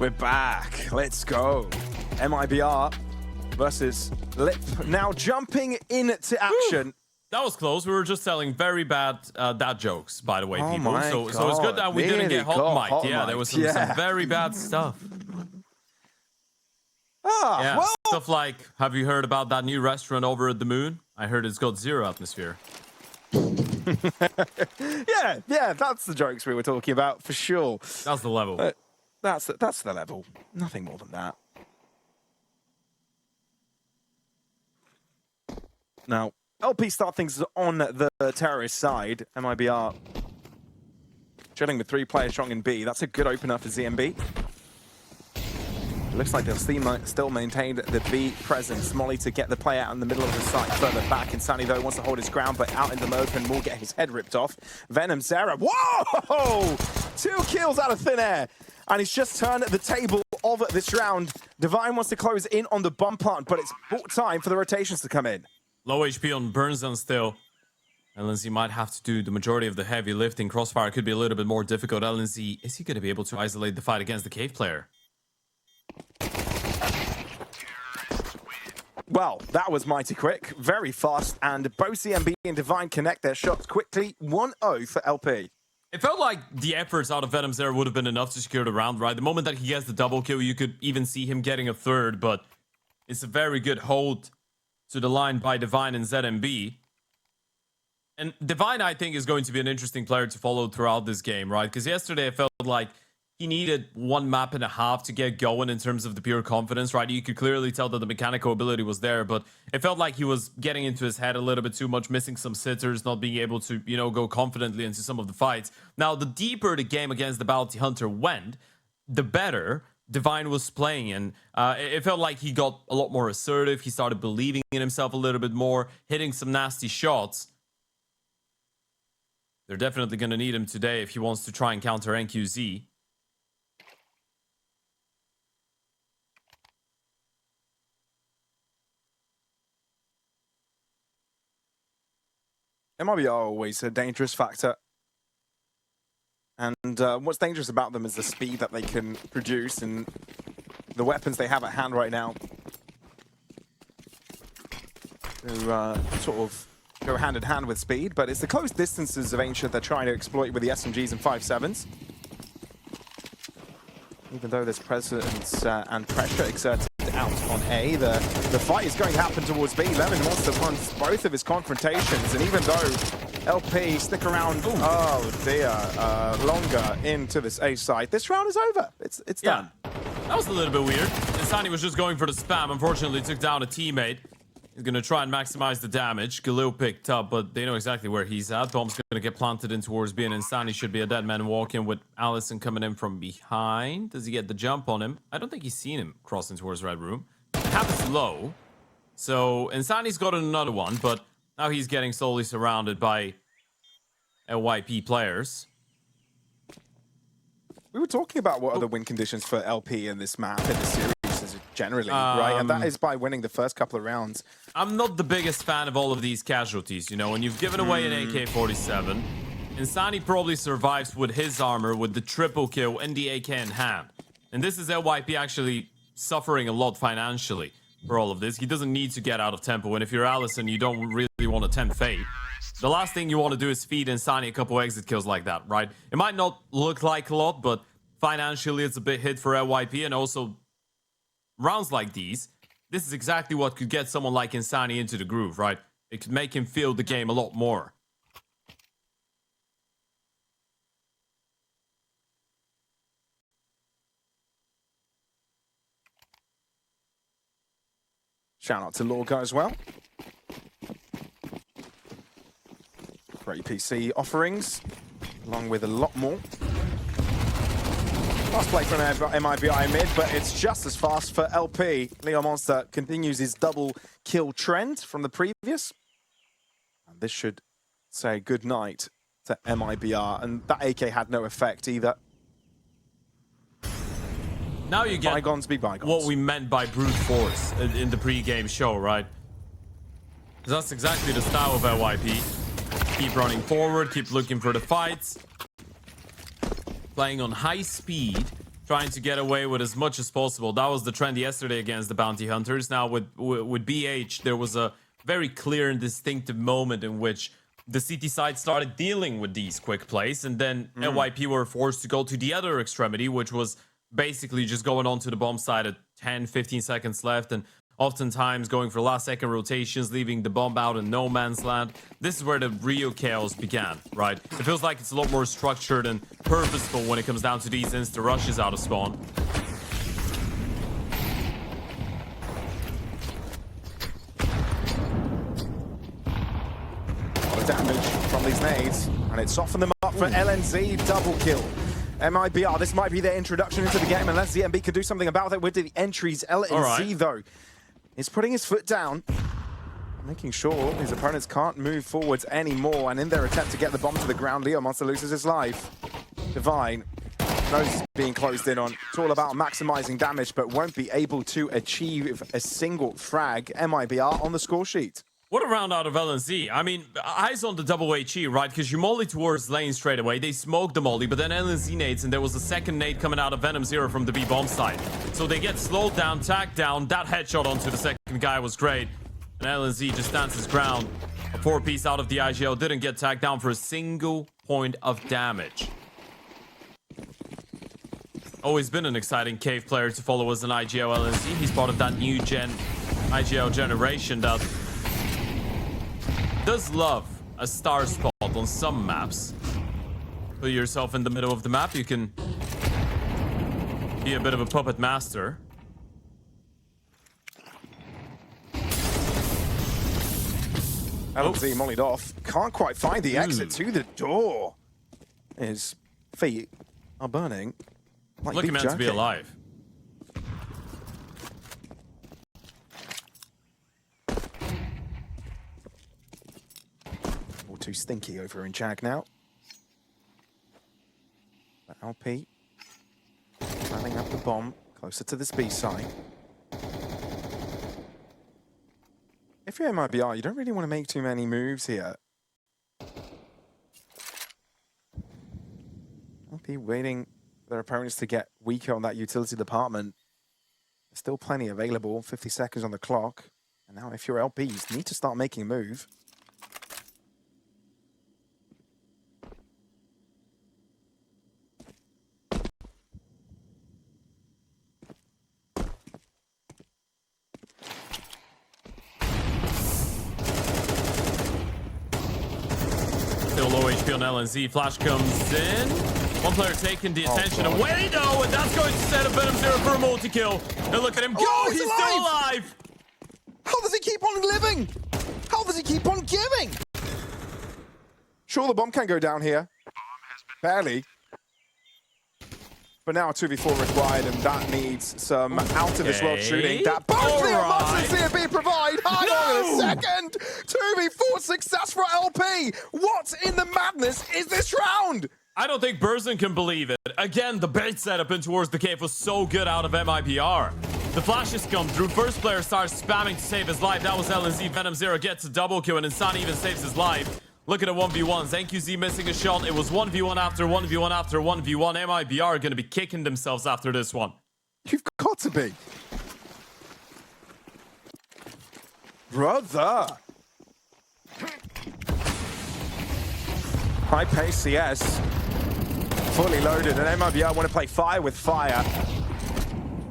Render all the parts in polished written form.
We're back. Let's go. MIBR versus Lip. Now jumping into action. Woo! That was close. We were just telling very bad dad jokes, by the way, Oh people. my So God. it's good that we didn't get hot mic. Yeah, there was some Yeah. very bad stuff. Yeah, Well. stuff like, have you heard about that new restaurant over at the moon? I heard it's got zero atmosphere. yeah, that's the jokes we were talking about for sure. That's the level. That's the level. Nothing more than that. Now, LP start things on the terrorist side. MIBR chilling with 3 players strong in B. That's a good opener for ZMB. It looks like they'll still maintain the B presence. Molly to get the play out in the middle of the site further back. And Sunny, though, wants to hold his ground, but out in the open will get his head ripped off. Venom, Sarah. Whoa! 2 kills out of thin air. And he's just turned the table of this round. Divine wants to close in on the bomb plant, but it's bought time for the rotations to come in. Low HP on Burnson still. LNZ might have to do the majority of the heavy lifting. Crossfire could be a little bit more difficult. LNZ, is he going to be able to isolate the fight against the cave player? Well, that was mighty quick, very fast, and both CMB and Divine connect their shots quickly. 1-0 for LP. It felt like the efforts out of Venom's there would have been enough to secure the round, right? The moment that he gets the double kill, you could even see him getting a third, but it's a very good hold to the line by Divine and ZMB. And Divine, I think, is going to be an interesting player to follow throughout this game, right? Because yesterday I felt like he needed 1.5 maps to get going in terms of the pure confidence, right? You could clearly tell that the mechanical ability was there, but it felt like he was getting into his head a little bit too much, missing some sitters, not being able to, you know, go confidently into some of the fights. Now, the deeper the game against the Bounty Hunter went, the better Divine was playing, and it felt like he got a lot more assertive. He started believing in himself a little bit more, hitting some nasty shots. They're definitely going to need him today if he wants to try and counter NQZ. MIBR are always a dangerous factor. And what's dangerous about them is the speed that they can produce and the weapons they have at hand right now. To sort of go hand in hand with speed, but it's the close distances of Ancient they're trying to exploit with the SMGs and 5.7s. Even though there's presence and pressure exerted out on A, the fight is going to happen towards B. Lemon wants to run both of his confrontations, and even though LP stick around, oh dear, longer into this A side, this round is over. It's done. That was a little bit weird. Insani was just going for the spam. Unfortunately, took down a teammate. He's going to try and maximize the damage. Galil picked up, but they know exactly where he's at. Bomb's going to get planted in towards B, and Insani should be a dead man walking with Allison coming in from behind. Does he get the jump on him? I don't think he's seen him crossing towards Red Room. It happens low. So Insani's got another one, but now he's getting slowly surrounded by LYP players. We were talking about what are the win conditions for LP in this map, in this series generally, right? And that is by winning the first couple of rounds. I'm not the biggest fan of all of these casualties, you know, when you've given away an AK-47. Insani probably survives with his armor, with the triple kill and the AK in hand. And this is LYP actually suffering a lot financially for all of this. He doesn't need to get out of tempo, and if you're Allison, you don't really want to tempt fate. The last thing you want to do is feed Insani a couple exit kills like that, right? It might not look like a lot, but financially it's a big hit for LYP, and also rounds like these, this is exactly what could get someone like Insani into the groove, right? It could make him feel the game a lot more. Shout out to Lorga as well. Great PC offerings, along with a lot more. Fast play from MIBR mid, but it's just as fast for LP. Leo Monster continues his double kill trend from the previous. And this should say good night to MIBR, and that AK had no effect either. Now you get bygones be bygones. What we meant by brute force in the pre-game show, right? That's exactly the style of LYP. Keep running forward, keep looking for the fights. Playing on high speed, trying to get away with as much as possible. That was the trend yesterday against the Bounty Hunters. Now with BH, there was a very clear and distinctive moment in which the CT side started dealing with these quick plays, and then NYP were forced to go to the other extremity, which was basically just going on to the bomb side at 10-15 seconds left, and oftentimes going for last second rotations, leaving the bomb out in no man's land. This is where the real chaos began, right? It feels like it's a lot more structured and purposeful when it comes down to these insta rushes out of spawn. Damage from these nades, and it softened them up for LNZ. Double kill. MIBR, this might be their introduction into the game, unless ZMB can do something about it with the entries. LNZ, though, is putting his foot down, making sure his opponents can't move forwards anymore, and in their attempt to get the bomb to the ground, Leo Monster loses his life. Divine knows he's being closed in on. It's all about maximizing damage, but won't be able to achieve a single frag. MIBR on the score sheet. What a round out of LNZ. I mean, eyes on the double HE, right? Because you molly towards lane straight away. They smoked the molly, but then LNZ nades, and there was a second nade coming out of Venom Zero from the B bomb side. So they get slowed down, tagged down. That headshot onto the second guy was great. And LNZ just stands his ground. A 4-piece out of the IGL didn't get tagged down for a single point of damage. Always been an exciting cave player to follow as an IGL LNZ. He's part of that new gen IGL generation that does love a star spot on some maps. Put yourself in the middle of the map, you can be a bit of a puppet master. LNZ mollied off. Can't quite find the exit to the door. His feet are burning. Like Lucky man to be alive. Too stinky over in Jag now. But LP planning up the bomb closer to this B side. If you're MIBR, you don't really want to make too many moves here. LP waiting for their opponents to get weaker on that utility department. There's still plenty available, 50 seconds on the clock. And now if you're LPs, you need to start making a move. Low HP on LNZ. Flash comes in. One player taking the attention away though, and that's going to set up Venom Zero for a multi-kill. And look at him go! He's still alive! How does he keep on living? How does he keep on giving? Sure, the bomb can go down here. Barely. But now a 2v4 required, and that needs some out-of-this-world shooting. That both Leo Monster and CMB provide. Hang on a second. 2v4 success for LP. What in the madness is this round? I don't think Burzen can believe it. Again, the bait setup in towards the cave was so good out of MIBR. The flashes come through. First player starts spamming to save his life. That was LNZ. Venom Zero gets a double kill, and Insani even saves his life. Look at a 1v1. ZQZ missing a shot. It was 1v1 after 1v1 after 1v1. MIBR are going to be kicking themselves after this one. You've got to be. Brother. High pace CS. Fully loaded. And MIBR want to play fire with fire.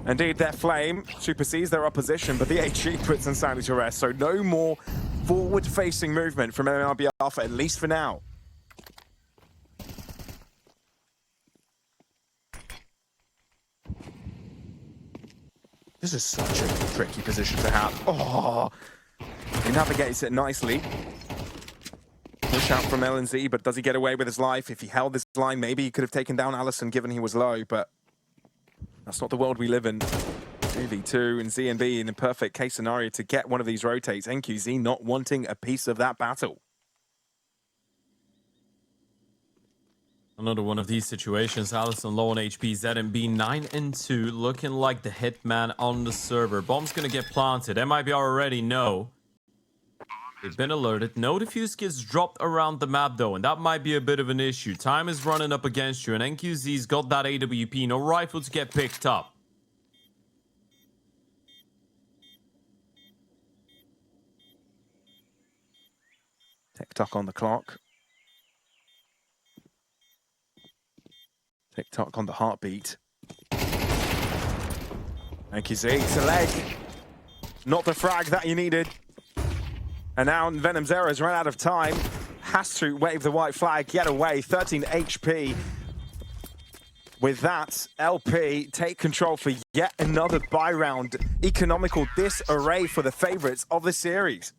Indeed, their flame supersedes their opposition, but the HE puts Insanity to rest. So no more forward-facing movement from MIBR for at least for now. This is such a tricky position to have. Oh, he navigates it nicely. Push out from LNZ, but does he get away with his life? If he held this line, maybe he could have taken down Allison given he was low, but that's not the world we live in. 2v2 and ZNB in a perfect case scenario to get one of these rotates. NQZ not wanting a piece of that battle. Another one of these situations. Allison low on HP. ZNB 9-2, looking like the hitman on the server. Bomb's gonna get planted. MIBR already know. They've been alerted. No defuse kits dropped around the map though, and that might be a bit of an issue. Time is running up against you, and NQZ's got that AWP. No rifle to get picked up. Tick-tock on the clock. Tick-tock on the heartbeat. NQZ, it's a leg. Not the frag that you needed. And now VenomZero's run out of time. Has to wave the white flag, get away. 13 HP. With that, LP take control for yet another buy round. Economical disarray for the favorites of the series.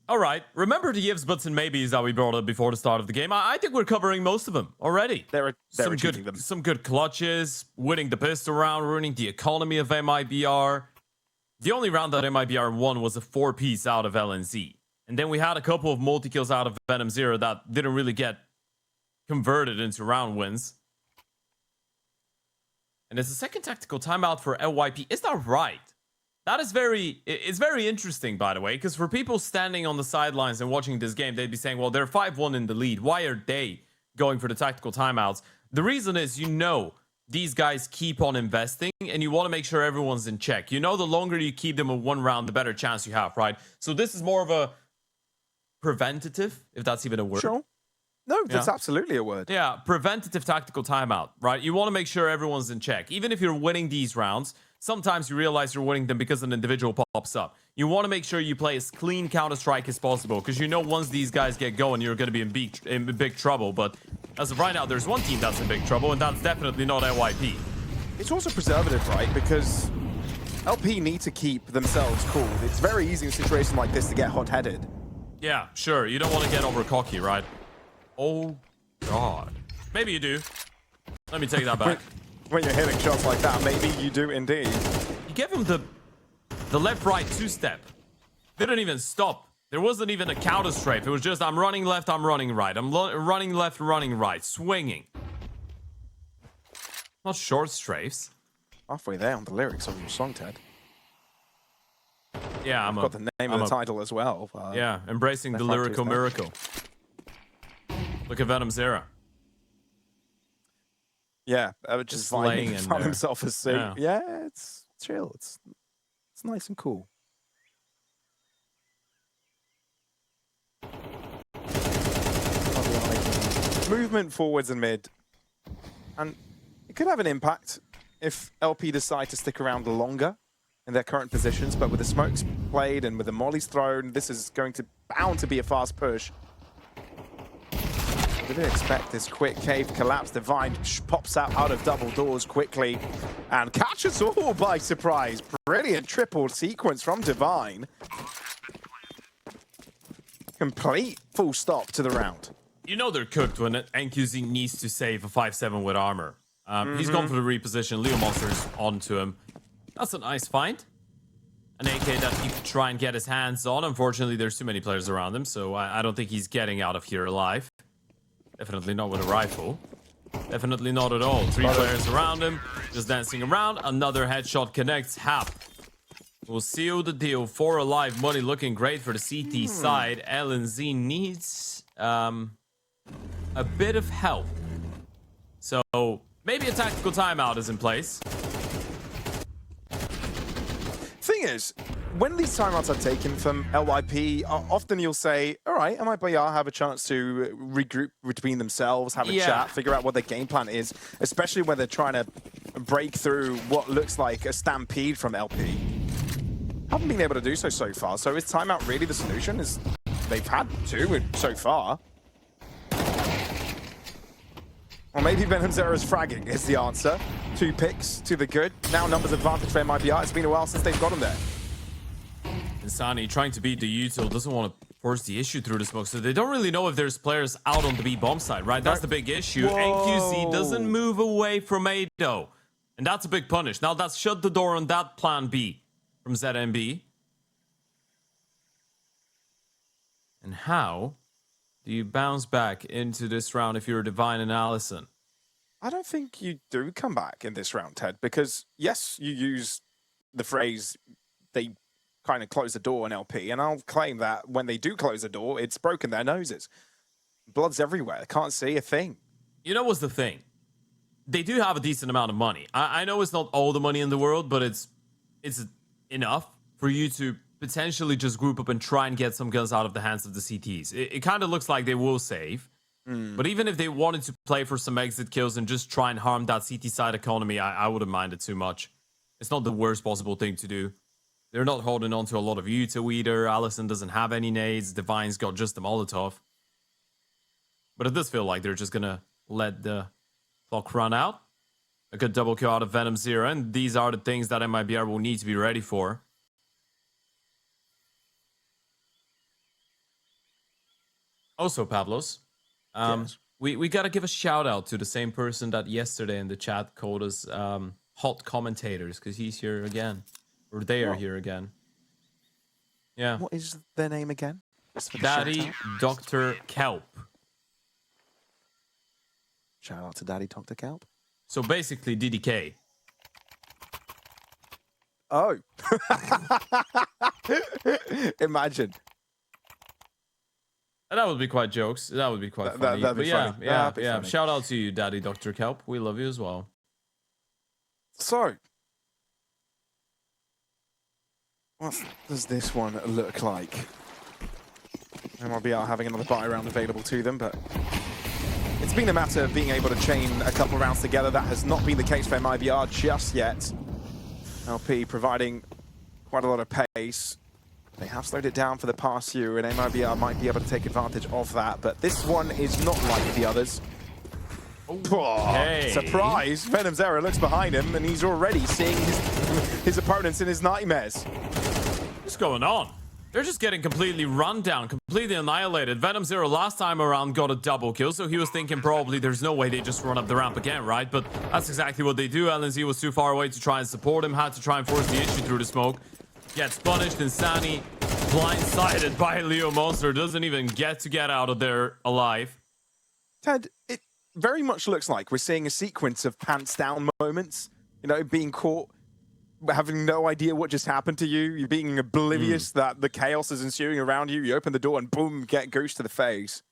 All right, remember the ifs, buts, and maybes that we brought up before the start of the game? I think we're covering most of them already. They're achieving them. Some good clutches, winning the pistol round, ruining the economy of MIBR. The only round that MIBR won was a 4-piece out of LNZ. And then we had a couple of multi-kills out of VenomZero that didn't really get converted into round wins. And it's a second tactical timeout for LYP. Is that right? That is it's very interesting, by the way, because for people standing on the sidelines and watching this game, they'd be saying, well, they're 5-1 in the lead. Why are they going for the tactical timeouts? The reason is, these guys keep on investing, and you want to make sure everyone's in check. The longer you keep them in one round, the better chance you have, right? So this is more of a preventative, if that's even a word. Sure. No, that's absolutely a word. Yeah, preventative tactical timeout, right? You want to make sure everyone's in check. Even if you're winning these rounds, sometimes you realize you're winning them because an individual pops up. You want to make sure you play as clean Counter-Strike as possible, because once these guys get going, you're going to be in big trouble. But as of right now, there's one team that's in big trouble, and that's definitely not LYP. It's also preservative, right? Because LP need to keep themselves cool. It's very easy in a situation like this to get hot-headed. Yeah, sure. You don't want to get over cocky, right? Oh, God. Maybe you do. Let me take that back. When you're hitting shots like that, maybe you do indeed. You give him the left-right two-step. Didn't even stop. There wasn't even a counter strafe. It was just, I'm running left, I'm running right. I'm running left, running right. Swinging. Not short strafes. Halfway there on the lyrics of your song, Ted. Yeah, I've got the name of the title as well. Yeah, embracing the lyrical miracle. Look at VenomZero. Yeah, just laying found himself a suit. Yeah, it's chill. It's nice and cool. Movement forwards and mid, and it could have an impact if LP decide to stick around longer in their current positions. But with the smokes played and with the mollies thrown, this is bound to be a fast push. Didn't expect this quick cave collapse. Divine pops out of double doors quickly and catches all by surprise. Brilliant triple sequence from Divine. Complete full stop to the round. They're cooked when NQZ needs to save a 5-7 with armor. He's gone for the reposition. Leo Monster's onto him. That's a nice find. An AK that he could try and get his hands on. Unfortunately, there's too many players around him, so I don't think he's getting out of here alive. Definitely not with a rifle. Definitely not at all. 3 players around him, just dancing around. Another headshot connects. Hap will seal the deal. 4 alive. Money looking great for the CT side. LNZ needs a bit of help. So maybe a tactical timeout is in place. Thing is, when these timeouts are taken from LYP, often you'll say, all right, MIBR have a chance to regroup between themselves, have a chat, figure out what their game plan is, especially when they're trying to break through what looks like a stampede from LP. Haven't been able to do so far, so is timeout really the solution? They've had 2 so far. Or maybe VenomZero's fragging is the answer. 2 picks to the good. Now numbers advantage for MIBR. It's been a while since they've got him there. Insani trying to beat the util, doesn't want to force the issue through the smoke, so they don't really know if there's players out on the B bomb side, right? That's the big issue. NQZ doesn't move away from A though, and that's a big punish. Now that's shut the door on that plan B from ZMB. And how do you bounce back into this round if you're Divine and Allison? I don't think you do come back in this round, Ted, because yes, you use the phrase they kind of close the door on LP, and I'll claim that when they do close the door, it's broken their noses. Blood's everywhere. They can't see a thing. You know what's the thing? They do have a decent amount of money. I know it's not all the money in the world, but it's enough for you to potentially just group up and try and get some guns out of the hands of the CTs. It kind of looks like they will save. But even if they wanted to play for some exit kills and just try and harm that CT side economy, I wouldn't mind it too much. It's not the worst possible thing to do. They're not holding on to a lot of Uto either. Allison doesn't have any nades. Divine's got just the Molotov. But it does feel like they're just going to let the clock run out. A good double kill out of Venom Zero. And these are the things that MIBR will need to be ready for. Also, Pavlos, Yes. we got to give a shout out to the same person that yesterday in the chat called us hot commentators, because he's here again. Or they are here again. Yeah. What is their name again? Daddy Dr. Kelp. Shout out to Daddy Dr. Kelp. So basically DDK. Oh. Imagine. That would be quite jokes. That would be quite funny. That'd be funny. Yeah. Funny. Shout out to you, Daddy Dr. Kelp. We love you as well. So, what does this one look like? MIBR having another buy round available to them, but it's been a matter of being able to chain a couple of rounds together. That has not been the case for MIBR just yet. LP providing quite a lot of pace. They have slowed it down for the past few, and MIBR might be able to take advantage of that, but this one is not like the others. Okay. Surprise! Venom Zero looks behind him, and he's already seeing his opponents in his nightmares. What's going on? They're just getting completely run down, completely annihilated. Venom Zero last time around got a double kill, so he was thinking probably there's no way they just run up the ramp again, right? But that's exactly what they do. LNZ was too far away to try and support him, had to try and force the issue through the smoke. Gets punished, and Sani, blindsided by Leo Monster, doesn't even get out of there alive. Ted, it very much looks like we're seeing a sequence of pants down moments. You know, being caught, having no idea what just happened to you. You're being oblivious that the chaos is ensuing around you. You open the door and boom, get goose to the face.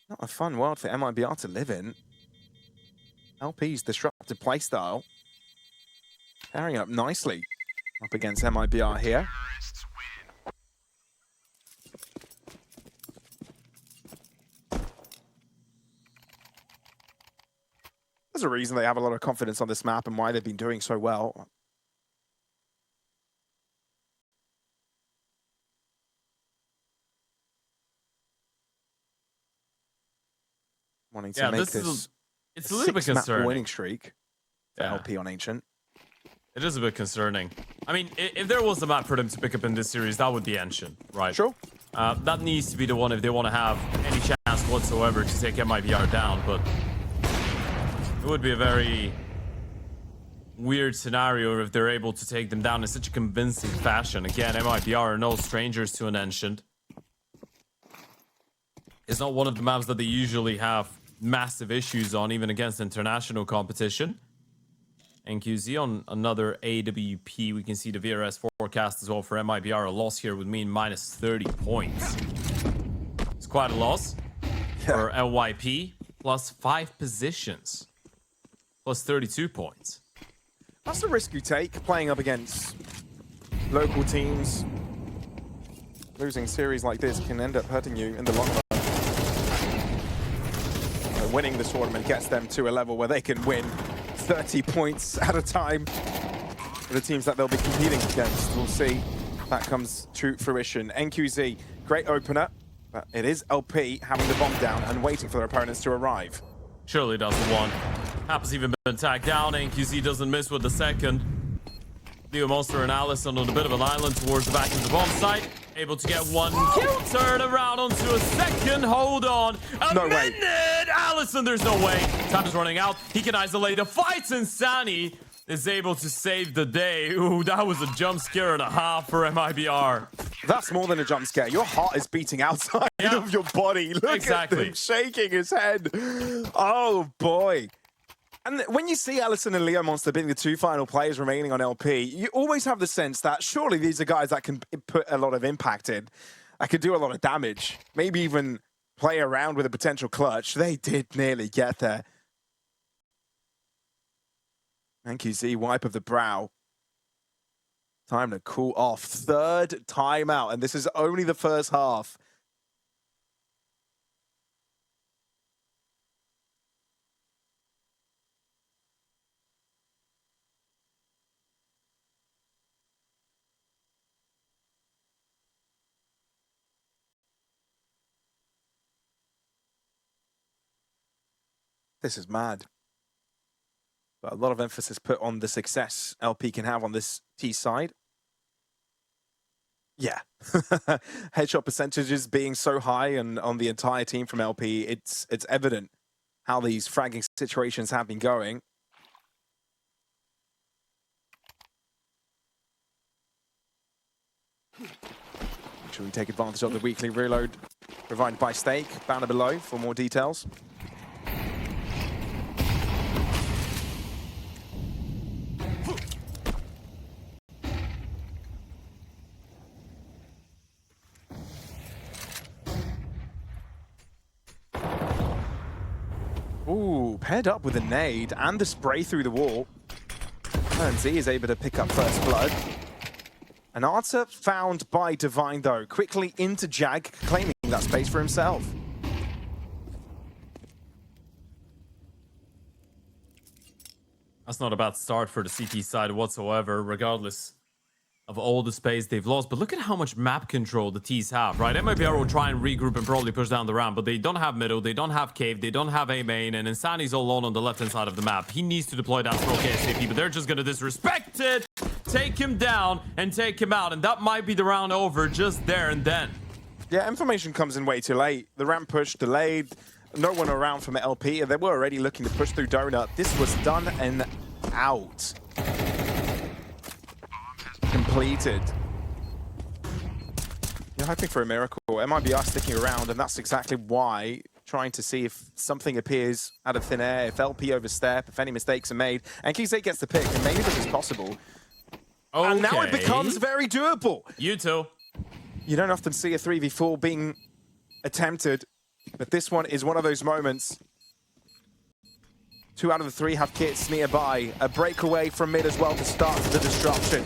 Not a fun world for MIBR to live in. LP's disruptive playstyle. Pairing up nicely up against MIBR here. There's a reason they have a lot of confidence on this map and why they've been doing so well. Wanting to make this it's a little bit concerning. Winning streak for LP on Ancient. It is a bit concerning. I mean, if there was a map for them to pick up in this series, that would be Ancient, right? Sure. That needs to be the one if they want to have any chance whatsoever to take MIBR down, but it would be a very weird scenario if they're able to take them down in such a convincing fashion. Again, MIBR are no strangers to an Ancient. It's not one of the maps that they usually have massive issues on, even against international competition. NQZ on another AWP. We can see the VRS forecast as well for MIBR. A loss here would mean minus 30 points. It's quite a loss for LYP. Plus 5 positions. Plus 32 points. That's the risk you take, playing up against local teams. Losing a series like this can end up hurting you in the long run. Winning this tournament gets them to a level where they can win 30 points at a time for the teams that they'll be competing against. We'll see if that comes to fruition. NQZ, great opener, but it is LP having the bomb down and waiting for their opponents to arrive. Surely does the one. Happens even been tagged down. NQZ doesn't miss with the second. Leo Monster and Allison on a bit of an island towards the back of the bomb site. Able to get one kill, turn around onto a second. Hold on. A minute! Allison, there's no way. Time is running out. He can isolate the fights, and Sani is able to save the day. Ooh, that was a jump scare and a half for MIBR. That's more than a jump scare. Your heart is beating outside of your body. Look at him shaking his head. Oh, boy. And when you see Allison and Leo Monster being the two final players remaining on LP, you always have the sense that surely these are guys that can put a lot of impact in. That could do a lot of damage. Maybe even play around with a potential clutch. They did nearly get there. NQZ wipe of the brow. Time to cool off. Third timeout, and this is only the first half. This is mad. But a lot of emphasis put on the success LP can have on this T side. Yeah. Headshot percentages being so high and on the entire team from LP, it's evident how these fragging situations have been going. Make sure we take advantage of the weekly reload provided by Stake. Banner below for more details. Ooh, paired up with a nade and the spray through the wall. And Z is able to pick up first blood. An answer found by Divine, though, quickly into Jag, claiming that space for himself. That's not a bad start for the CT side whatsoever, regardless of all the space they've lost. But look at how much map control the T's have, right? MIBR will try and regroup and probably push down the ramp, but they don't have middle, they don't have cave, they don't have A main, and Insani's all alone on the left-hand side of the map. He needs to deploy that smoke ASAP, but they're just gonna disrespect it, take him down, and take him out, and that might be the round over just there and then. Yeah, information comes in way too late. The ramp push delayed, no one around from LP, and they were already looking to push through Donut. This was done and out. Completed. You're hoping for a miracle. MIBR sticking around, and that's exactly why. Trying to see if something appears out of thin air, if LP overstep, if any mistakes are made. And Keyzate gets the pick, and maybe this is possible. Okay. And now it becomes very doable. You too. You don't often see a 3v4 being attempted, but this one is one of those moments. 2 out of the 3 have kits nearby. A breakaway from mid as well to start the disruption.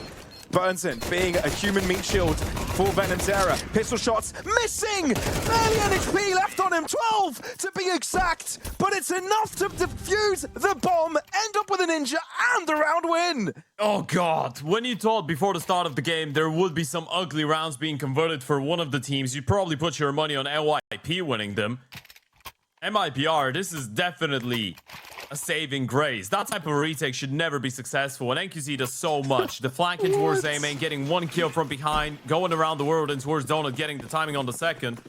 Burnson being a human meat shield for Venom's era. Pistol shots missing! Barely an HP left on him, 12 to be exact, but it's enough to defuse the bomb, end up with a ninja and the round win! Oh god, when you thought before the start of the game there would be some ugly rounds being converted for one of the teams, you'd probably put your money on LYP winning them. MIBR, this is definitely a saving grace. That type of retake should never be successful, and NQZ does so much. The flanking towards A main, getting 1 kill from behind, going around the world and towards Donut, getting the timing on the second.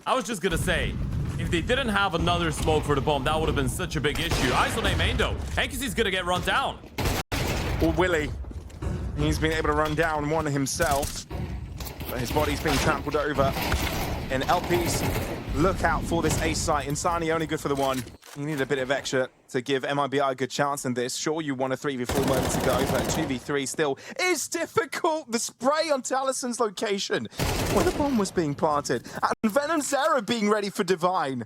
I was just gonna say, if they didn't have another smoke for the bomb, that would have been such a big issue. Eyes on A main though. NQZ's gonna get run down. Or Willie. He's been able to run down one himself, but his body's being trampled over. And LP's look out for this ace site. Insani only good for the one. You need a bit of extra to give MIBR a good chance in this. Sure, you won a 3v4 moments ago, but 2v3 still is difficult. The spray on Talison's location where the bomb was being planted. And Venom Zera being ready for Divine.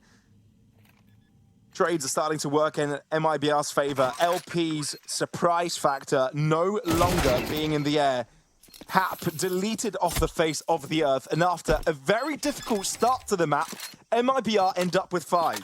Trades are starting to work in MIBR's favor. LP's surprise factor no longer being in the air. Hap deleted off the face of the earth, and after a very difficult start to the map, MIBR end up with 5.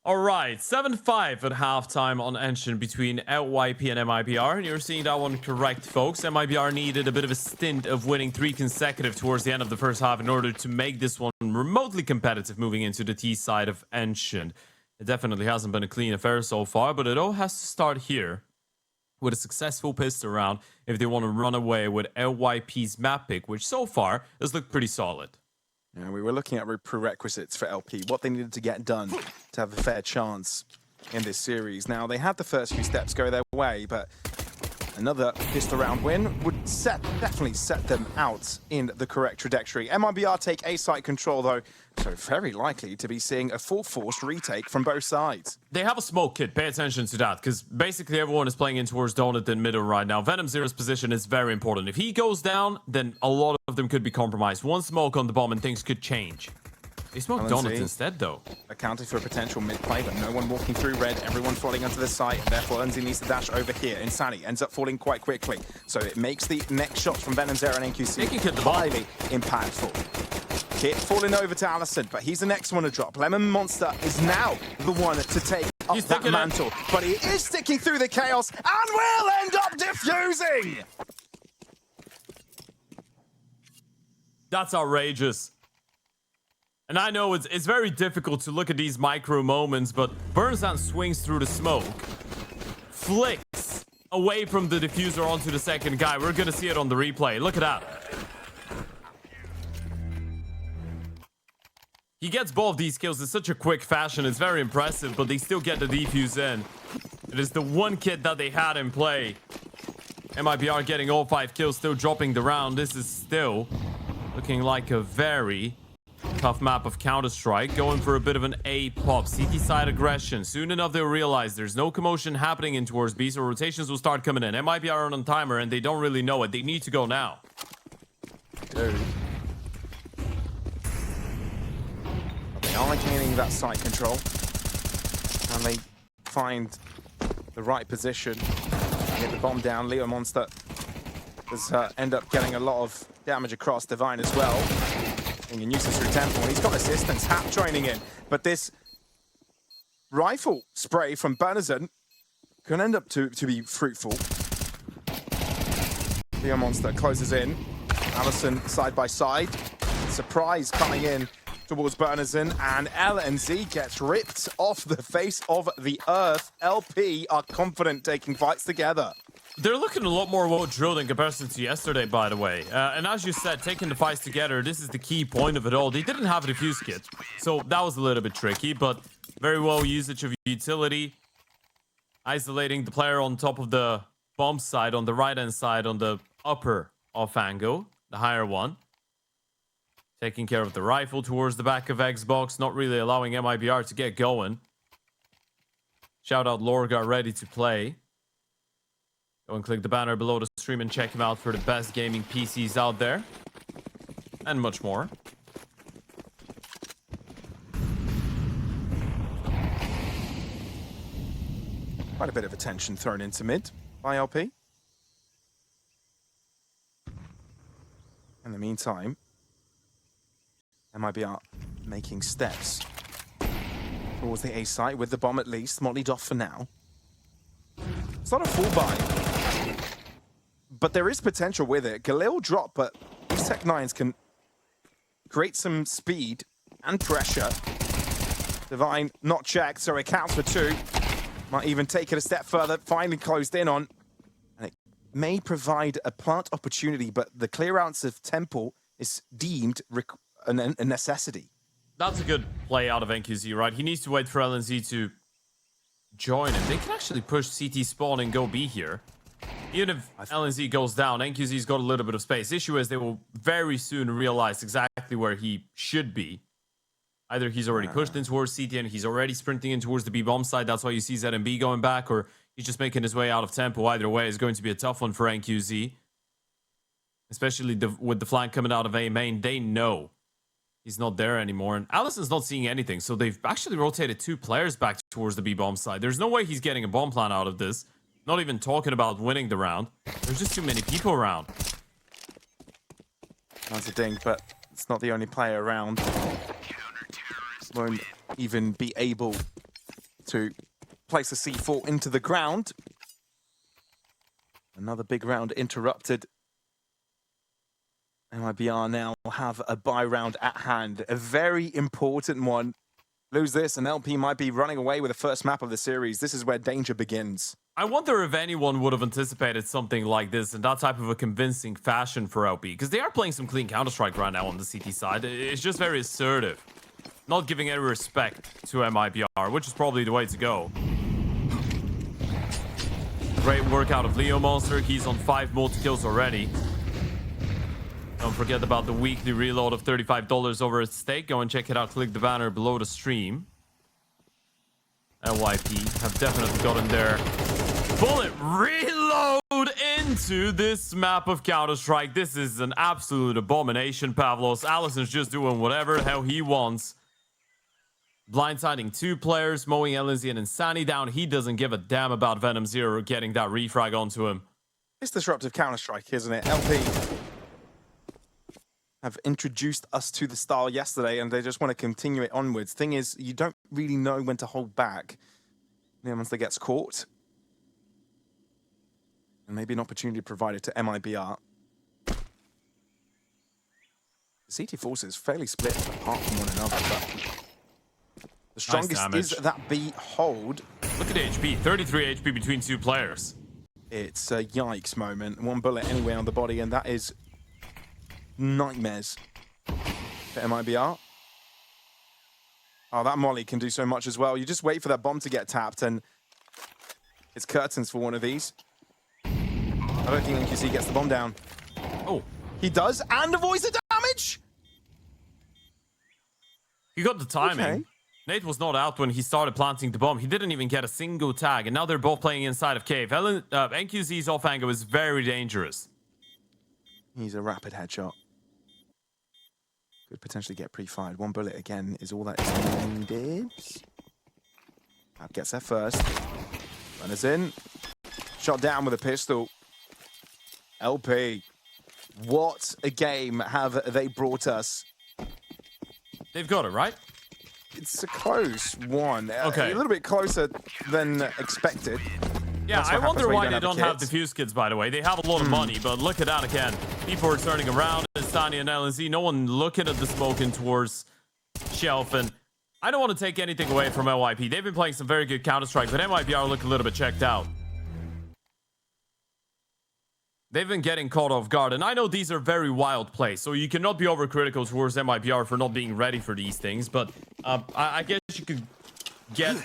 All right, 7-5 at halftime on Ancient between LYP and MIBR, and you're seeing that one correct, folks. MIBR needed a bit of a stint of winning 3 consecutive towards the end of the first half in order to make this one remotely competitive moving into the T side of Ancient. It definitely hasn't been a clean affair so far, but it all has to start here with a successful pistol round if they want to run away with LYP's map pick, which so far has looked pretty solid. Yeah, we were looking at prerequisites for LP, what they needed to get done to have a fair chance in this series. Now, they had the first few steps go their way, but another pistol round win would definitely set them out in the correct trajectory. MIBR take A-site control, though, so very likely to be seeing a full-forced retake from both sides. They have a smoke kit, pay attention to that, because basically everyone is playing in towards Donut in middle right now. Venom Zero's position is very important. If he goes down, then a lot of them could be compromised. One smoke on the bomb and things could change. They smoke Donut instead, though. Accounting for a potential mid-play, but no one walking through red, everyone falling onto the site, and therefore Lindsay needs to dash over here. Insani ends up falling quite quickly, so it makes the next shots from Venom Zero and NQC highly impactful. Kit falling over to Allison, but he's the next one to drop. Lemon Monster is now the one to take up that mantle, but he is sticking through the chaos and will end up defusing! That's outrageous. And I know it's very difficult to look at these micro moments, but Burnsan swings through the smoke, flicks away from the diffuser onto the second guy. We're gonna see it on the replay. Look at that. He gets both these kills in such a quick fashion. It's very impressive, but they still get the defuse in. It is the one kit that they had in play. MIBR getting all 5 kills, still dropping the round. This is still looking like a very tough map of Counter-Strike, going for a bit of an A pop. CT side aggression. Soon enough, they'll realize there's no commotion happening in towards B, so rotations will start coming in. MIBR are on timer, and they don't really know it. They need to go now. Dude. They are gaining that site control, and they find the right position to get the bomb down. Leo Monster does end up getting a lot of damage across. Divine as well. And uses through Temple, and he's got assistance. Hap joining in, but this rifle spray from Bernazon can end up to be fruitful. Leo Monster closes in. Allison side by side. Surprise coming in towards Bernazon, and LNZ gets ripped off the face of the earth. LP are confident taking fights together. They're looking a lot more well-drilled in comparison to yesterday, by the way. And as you said, taking the fights together, this is the key point of it all. They didn't have a defuse kit, so that was a little bit tricky, but very well usage of utility. Isolating the player on top of the bomb side, on the right-hand side, on the upper off angle, the higher one. Taking care of the rifle towards the back of Xbox, not really allowing MIBR to get going. Shout out Lorgar, ready to play. Go and click the banner below the stream and check him out for the best gaming PCs out there. And much more. Quite a bit of attention thrown into mid by LP. In the meantime, MIBR making steps towards the A site with the bomb at least. Mollied off for now. It's not a full buy, but there is potential with it. Galil drop, but these Tech 9s can create some speed and pressure. Divine not checked, so it counts for 2. Might even take it a step further, finally closed in on. And it may provide a plant opportunity, but the clear outs of Temple is deemed a necessity. That's a good play out of NQZ, right? He needs to wait for LNZ to join him. They can actually push CT spawn and go B here. Even if LNZ goes down, NQZ's got a little bit of space. Issue is they will very soon realize exactly where he should be. Either he's already pushed in towards CT and he's already sprinting in towards the B bomb side. That's why you see ZMB going back, or he's just making his way out of tempo. Either way, it's going to be a tough one for NQZ. Especially with the flank coming out of A main. They know he's not there anymore. And Allison's not seeing anything. So they've actually rotated 2 players back towards the B bomb side. There's no way he's getting a bomb plan out of this. Not even talking about winning the round. There's just too many people around. That's a ding, but it's not the only player around. Won't even be able to place a C4 into the ground. Another big round interrupted. MIBR now have a buy round at hand. A very important one. Lose this and LP might be running away with the first map of the series. This is where danger begins. I wonder if anyone would have anticipated something like this in that type of a convincing fashion for LP, because they are playing some clean Counter-Strike right now on the CT side. It's just very assertive. Not giving any respect to MIBR, which is probably the way to go. Great work out of Leo Monster. He's on 5 multi-kills already. Don't forget about the weekly reload of $35 over at stake. Go and check it out. Click the banner below the stream. LYP have definitely gotten their bullet reload into this map of Counter-Strike. This is an absolute abomination, Pavlos. Allison's just doing whatever the hell he wants. Blindsiding 2 players, mowing LNZ and Insani down. He doesn't give a damn about Venom Zero getting that refrag onto him. It's disruptive Counter-Strike, isn't it? LP have introduced us to the style yesterday, and they just want to continue it onwards. Thing is, you don't really know when to hold back. You know, once they gets caught. And maybe an opportunity provided to MIBR. The CT forces fairly split apart from one another, but the strongest is that B hold. Look at the HP, 33 HP between 2 players. It's a yikes moment. 1 bullet anyway on the body, and that is nightmares for MIBR. Oh, that molly can do so much as well. You just wait for that bomb to get tapped, and it's curtains for one of these. I don't think NQC gets the bomb down. Oh. He does, and avoids the damage! He got the timing. Okay. Nate was not out when he started planting the bomb. He didn't even get a single tag, and now they're both playing inside of cave. NQC's off angle is very dangerous. He's a rapid headshot. Could potentially get pre-fired. 1 bullet again is all that is needed. That gets there first. Runners in. Shot down with a pistol. LP. What a game have they brought us? They've got it, right? It's a close one. Okay. A little bit closer than expected. Yeah, I wonder why they don't have defuse kits, by the way. They have a lot of money, but look at that again. People are turning around. Stani and LNZ, no one looking at the smoking towards Shelf. And I don't want to take anything away from LYP. They've been playing some very good Counter-Strike, but MIBR look a little bit checked out. They've been getting caught off guard, and I know these are very wild plays, so you cannot be overcritical towards MIBR for not being ready for these things, but I guess you could get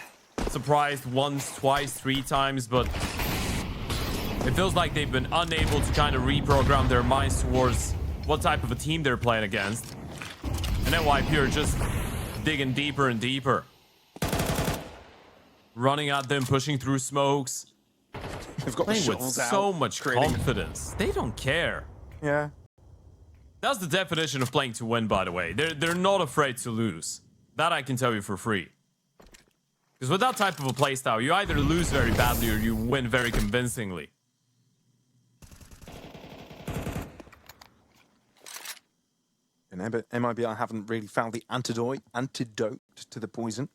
surprised once, twice, 3 times, but it feels like they've been unable to kind of reprogram their minds towards what type of a team they're playing against. And NYP are just digging deeper and deeper. Running at them, pushing through smokes. They've got playing with so much confidence. They don't care. Yeah. That's the definition of playing to win, by the way. They're not afraid to lose. That I can tell you for free. Because with that type of a playstyle, you either lose very badly or you win very convincingly. And MIBR haven't really found the antidote to the poison.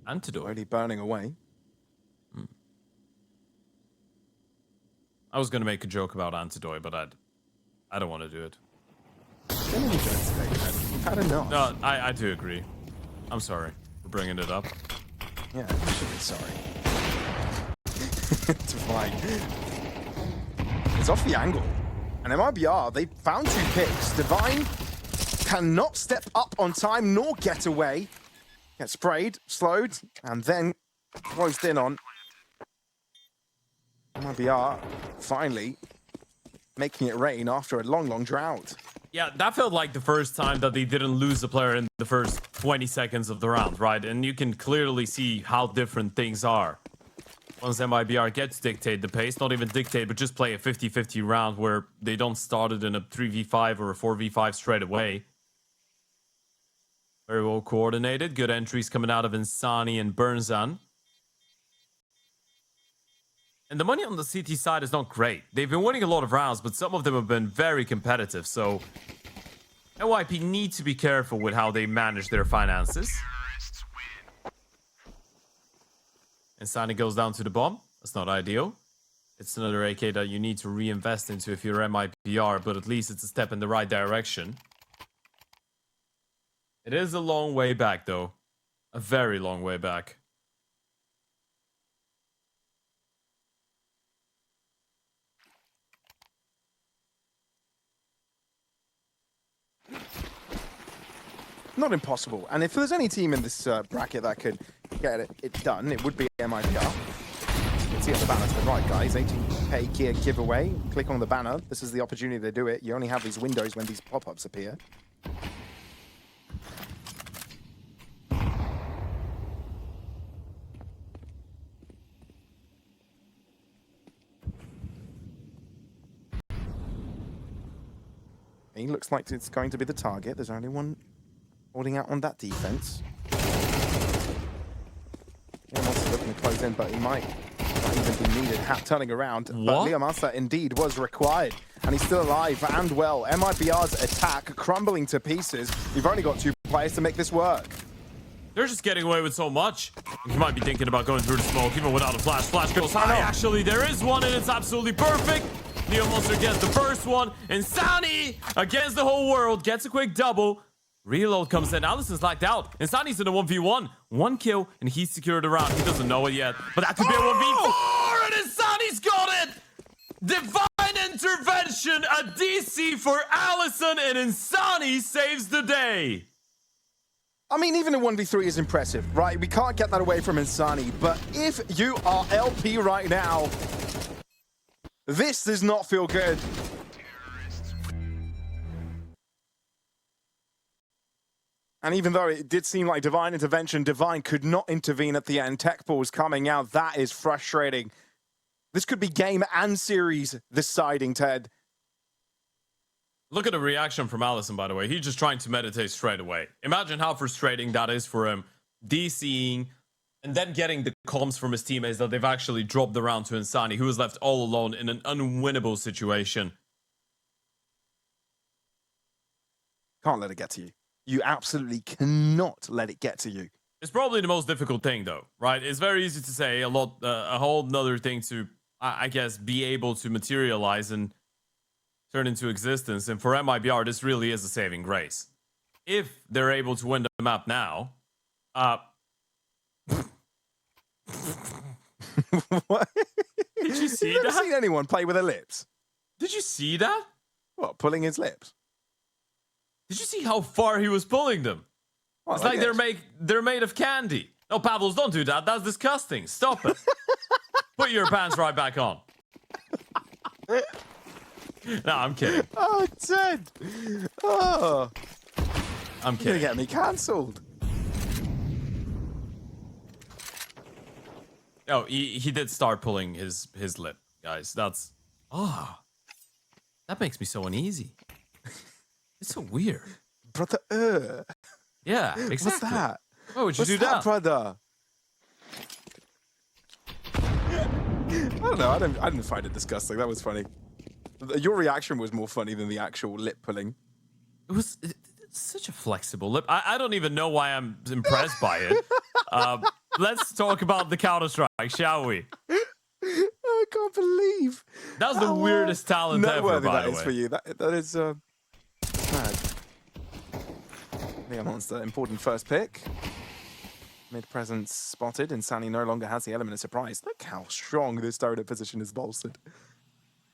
Antidote? Already burning away. I was going to make a joke about antidote, but I don't want to do it. You've had enough. No, I do agree. I'm sorry for bringing it up. Yeah, you should be sorry. It's fine. It's off the angle. And MIBR, they found 2 picks. Divine cannot step up on time nor get away. Gets sprayed, slowed, and then closed in on. MIBR finally making it rain after a long, long drought. Yeah, that felt like the first time that they didn't lose the player in the first 20 seconds of the round, right? And you can clearly see how different things are. Once MIBR gets to dictate the pace, not even dictate, but just play a 50-50 round where they don't start it in a 3v5 or a 4v5 straight away. Very well coordinated. Good entries coming out of Insani and Burnzan. And the money on the CT side is not great. They've been winning a lot of rounds, but some of them have been very competitive. So NYP need to be careful with how they manage their finances. Insani goes down to the bomb. That's not ideal. It's another AK that you need to reinvest into if you're MIBR, but at least it's a step in the right direction. It is a long way back, though. A very long way back. Not impossible. And if there's any team in this bracket that could get it done, it would be MIBR. You can see at the banner to the right, guys. 80k gear giveaway. Click on the banner. This is the opportunity to do it. You only have these windows when these pop-ups appear. He looks like it's going to be the target. There's only one holding out on that defense. He wants to looking to close in, but he might not even be needed. Hat turning around, but Leo Massa indeed was required, and he's still alive and well. MIBR's attack crumbling to pieces. You've only got 2 players to make this work. They're just getting away with so much. You might be thinking about going through the smoke, even without a flash. Flash goes high. Actually, there is one, and it's absolutely perfect. Leo Monster gets the first one. Insani, against the whole world, gets a quick double. Reload comes in. Alison's locked out. Insani's in a 1v1. 1 kill, and he's secured the round. He doesn't know it yet, but that could be a 1v4, and Insani's got it! Divine intervention, a DC for Alison, and Insani saves the day. I mean, even a 1v3 is impressive, right? We can't get that away from Insani, but if you are LP right now, this does not feel good. And even though it did seem like Divine intervention, Divine could not intervene at the end. Tech balls coming out. That is frustrating. This could be game and series deciding, Ted. Look at the reaction from Allison, by the way. He's just trying to meditate straight away. Imagine how frustrating that is for him. DCing and then getting the comms from his teammates that they've actually dropped the round to Insani, who was left all alone in an unwinnable situation. Can't let it get to you. You absolutely cannot let it get to you. It's probably the most difficult thing, though, right? It's very easy to say, a whole nother thing to, I guess, be able to materialize and turn into existence. And for MIBR, this really is a saving grace. If they're able to win the map now, What? Did you see You've that? never seen anyone play with their lips? Did you see that? What, pulling his lips? Did you see how far he was pulling them? Well, It's like they're made of candy. No, Pavlos, don't do that. That's disgusting. Stop it. Put your pants right back on. No, I'm kidding. Oh, Ted. Oh. I'm You're kidding. gonna get me cancelled. Oh, he did start pulling his lip, guys. That's that makes me so uneasy. It's so weird. Brother, Yeah, exactly. what's that? Why would you What's do that, that? brother? I don't know. I didn't find it disgusting. That was funny. Your reaction was more funny than the actual lip pulling. It's such a flexible lip. I don't even know why I'm impressed by it. Let's talk about the Counter-Strike, shall we? I can't believe. That's the weirdest talent ever, noteworthy by that the is way. for you. That is sad. Leo Monster, important first pick. Mid presence spotted, and Insani no longer has the element of surprise. Look how strong this turret position is bolstered.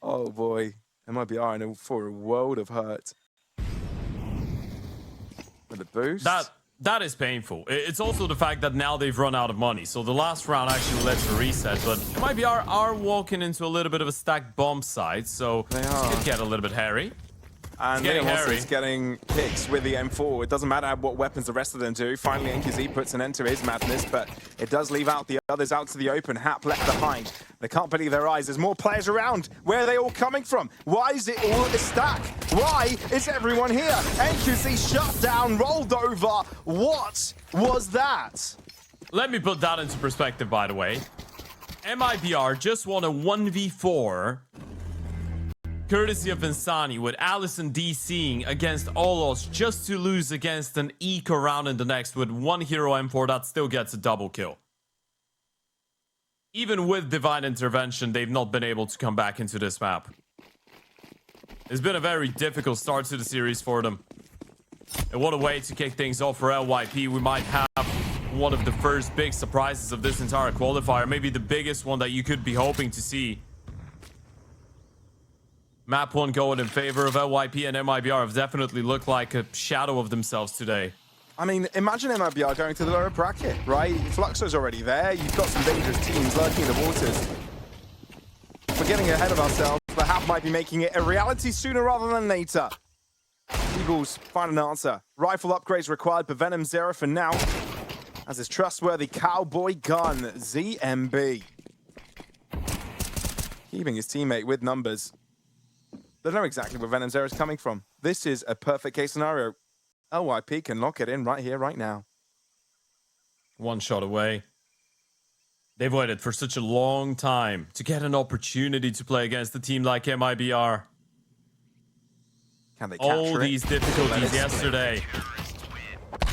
Oh boy, MIBR in for a world of hurt. With a boost. That is painful. It's also the fact that now they've run out of money. So the last round actually led to reset, but MIBR are walking into a little bit of a stacked bomb site, so They it are. could get a little bit hairy. And getting Leo Monster hairy. is getting picks with the M4. It doesn't matter what weapons the rest of them do. Finally, NQZ puts an end to his madness, but it does leave out the others out to the open. Hap left behind. They can't believe their eyes. There's more players around. Where are they all coming from? Why is it all a stack? Why is everyone here? NQZ shut down, rolled over. What was that? Let me put that into perspective, by the way. MIBR just won a 1v4 courtesy of Insani, with Allison DCing against Olos just to lose against an eco round in the next with one hero M4 that still gets a double kill. even with divine intervention, they've not been able to come back into this map. It's been a very difficult start to the series for them. And what a way to kick things off for LYP. We might have one of the first big surprises of this entire qualifier. Maybe the biggest one that you could be hoping to see. Map 1 going in favor of LYP, and MIBR have definitely looked like a shadow of themselves today. I mean, imagine MIBR going to the lower bracket, right? Fluxo's already there. You've got some dangerous teams lurking in the waters. We're getting ahead of ourselves. The half might be making it a reality sooner rather than later. Eagles find an answer. Rifle upgrades required, but Venom Zero for now. As his trustworthy cowboy gun, ZMB. Keeping his teammate with numbers. They know exactly where Venom Zero is coming from. This is a perfect case scenario. LYP can lock it in right here, right now. One shot away. They've waited for such a long time to get an opportunity to play against a team like MIBR. Can they capture all these difficulties yesterday.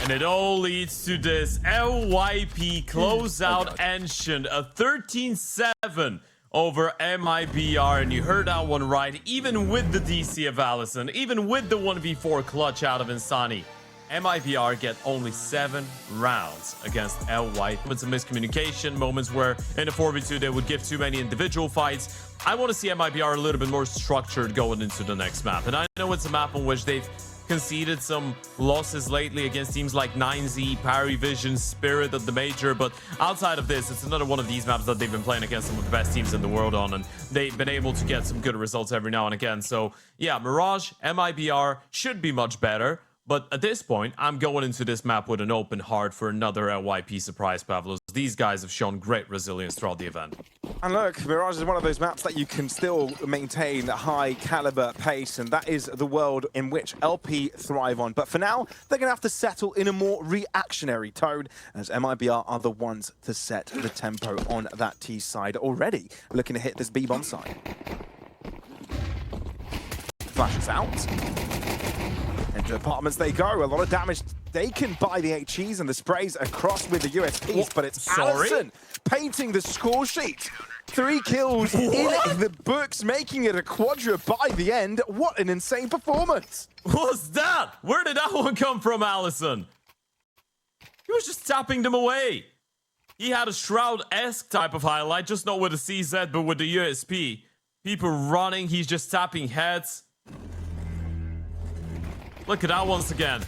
And it all leads to this. LYP close out Ancient, a 13-7 over MIBR. And you heard that one right. Even with the DC of Allison, even with the 1v4 clutch out of Insani, MIBR get only 7 rounds against LYP. Moments of miscommunication, moments where in a 4v2 they would give too many individual fights. I want to see MIBR a little bit more structured going into the next map. And I know it's a map on which they've conceded some losses lately against teams like 9Z, Parivision, Spirit at the Major, but outside of this, it's another one of these maps that they've been playing against some of the best teams in the world on, and they've been able to get some good results every now and again. So yeah, Mirage, MIBR should be much better. But at this point, I'm going into this map with an open heart for another LYP surprise, Pavlos. These guys have shown great resilience throughout the event. And look, Mirage is one of those maps that you can still maintain a high caliber pace, and that is the world in which LP thrive on. But for now, they're going to have to settle in a more reactionary tone, as MIBR are the ones to set the tempo on that T side already, looking to hit this B-bomb side. Flashes out. Into apartments they go. A lot of damage taken by the HEs and the sprays across with the USPs, but it's Allison painting the score sheet. 3 kills in the books, making it a quadra by the end. What an insane performance. What's that? Where did that one come from, Allison? He was just tapping them away. He had a Shroud-esque type of highlight, just not with the CZ, but with the USP. People running, he's just tapping heads. Look at that once again.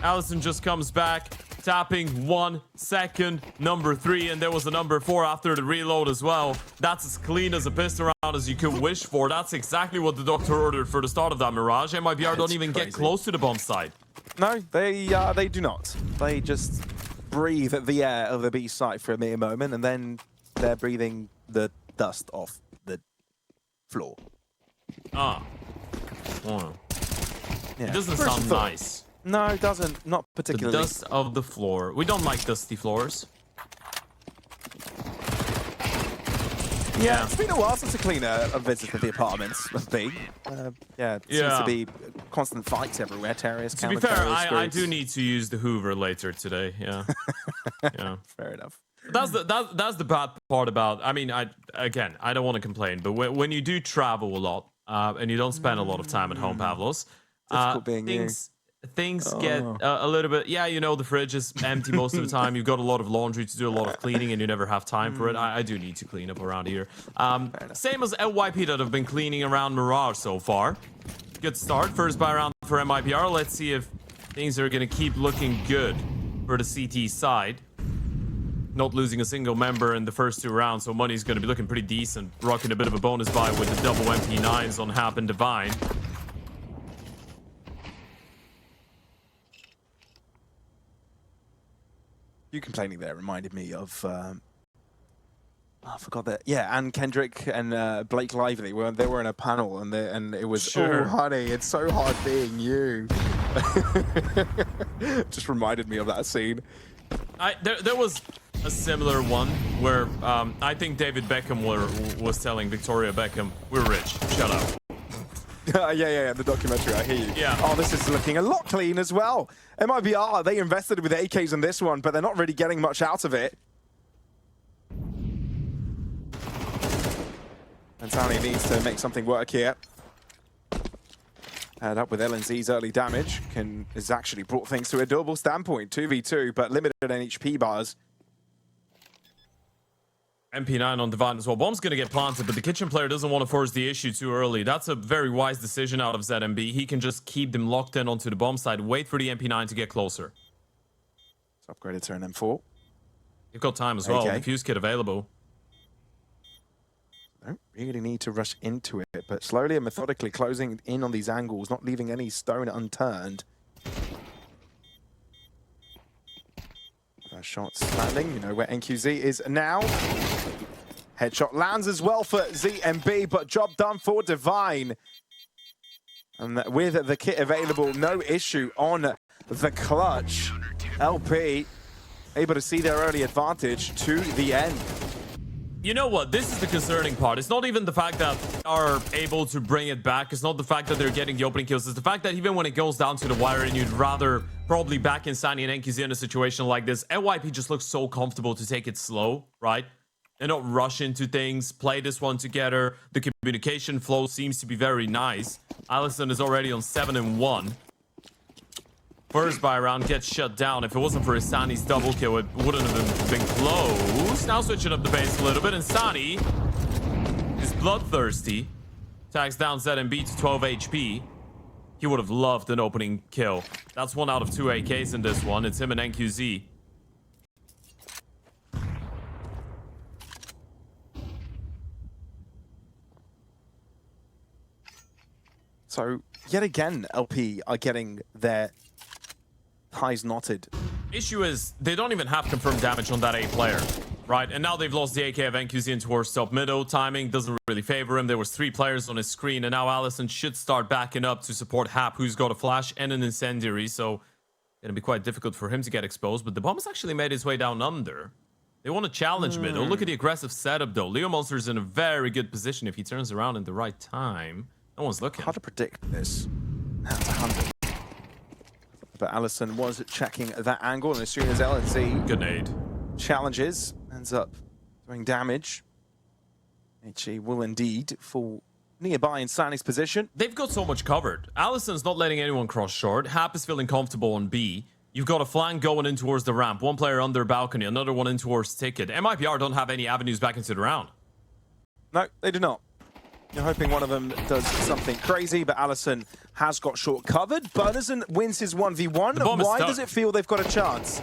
Allison just comes back, tapping 1 second, number 3, and there was a number 4 after the reload as well. That's as clean as a pistol round as you could wish for. That's exactly what the doctor ordered for the start of that Mirage. MIBR don't even get close to the bomb site. No, they do not. They just breathe the air of the B site for a mere moment, and then they're breathing the dust off the floor. Ah. Oh. Yeah. It doesn't sound nice. No, it doesn't. Not particularly. The dust of the floor. We don't like dusty floors. Yeah, it's been a while since a cleaner visited the apartments of B. Yeah, it seems to be constant fights everywhere. Terrorists, to be fair, I do need to use the Hoover later today. Yeah. Yeah. Fair enough. That's the bad part about. I mean, I don't want to complain, but when you do travel a lot and you don't spend a lot of time at home, Pavlos. Things get a little bit, you know, the fridge is empty most of the time. You've got a lot of laundry to do, a lot of cleaning, and you never have time for it. I do need to clean up around here. Same as LYP that have been cleaning around Mirage so far. Good start. First buy round for MIBR. Let's see if things are going to keep looking good for the CT side. Not losing a single member in the first 2 rounds, so money's going to be looking pretty decent. Rocking a bit of a bonus buy with the double MP9s on Hap and Divine. You complaining there reminded me of I forgot that. Yeah, and Kendrick and Blake Lively they were in a panel, and it was oh honey, it's so hard being you. Just reminded me of that scene. There was a similar one where I think David Beckham was telling Victoria Beckham, "We're rich. Shut up." Yeah, the documentary, I hear you. Yeah. Oh, this is looking a lot clean as well. MIBR, they invested with AKs in this one, but they're not really getting much out of it. And Sally needs to make something work here. Paired up with LNZ's early damage, has actually brought things to a doable standpoint. 2v2, but limited NHP bars. MP9 on Divine as well. Bomb's going to get planted, but the kitchen player doesn't want to force the issue too early. That's a very wise decision out of ZMB. He can just keep them locked in onto the bomb side, wait for the MP9 to get closer. It's upgraded to an M4. You've got time as well. Okay. The fuse kit available. Don't really need to rush into it, but slowly and methodically closing in on these angles, not leaving any stone unturned. First shot's landing, you know where NQZ is now. Headshot lands as well for ZMB, but job done for Divine. And with the kit available, no issue on the clutch. LP able to see their early advantage to the end. You know what? This is the concerning part. It's not even the fact that they are able to bring it back. It's not the fact that they're getting the opening kills. It's the fact that even when it goes down to the wire and you'd rather probably back in Sunny and NQZ in a situation like this, NYP just looks so comfortable to take it slow, right? And not rush into things, play this one together. The communication flow seems to be very nice. Allison is already on 7-1. First buy round gets shut down. If it wasn't for Insani's double kill, it wouldn't have been close. Now switching up the pace a little bit. Insani is bloodthirsty. Tags down ZMB to 12 HP. He would have loved an opening kill. That's 1 out of 2 AKs in this one. It's him and NQZ. So, yet again, LP are getting their highs knotted. Issue is, they don't even have confirmed damage on that A player, right? And now they've lost the AK of NQZ in towards top middle. Timing doesn't really favor him. There was 3 players on his screen, and now Allison should start backing up to support Hap, who's got a flash and an incendiary, so it'll be quite difficult for him to get exposed. But the bomb has actually made his way down under. They want to challenge middle. Look at the aggressive setup, though. Leo Monster's in a very good position if he turns around in the right time. No one's looking. Hard to predict this. That's 100. But Allison was checking that angle, and as soon as LNZ Good nade. challenges, ends up doing damage. HE will indeed fall nearby in Sani's position. They've got so much covered. Allison's not letting anyone cross short. Hap is feeling comfortable on B. You've got a flank going in towards the ramp. One player under balcony, another one in towards ticket. MIBR don't have any avenues back into the round. No, they do not. You're hoping one of them does something crazy, but Allison has got short covered. Burnerson wins his 1v1. Why does it feel they've got a chance?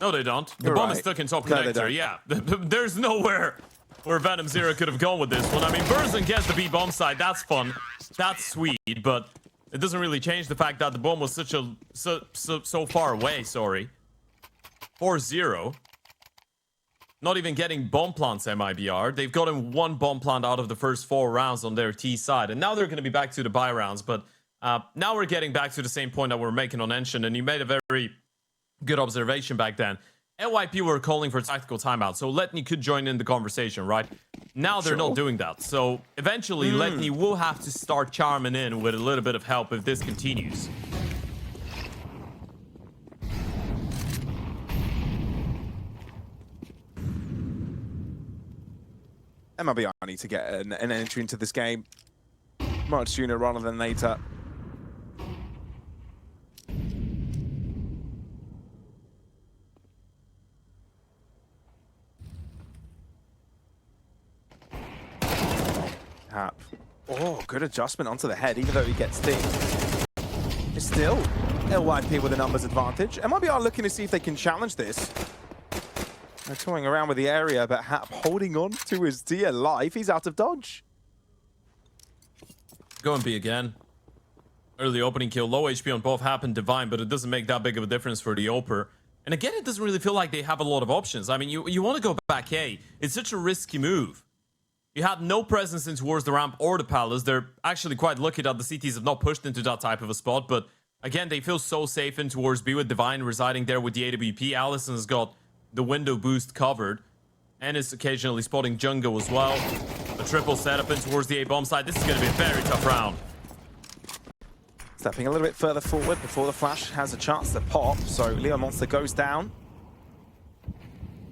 No, they don't. The bomb is stuck in top connector, yeah. There's nowhere where Venom Zero could have gone with this one. I mean, Burzen gets the B bomb side. That's fun. That's sweet, but it doesn't really change the fact that the bomb was so far away, sorry. 4-0. Not even getting bomb plants, MIBR. They've gotten 1 bomb plant out of the first 4 rounds on their T side. And now they're going to be back to the buy rounds. But now we're getting back to the same point that we're making on Enshin. And you made a very good observation back then. NYP were calling for tactical timeout. So Letney could join in the conversation, right? Now they're not doing that. So eventually Letney will have to start charming in with a little bit of help if this continues. MIBR need to get an entry into this game much sooner rather than later. Hap. Oh, good adjustment onto the head, even though he gets dinged. It's still LYP with a numbers advantage. MIBR looking to see if they can challenge this. They're toying around with the area, but Hap holding on to his dear life. He's out of dodge. Go and B again. Early opening kill, low HP on both Hap and Divine, but it doesn't make that big of a difference for the Oper. And again, it doesn't really feel like they have a lot of options. I mean, you want to go back A. It's such a risky move. You had no presence in towards the ramp or the palace. They're actually quite lucky that the CTs have not pushed into that type of a spot, but again, they feel so safe in towards B with Divine residing there with the AWP. Allison's got the window boost covered and is occasionally spotting Jungo as well. A triple setup in towards the A bomb side. This is going to be a very tough round. Stepping a little bit further forward before the flash has a chance to pop. So Leo Monster goes down.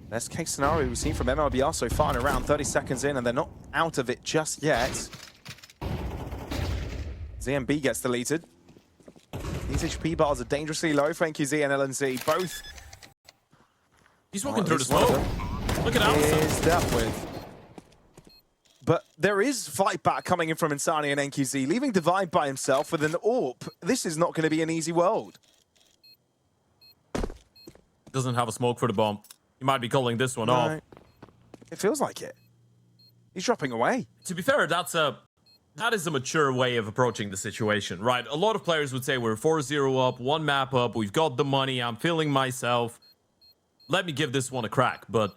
Best case scenario we've seen from MIBR so far in around 30 seconds in, and they're not out of it just yet. ZMB gets deleted. These HP bars are dangerously low. Thank you, Z and LNZ. Both. He's walking through the smoke. Look at Allison. Is dealt with. But there is fight back coming in from Insani and NQZ, leaving Divide by himself with an AWP. This is not going to be an easy world. Doesn't have a smoke for the bomb. He might be calling this one off. It feels like it. He's dropping away. To be fair, that is a mature way of approaching the situation, right? A lot of players would say we're 4-0 up, one map up, we've got the money, I'm feeling myself. Let me give this one a crack, but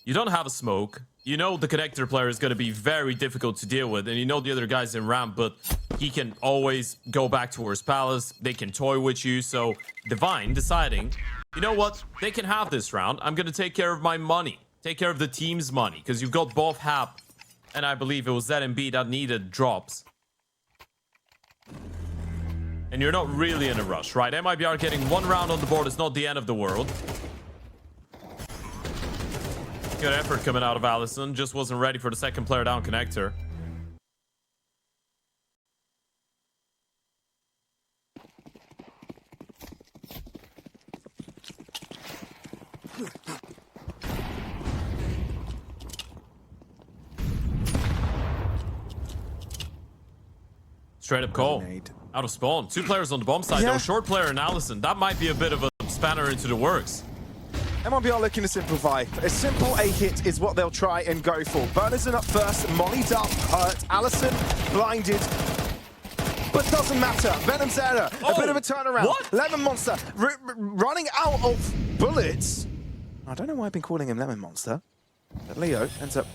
you don't have a smoke. You know the connector player is going to be very difficult to deal with, and you know the other guy's in ramp, but he can always go back towards Palace. They can toy with you, so Divine deciding, you know what? They can have this round. I'm going to take care of my money, take care of the team's money, because you've got both Hap, and I believe it was ZMB that needed drops. And you're not really in a rush, right? MIBR getting one round on the board is not the end of the world. Good effort coming out of Allison. Just wasn't ready for the second player down connector. Straight up call. Out of spawn. Two players on the bomb side, though. Short player and Allison. That might be a bit of a spanner into the works. MIBR looking to simplify. A simple A-hit is what they'll try and go for. Bernison up first, mollied up, hurt. Allison blinded, but doesn't matter. Venom Zera, a bit of a turnaround. What? Lemon Monster running out of bullets. I don't know why I've been calling him Lemon Monster, but Leo ends up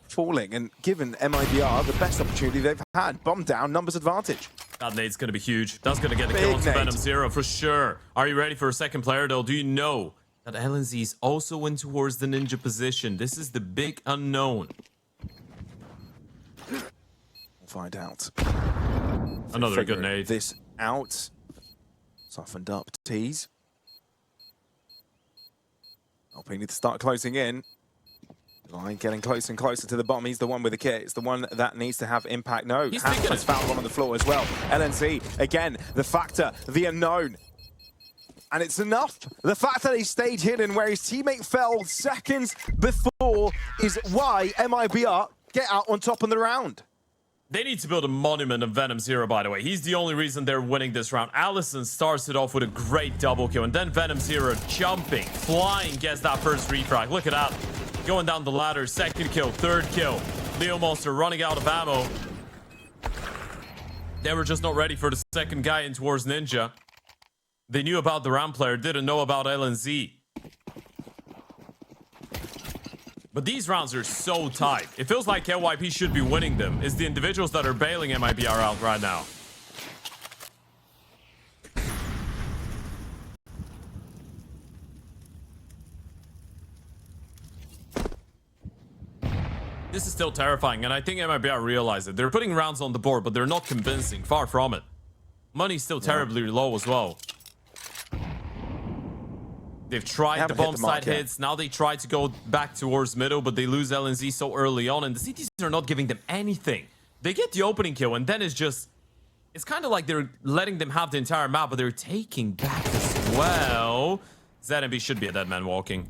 falling and given MIBR the best opportunity they've had. Bomb down, numbers advantage. That nade's going to be huge. That's going to get the kill onto Venom Zero for sure. Are you ready for a second player, though? Do you know that LNZ is also in towards the ninja position? This is the big unknown. We'll find out. Another good nade. This out. Softened up tease. Helping to start closing in. Line getting closer and closer to the bottom. He's the one with the kit. It's the one that needs to have impact. No, has found one on the floor as well. LNZ, again, the factor, the unknown. And it's enough. The fact that he stayed hidden where his teammate fell seconds before is why MIBR get out on top of the round. They need to build a monument of Venom Zero, by the way. He's the only reason they're winning this round. Allison starts it off with a great double kill, and then Venom Zero jumping, flying, gets that first refrag. Look at that. Going down the ladder, second kill, third kill. Leo Monster running out of ammo. They were just not ready for the second guy in towards Ninja. They knew about the ramp player, didn't know about LNZ. But these rounds are so tight. It feels like LYP should be winning them. It's the individuals that are bailing MIBR out right now. This is still terrifying, and I think MIBR realize it. They're putting rounds on the board, but they're not convincing. Far from it. Money's still terribly low as well. They've tried the bomb side hits. Now they try to go back towards middle, but they lose LNZ so early on, and the CTs are not giving them anything. They get the opening kill, and then it's just... It's kind of like they're letting them have the entire map, but they're taking back as well. ZMB should be a dead man walking.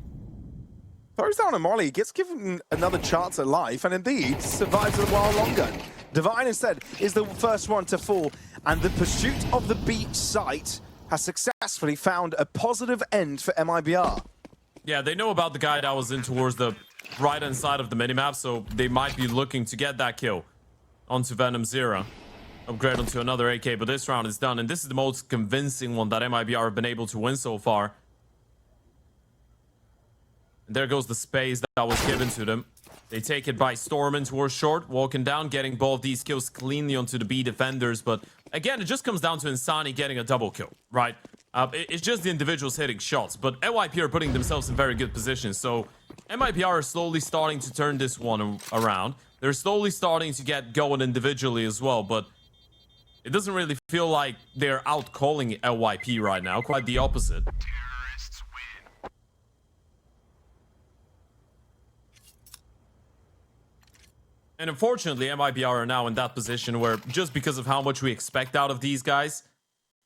Throws down a molly, gets given another chance at life, and indeed survives a while longer. Divine instead is the first one to fall, and the pursuit of the B site has successfully found a positive end for MIBR. Yeah, they know about the guy that was in towards the right-hand side of the minimap, so they might be looking to get that kill onto Venom Zero. Upgrade onto another AK, but this round is done, and this is the most convincing one that MIBR have been able to win so far. And there goes the space that was given to them. They take it by storm in towards short, walking down, getting both these kills cleanly onto the B defenders. But again, it just comes down to Insani getting a double kill, right? It's just the individuals hitting shots. But LYP are putting themselves in very good positions. So MIBR are slowly starting to turn this one around. They're slowly starting to get going individually as well. But it doesn't really feel like they're out-calling LYP right now. Quite the opposite. And unfortunately, MIBR are now in that position where just because of how much we expect out of these guys,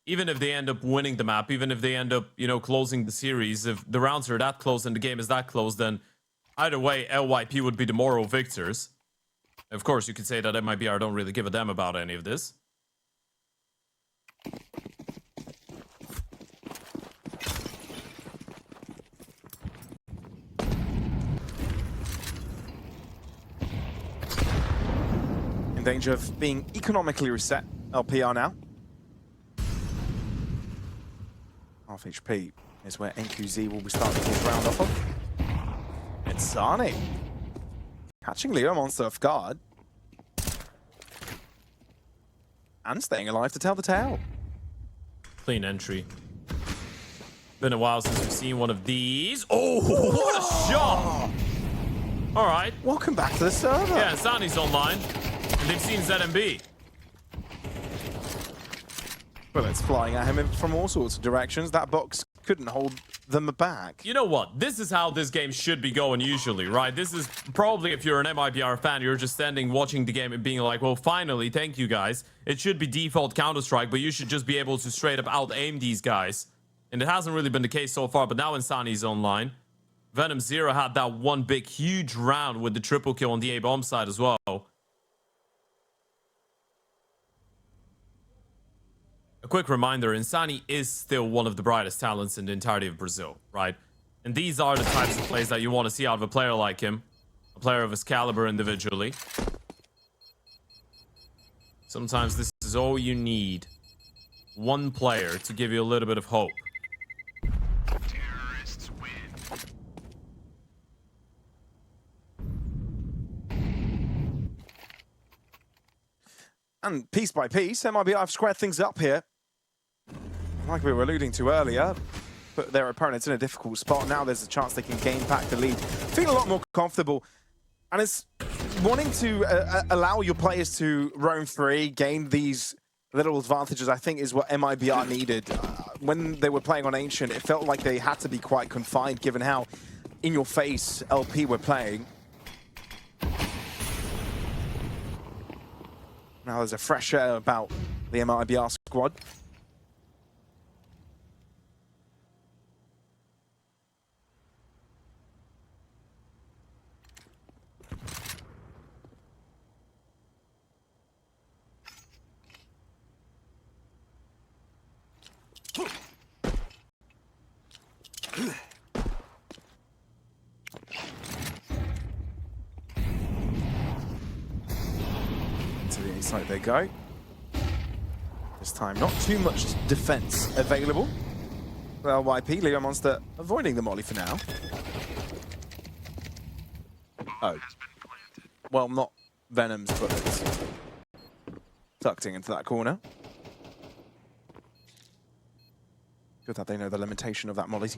even if they end up winning the map, even if they end up, you know, closing the series, if the rounds are that close and the game is that close, then either way, LYP would be the moral victors. Of course, you could say that MIBR don't really give a damn about any of this. In danger of being economically reset, LPR now. Half HP is where NQZ will be starting his round off of. It's Sani catching Leo Monster off guard and staying alive to tell the tale. Clean entry. Been a while since we've seen one of these. Oh, what a shot! All right. Welcome back to the server. Yeah, Sani's online. And they've seen ZMB. Bullets flying at him from all sorts of directions. That box couldn't hold them back. You know what? This is how this game should be going usually, right? This is probably, if you're an MIBR fan, you're just standing watching the game and being like, well, finally, thank you guys. It should be default Counter-Strike, but you should just be able to straight up out-aim these guys. And it hasn't really been the case so far, but now Insani's online. Venom Zero had that one big, huge round with the triple kill on the A-bomb side as well. A quick reminder, Insani is still one of the brightest talents in the entirety of Brazil, right? And these are the types of plays that you want to see out of a player like him. A player of his caliber individually. Sometimes this is all you need. One player to give you a little bit of hope. Terrorists win. And piece by piece, MIBR have squared things up here. Like we were alluding to earlier, put their opponents in a difficult spot. Now there's a chance they can gain back the lead. Feel a lot more comfortable. And it's wanting to allow your players to roam free, gain these little advantages, I think, is what MIBR needed. When they were playing on Ancient, it felt like they had to be quite confined, given how in-your-face LP were playing. Now there's a fresh air about the MIBR squad. To the inside they go. This time, not too much defense available. Well, YP, Leo Monster avoiding the molly for now. Oh. Well, not Venom's bullets. Tucking into that corner. Good that they know the limitation of that molly.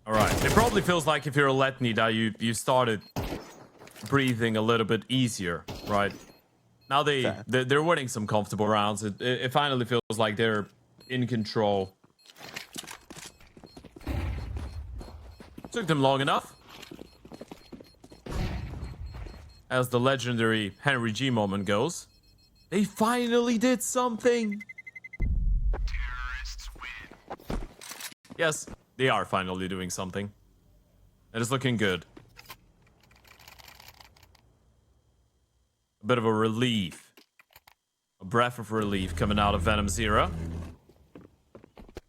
All right. It probably feels like if you're a Letni that you started breathing a little bit easier, right? Now they're winning some comfortable rounds. It finally feels like they're in control. Took them long enough. As the legendary Henry G moment goes, they finally did something. Terrorists win. Yes, they are finally doing something. It is looking good. A bit of a relief. A breath of relief coming out of Venom Zero.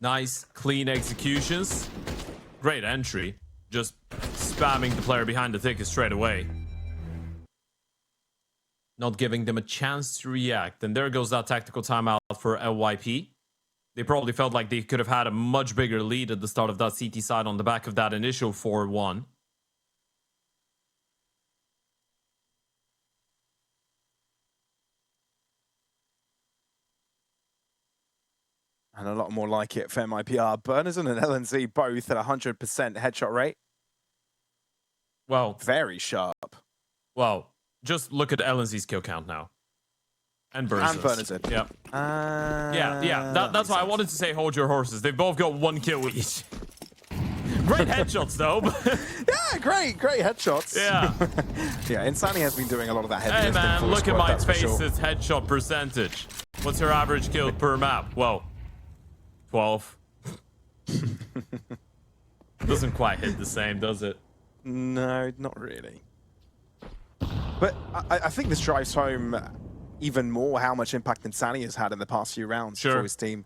Nice, clean executions. Great entry. Just spamming the player behind the ticket straight away. Not giving them a chance to react. And there goes that tactical timeout for LYP. They probably felt like they could have had a much bigger lead at the start of that CT side on the back of that initial 4-1. And a lot more like it for MIBR. Burners and LNZ both at 100% headshot rate. Well, Very sharp. well, just look at LNZ's kill count now. And Burners. And Burners in. Yep. Yeah. That's why I wanted to say hold your horses. They've both got 1 kill each. Great headshots, though. Yeah, great headshots. Yeah. Yeah, Insani has been doing a lot of that heavy Hey, lifting man, for the look at squad, my that's for sure. face's headshot percentage. What's your average kill per map? Well, 12. Doesn't quite hit the same, does it? No, not really. But I think this drives home even more how much impact Insani has had in the past few rounds for his team.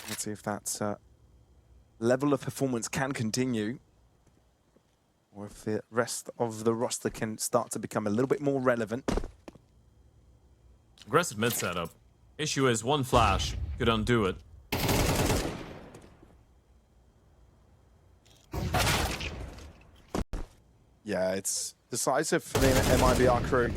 Let's see if that level of performance can continue, or if the rest of the roster can start to become a little bit more relevant. Aggressive mid setup. Issue is one flash could undo it. Yeah, it's decisive for the MIBR crew.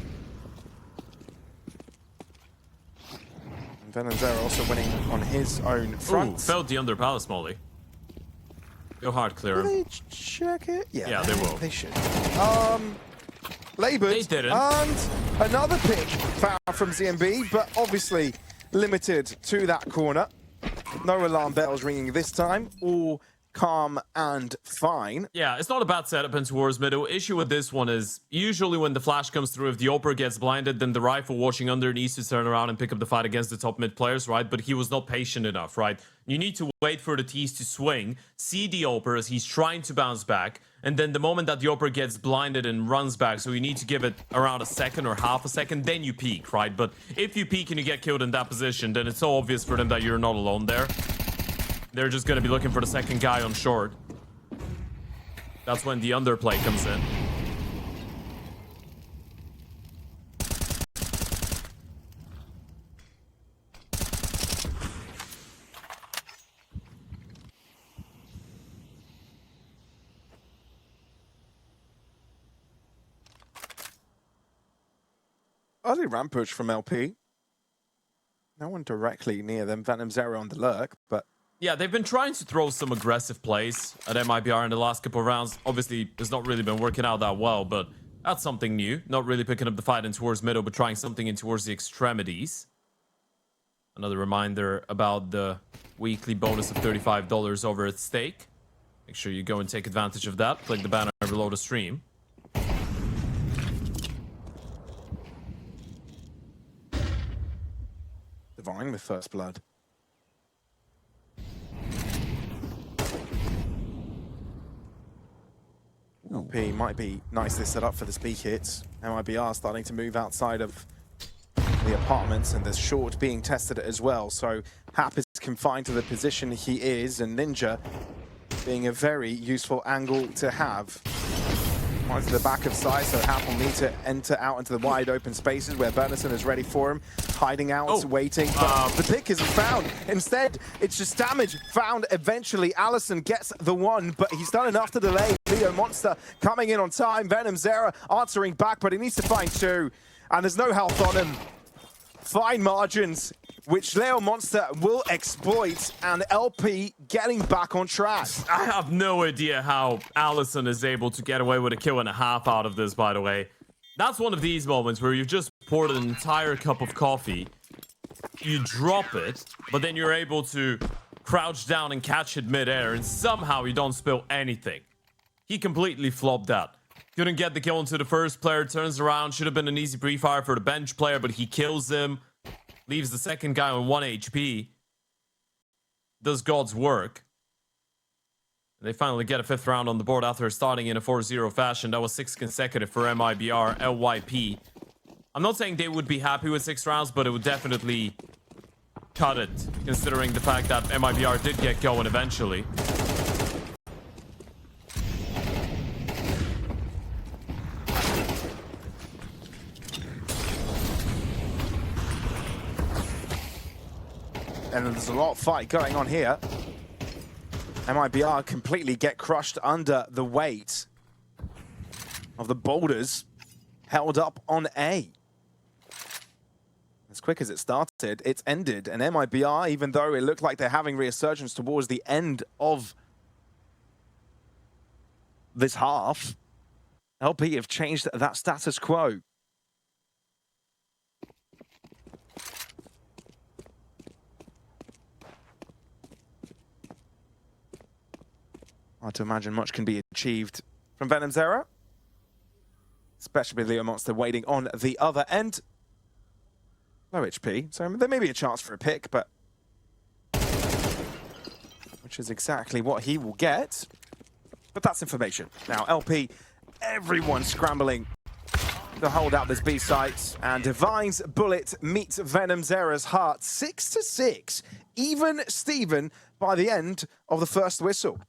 Venonzera also winning on his own front. Ooh, felt the under palace molly. Go hard, clear Will him. they check it? Yeah, they will. They should. Labored. They didn't. And another pick found from ZMB, but obviously limited to that corner. No alarm bells ringing this time. All calm and fine. Yeah, it's not a bad setup in towards middle. Issue with this one is usually when the flash comes through, if the Oper gets blinded, then the rifle watching under needs to turn around and pick up the fight against the top mid players, right? But he was not patient enough, right? You need to wait for the T's to swing, see the Oper as he's trying to bounce back, and then the moment that the Oper gets blinded and runs back, so you need to give it around a second or half a second, then you peek, right? But if you peek and you get killed in that position, then it's so obvious for them that you're not alone there. They're just going to be looking for the second guy on short. That's when the underplay comes in. Early ramp push from LP. No one directly near them. Venonzera on the lurk, but Yeah, they've been trying to throw some aggressive plays at MIBR in the last couple of rounds. Obviously, it's not really been working out that well, but that's something new. Not really picking up the fight in towards middle, but trying something in towards the extremities. Another reminder about the weekly bonus of $35 over at stake. Make sure you go and take advantage of that. Click the banner below the stream. Divine with first blood. LP might be nicely set up for the speed hits. MIBR starting to move outside of the apartments, and there's short being tested as well. So Hap is confined to the position he is, and Ninja being a very useful angle to have. Right to the back of side, so Hap will need to enter out into the wide open spaces where Bernison is ready for him, hiding out, waiting, but the pick isn't found. Instead, it's just damage found eventually. Allison gets the one, but he's done enough to delay. Leo Monster coming in on time. Venonzera answering back, but he needs to find two, and there's no health on him. Fine margins, which Leo Monster will exploit, and LP getting back on track. I have no idea how Allison is able to get away with a kill and a half out of this, by the way. That's one of these moments where you've just poured an entire cup of coffee, you drop it, but then you're able to crouch down and catch it midair, and somehow you don't spill anything. He completely flopped that. Couldn't get the kill into the first player, turns around, should have been an easy pre-fire for the bench player, but he kills him, leaves the second guy on 1 HP. Does God's work. And they finally get a 5th round on the board after starting in a 4-0 fashion. That was 6 consecutive for MIBR, LYP. I'm not saying they would be happy with 6 rounds, but it would definitely cut it, considering the fact that MIBR did get going eventually. And there's a lot of fight going on here. MIBR completely get crushed under the weight of the boulders held up on A. As quick as it started, it's ended. And MIBR, even though it looked like they're having resurgence towards the end of this half, LP have changed that status quo. Hard to imagine much can be achieved from Venom's era. Especially with Leo Monster waiting on the other end. Low HP, so there may be a chance for a pick, but... which is exactly what he will get. But that's information. Now, LP, everyone scrambling to hold out this B site, and Divine's bullet meets Venom's era's heart. 6-6, even Steven by the end of the first whistle.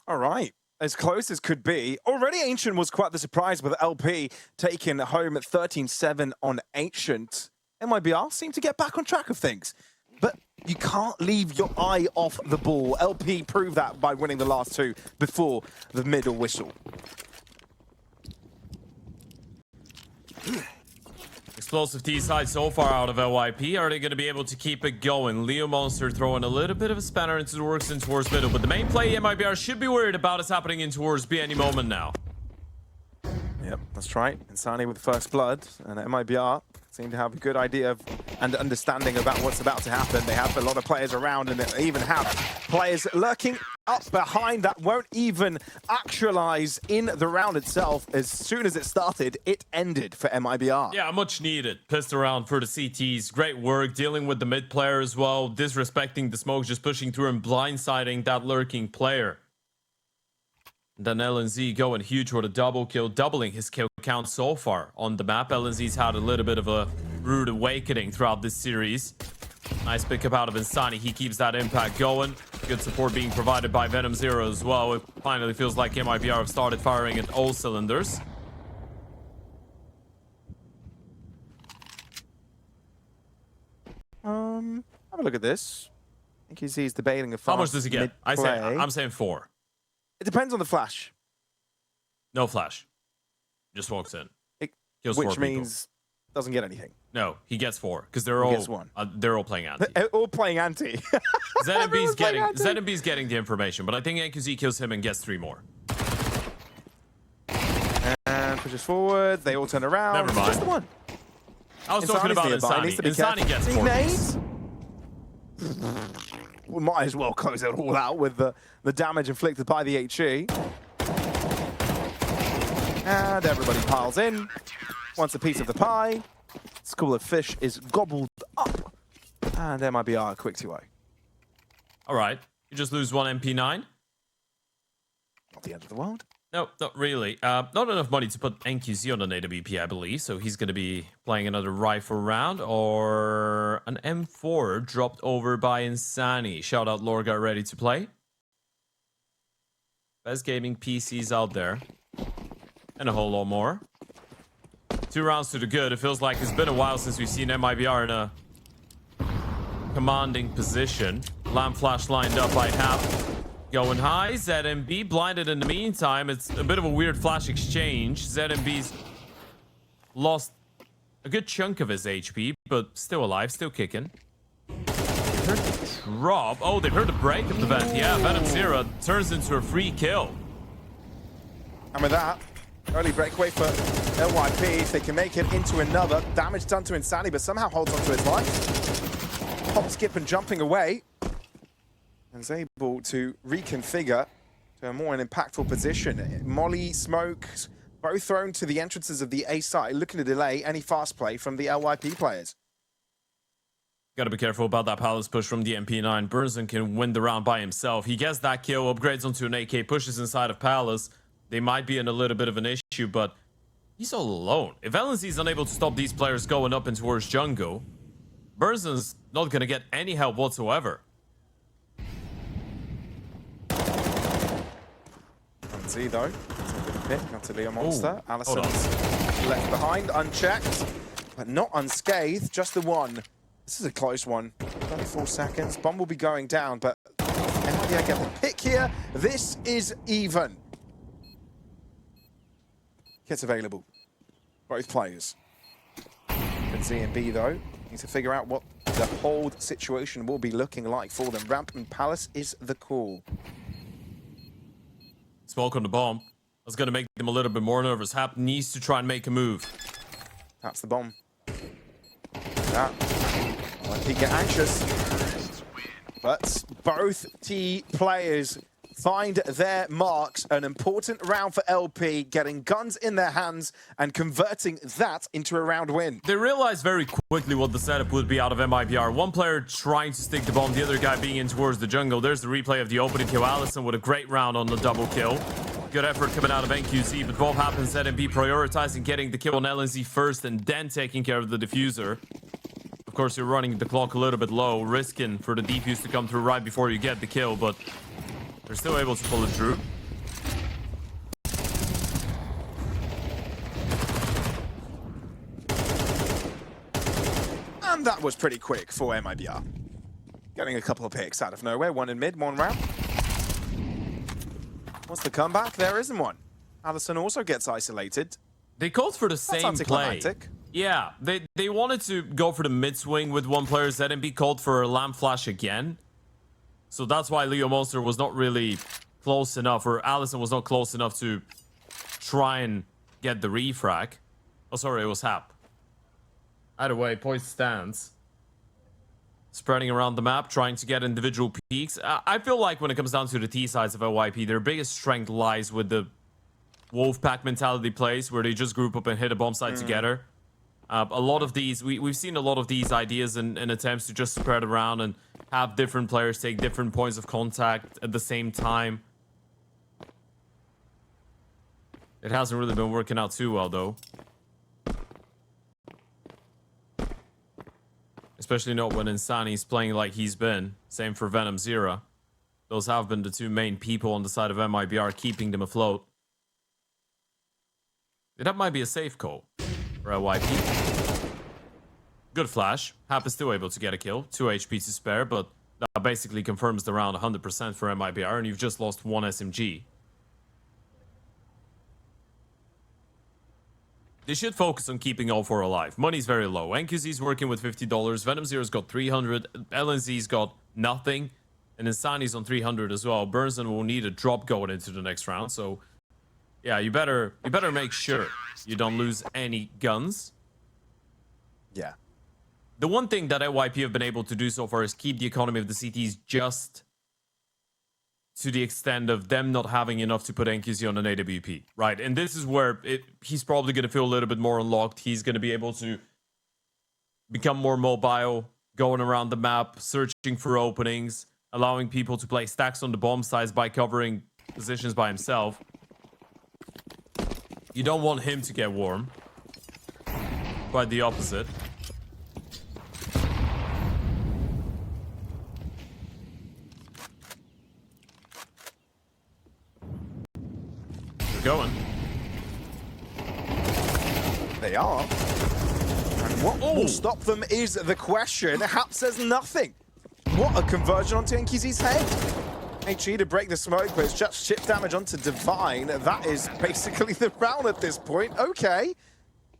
All right, as close as could be. Already Ancient was quite the surprise with LP taking home at 13-7 on Ancient. MIBR seemed to get back on track of things, but you can't leave your eye off the ball. LP proved that by winning the last two before the middle whistle. Explosive T-side so far out of LYP. Are they going to be able to keep it going? Leo Monster throwing a little bit of a spanner into the works in towards middle, but the main play MIBR should be worried about is happening in towards B any moment now. Yep, that's right. Insani with first blood, and MIBR seem to have a good idea of, and understanding about what's about to happen. They have a lot of players around, and they even have players lurking up behind that won't even actualize in the round itself. As soon as it started, it ended for MIBR. Yeah, much needed. Pistol round for the CTs. Great work dealing with the mid player as well. Disrespecting the smoke, just pushing through and blindsiding that lurking player. Then LNZ going huge for the double kill, doubling his kill count so far on the map. LNZ's had a little bit of a rude awakening throughout this series. Nice pickup out of Insani. He keeps that impact going. Good support being provided by Venom Zero as well. It finally feels like MIBR have started firing at all cylinders. Have a look at this. I think he's debating a fast How much does he get? I'm saying 4. It depends on the flash. No flash. Just walks in. Kills Which 4 people. means doesn't get anything. No, he gets 4 because they're all playing anti. All playing anti. ZMB's getting the information, but I think NQZ kills him and gets 3 more. And pushes forward. They all turn around. Never mind. Just the one. I was talking about Insani. Insani gets 4 nades. We might as well close it all out with the damage inflicted by the HE. And everybody piles in. Wants a piece of the pie. School of Fish is gobbled up. And MIBR a quick 2-0. All right. You just lose 1 MP9. Not the end of the world. No, not really. Not enough money to put NQZ on an AWP, I believe. So he's going to be playing another rifle round or an M4 dropped over by Insani. Shout out Lorga, ready to play. Best gaming PCs out there. And a whole lot more. 2 rounds to the good. It feels like it's been a while since we've seen MIBR in a commanding position. Lamp flash lined up by half. Going high. ZMB blinded in the meantime. It's a bit of a weird flash exchange. ZMB's lost a good chunk of his HP, but still alive, still kicking. They heard the drop. Oh, they heard the break of the vent. Yeah, Venom Zero turns into a free kill. And with that, early breakaway for LYP. If they can make it into another. Damage done to Insani, but somehow holds onto his life. Hop, skip, and jumping away. And is able to reconfigure to a more impactful position. Molly, smoke, both thrown to the entrances of the A side, looking to delay any fast play from the LYP players. Gotta be careful about that Palace push from the MP9. Burnson can win the round by himself. He gets that kill, upgrades onto an AK, pushes inside of Palace. They might be in a little bit of an issue, but he's all alone. If LNC is unable to stop these players going up and towards jungle, Burson's not gonna get any help whatsoever. See though, it's a good pick onto Leo Monster. Allison's left behind, unchecked, but not unscathed, just the one. This is a close one. 24 seconds. Bomb will be going down, but MIBR get the pick here. This is even. Kits available. Both players. And ZMB though, need to figure out what the hold situation will be looking like for them. Ramp and Palace is the call. Smoke on the bomb. That's going to make them a little bit more nervous. Hap needs to try and make a move. That's the bomb. That. He get anxious. But both T players find their marks. An important round for LP, getting guns in their hands and converting that into a round win. They realized very quickly what the setup would be out of MIBR. One player trying to stick the bomb, the other guy being in towards the jungle. There's the replay of the opening kill. Allison with a great round on the double kill. Good effort coming out of NQZ, but both happens ZMB prioritizing getting the kill on LNZ first and then taking care of the diffuser. Of course, you're running the clock a little bit low, risking for the defuse to come through right before you get the kill, but they're still able to pull it through. And that was pretty quick for MIBR. Getting a couple of picks out of nowhere. One in mid, one round. What's the comeback? There isn't one. Allison also gets isolated. They called for the same play. Yeah, they wanted to go for the mid swing with one player. ZMB called for a lamp flash again. So that's why Leo Monster was not really close enough, or Allison was not close enough to try and get the refrag. Oh, sorry, it was Hap. Either way, poised stance. Spreading around the map, trying to get individual peaks. I feel like when it comes down to the T sides of LYP, their biggest strength lies with the Wolfpack mentality plays, where they just group up and hit a bomb site together. A lot of these, we've seen a lot of these ideas in attempts to just spread around and have different players take different points of contact at the same time. It hasn't really been working out too well, though. Especially not when Insani's playing like he's been. Same for Venom Zero. Those have been the two main people on the side of MIBR keeping them afloat. That might be a safe call for LYP. Good flash. Hap is still able to get a kill. 2 HP to spare, but that basically confirms the round 100% for MIBR, and you've just lost 1 SMG. They should focus on keeping all 4 alive. Money's very low. NQZ's working with $50. Venom Zero's got 300. LNZ's got nothing. And Insani's on 300 as well. Burnson will need a drop going into the next round. So, yeah, you better make sure you don't lose any guns. Yeah. The one thing that NYP have been able to do so far is keep the economy of the CTs just to the extent of them not having enough to put NQZ on an AWP, right? And this is where he's probably going to feel a little bit more unlocked. He's going to be able to become more mobile, going around the map, searching for openings, allowing people to play stacks on the bomb sides by covering positions by himself. You don't want him to get warm. Quite the opposite. Going. They are. And what will stop them is the question. Hap says nothing. What a conversion onto NQZ's head. HE to break the smoke, but it's just chip damage onto Divine. That is basically the round at this point. Okay.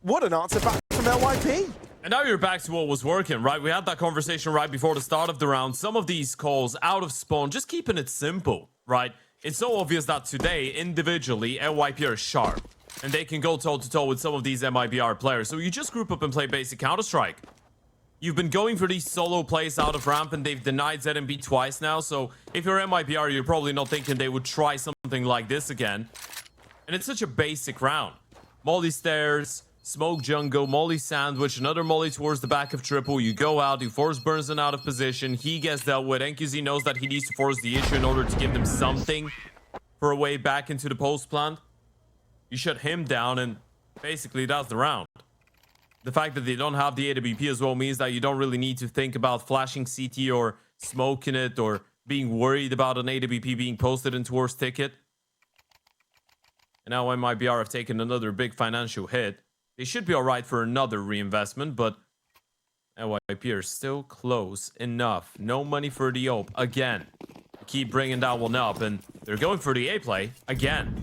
What an answer back from LYP. And now you're back to what was working, right? We had that conversation right before the start of the round. Some of these calls out of spawn, just keeping it simple, right? It's so obvious that today, individually, NYP are sharp. And they can go toe-to-toe with some of these MIBR players. So you just group up and play basic Counter-Strike. You've been going for these solo plays out of ramp, and they've denied ZMB twice now. So if you're MIBR, you're probably not thinking they would try something like this again. And it's such a basic round. Molly stairs, smoke jungle, molly sandwich, another molly towards the back of triple. You go out, you force Burnson out of position. He gets dealt with. NQZ knows that he needs to force the issue in order to give them something for a way back into the post plant. You shut him down, and basically that's the round. The fact that they don't have the AWP as well means that you don't really need to think about flashing CT or smoking it or being worried about an AWP being posted in towards ticket. And now MIBR have taken another big financial hit. They should be alright for another reinvestment, but NYP are still close enough. No money for the OP again. Keep bringing that one up, and they're going for the A play again.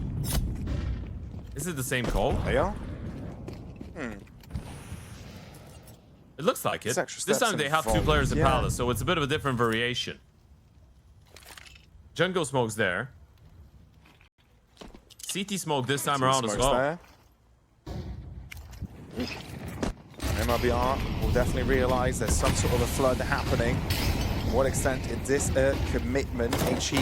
Is it the same call? They are? It looks like it. This time they have 2 players in Palace, so it's a bit of a different variation. Jungle smoke's there. CT smoke this time around as well. There. MIBR will definitely realize there's some sort of a flood happening. To what extent is this a commitment? HE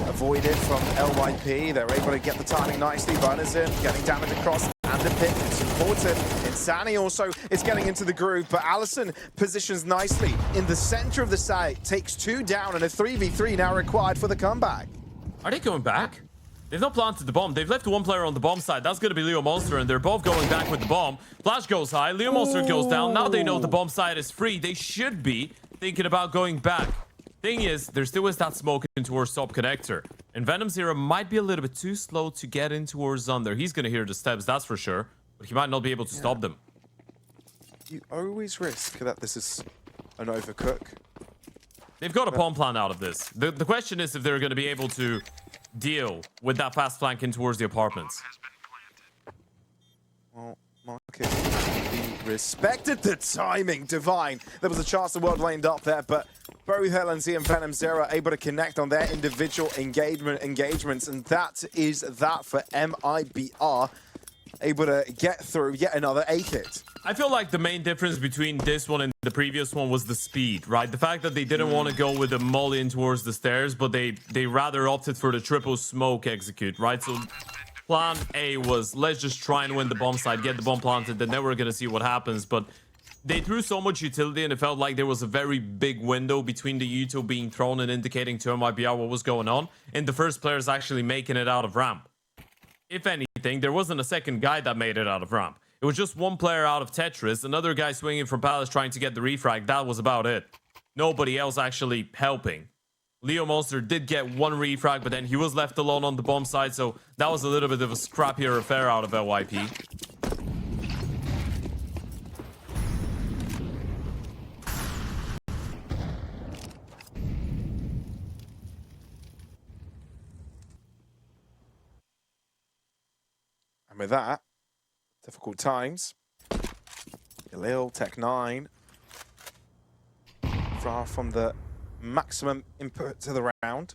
avoided from LYP. They're able to get the timing nicely. Burners in, getting damage across, and the pick. It's important. Insani also is getting into the groove, but Allison positions nicely in the center of the site. Takes 2 down, and a 3v3 now required for the comeback. Are they going back? They've not planted the bomb. They've left 1 player on the bomb side. That's going to be Leo Monster, and they're both going back with the bomb. Flash goes high. Leo Monster goes down. Now they know the bomb side is free. They should be thinking about going back. Thing is, there still is that smoke in towards top connector. And Venom Zero might be a little bit too slow to get in towards under. He's going to hear the steps, that's for sure. But he might not be able to stop them. You always risk that this is an overcook. They've got a bomb plan out of this. The question is if they're going to be able to deal with that fast flank in towards the apartments. Well, Marcus, he respected the timing. Divine. There was a chance the world lined up there, but both LNZ and Venom Zero are able to connect on their individual engagements, and that is that for MIBR. Able to get through yet another A hit. I feel like the main difference between this one and the previous one was the speed, right? The fact that they didn't want to go with a molly in towards the stairs, but they rather opted for the triple smoke execute, right? So plan A was, let's just try and win the bomb side, get the bomb planted, and then we're going to see what happens. But they threw so much utility, and it felt like there was a very big window between the util being thrown and indicating to MIBR what was going on, and the first players actually making it out of ramp. If anything, there wasn't a second guy that made it out of ramp. It was just 1 player out of Tetris, another guy swinging from Palace trying to get the refrag. That was about it. Nobody else actually helping. Leo Monster did get 1 refrag, but then he was left alone on the bomb side, so that was a little bit of a scrappier affair out of LYP. And with that, difficult times. Galil, Tech 9. Far from the maximum input to the round.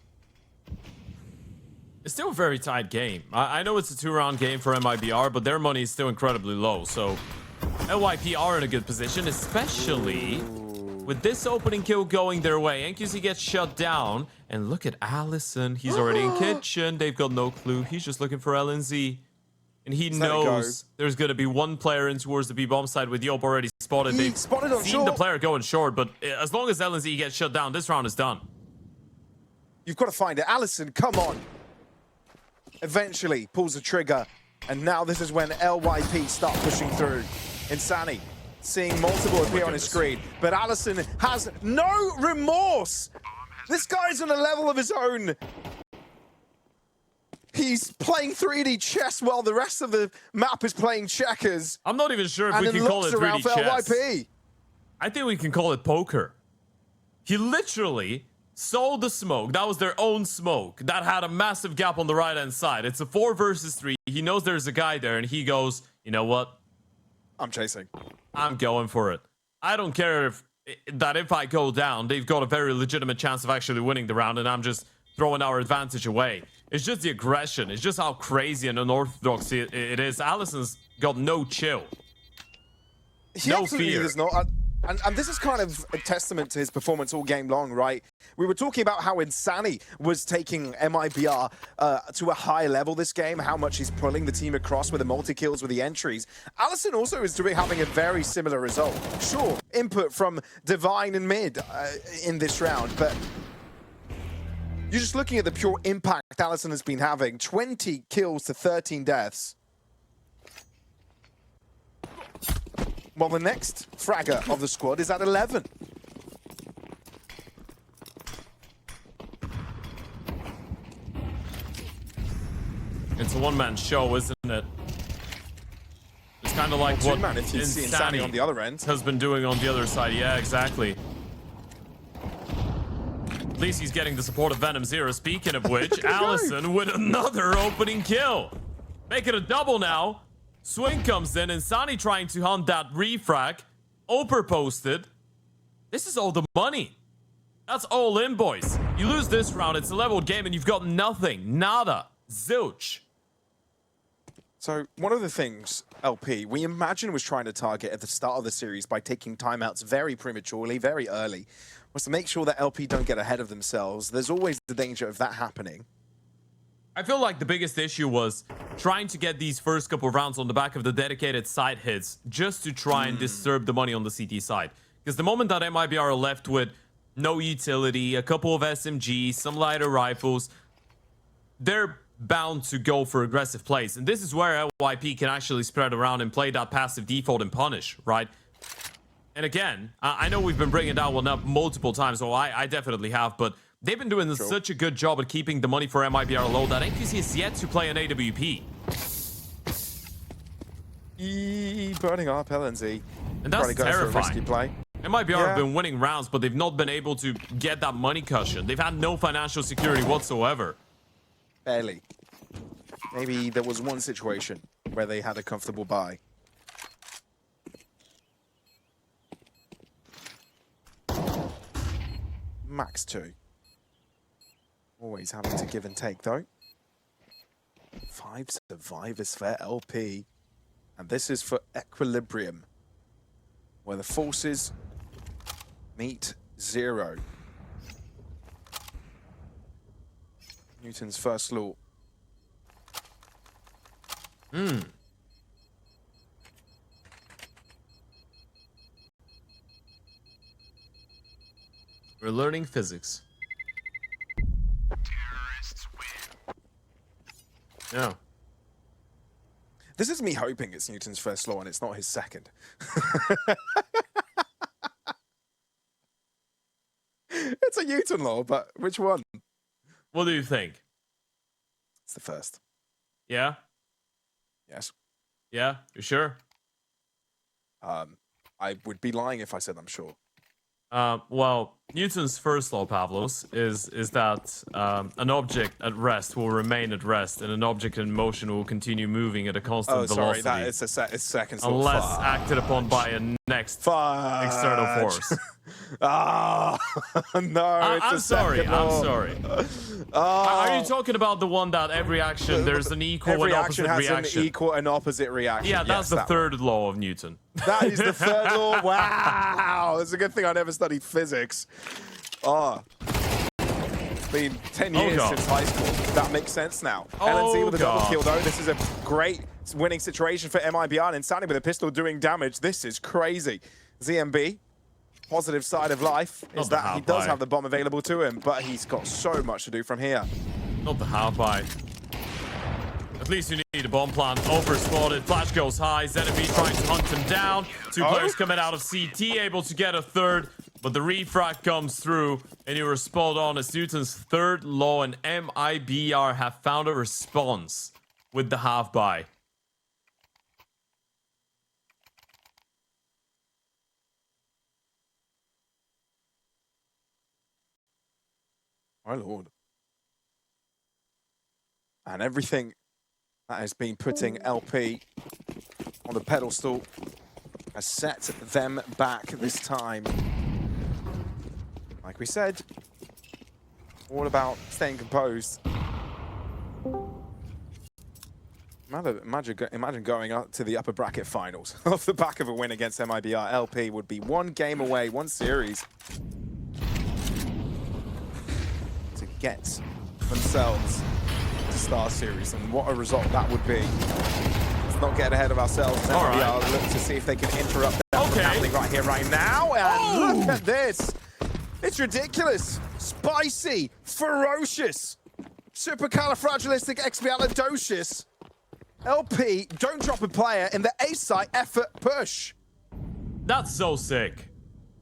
It's still a very tight game. I know it's a 2-round game for MIBR, but their money is still incredibly low. So LYP are in a good position, especially with this opening kill going their way. NQC gets shut down. And look at Allison. He's already in kitchen. They've got no clue. He's just looking for LNZ. And he knows there's going to be one player in towards the B-bomb side with Yop already spotted. They've spotted on seen short. the player going short, but as long as LNZ gets shut down, this round is done. You've got to find it. Allison, come on. Eventually pulls the trigger. And now this is when LYP start pushing through. Insani seeing multiple appear on his screen. But Allison has no remorse. This guy's on a level of his own. He's playing 3D chess while the rest of the map is playing checkers. I'm not even sure if and we can call it 3D for chess. LYP. I think we can call it poker. He literally saw the smoke. That was their own smoke. That had a massive gap on the right-hand side. It's a 4 versus 3. He knows there's a guy there, and he goes, you know what? I'm chasing. I'm going for it. I don't care if I go down, they've got a very legitimate chance of actually winning the round, and I'm just throwing our advantage away. It's just the aggression. It's just how crazy and unorthodox it is. Allison's got no chill. No fear. Does not. And this is kind of a testament to his performance all game long, right? We were talking about how Insani was taking MIBR to a high level this game, how much he's pulling the team across with the multi-kills, with the entries. Allison also is having a very similar result. Sure, input from Divine and Mid in this round, but you're just looking at the pure impact Allison has been having. 20 kills to 13 deaths. Well, the next fragger of the squad is at 11. It's a one-man show, isn't it? It's kind of like what if you see Insani on the other end has been doing on the other side. Yeah, exactly. At least he's getting the support of Venom Zero. Speaking of which, Allison with another opening kill. Make it a double now. Swing comes in, and Insani trying to hunt that refrag. Oper posted. This is all the money. That's all in, boys. You lose this round, it's a leveled game, and you've got nothing. Nada. Zilch. So one of the things, LP, we imagine was trying to target at the start of the series by taking timeouts very prematurely, very early, was to make sure that LP don't get ahead of themselves. There's always the danger of that happening. I feel like the biggest issue was trying to get these first couple of rounds on the back of the dedicated side hits just to try and disturb the money on the CT side. Because the moment that MIBR are left with no utility, a couple of SMGs, some lighter rifles, they're bound to go for aggressive plays. And this is where LYP can actually spread around and play that passive default and punish, right? And again, I know we've been bringing that one up multiple times, so I definitely have, but they've been doing such a good job at keeping the money for MIBR low that NQC is yet to play an AWP. Burning up LNZ. And that's terrifying. For a risky play. MIBR have been winning rounds, but they've not been able to get that money cushion. They've had no financial security whatsoever. Barely. Maybe there was one situation where they had a comfortable buy. Max 2. Always having to give and take, though. 5 survivors for LP. And this is for Equilibrium, where the forces meet 0. Newton's first law. We're learning physics. Terrorists win. Yeah. This is me hoping it's Newton's first law and it's not his second. It's a Newton law, but which one? What do you think? It's the first. Yeah? Yes. Yeah? You sure? I would be lying if I said I'm sure. Well, Newton's first law, Pavlos, is that an object at rest will remain at rest, and an object in motion will continue moving at a constant velocity. Sorry, that is it's second law. Unless acted upon by a next external force. Ah, no, I'm sorry. Are you talking about the one that every action there's an equal every and action opposite has reaction? an equal and opposite reaction. Yeah, that's Yes, the that third law of Newton. That is the third law. Wow, it's a good thing I never studied physics. Oh, it's been 10 years God. since high school. That makes sense now. Oh, LNZ with a double God. kill though. This is a great winning situation for MIBR, and Sandy with a pistol doing damage. This is crazy. ZMB, positive side of life is that he does have the bomb available to him, but he's got so much to do from here. Not the half-by. At least you need a bomb plant. Over-spotted. Flash goes high. ZMB trying to hunt him down. Two players coming out of CT, able to get a third. But the refract comes through, and you were spot on as Newton's third law and MIBR have found a response with the half-by. My lord. And everything that has been putting LP on the pedestal has set them back this time. Like we said, all about staying composed. Imagine going up to the upper bracket finals off the back of a win against MIBR. LP would be one game away, one series to get themselves to StarSeries, and what a result that would be. Let's not get ahead of ourselves. MIBR look to see if they can interrupt that from happening right here, right now. And look at this. It's ridiculous. Spicy, ferocious, supercalifragilisticexpialidocious. LP don't drop a player in the A-site effort push. That's so sick.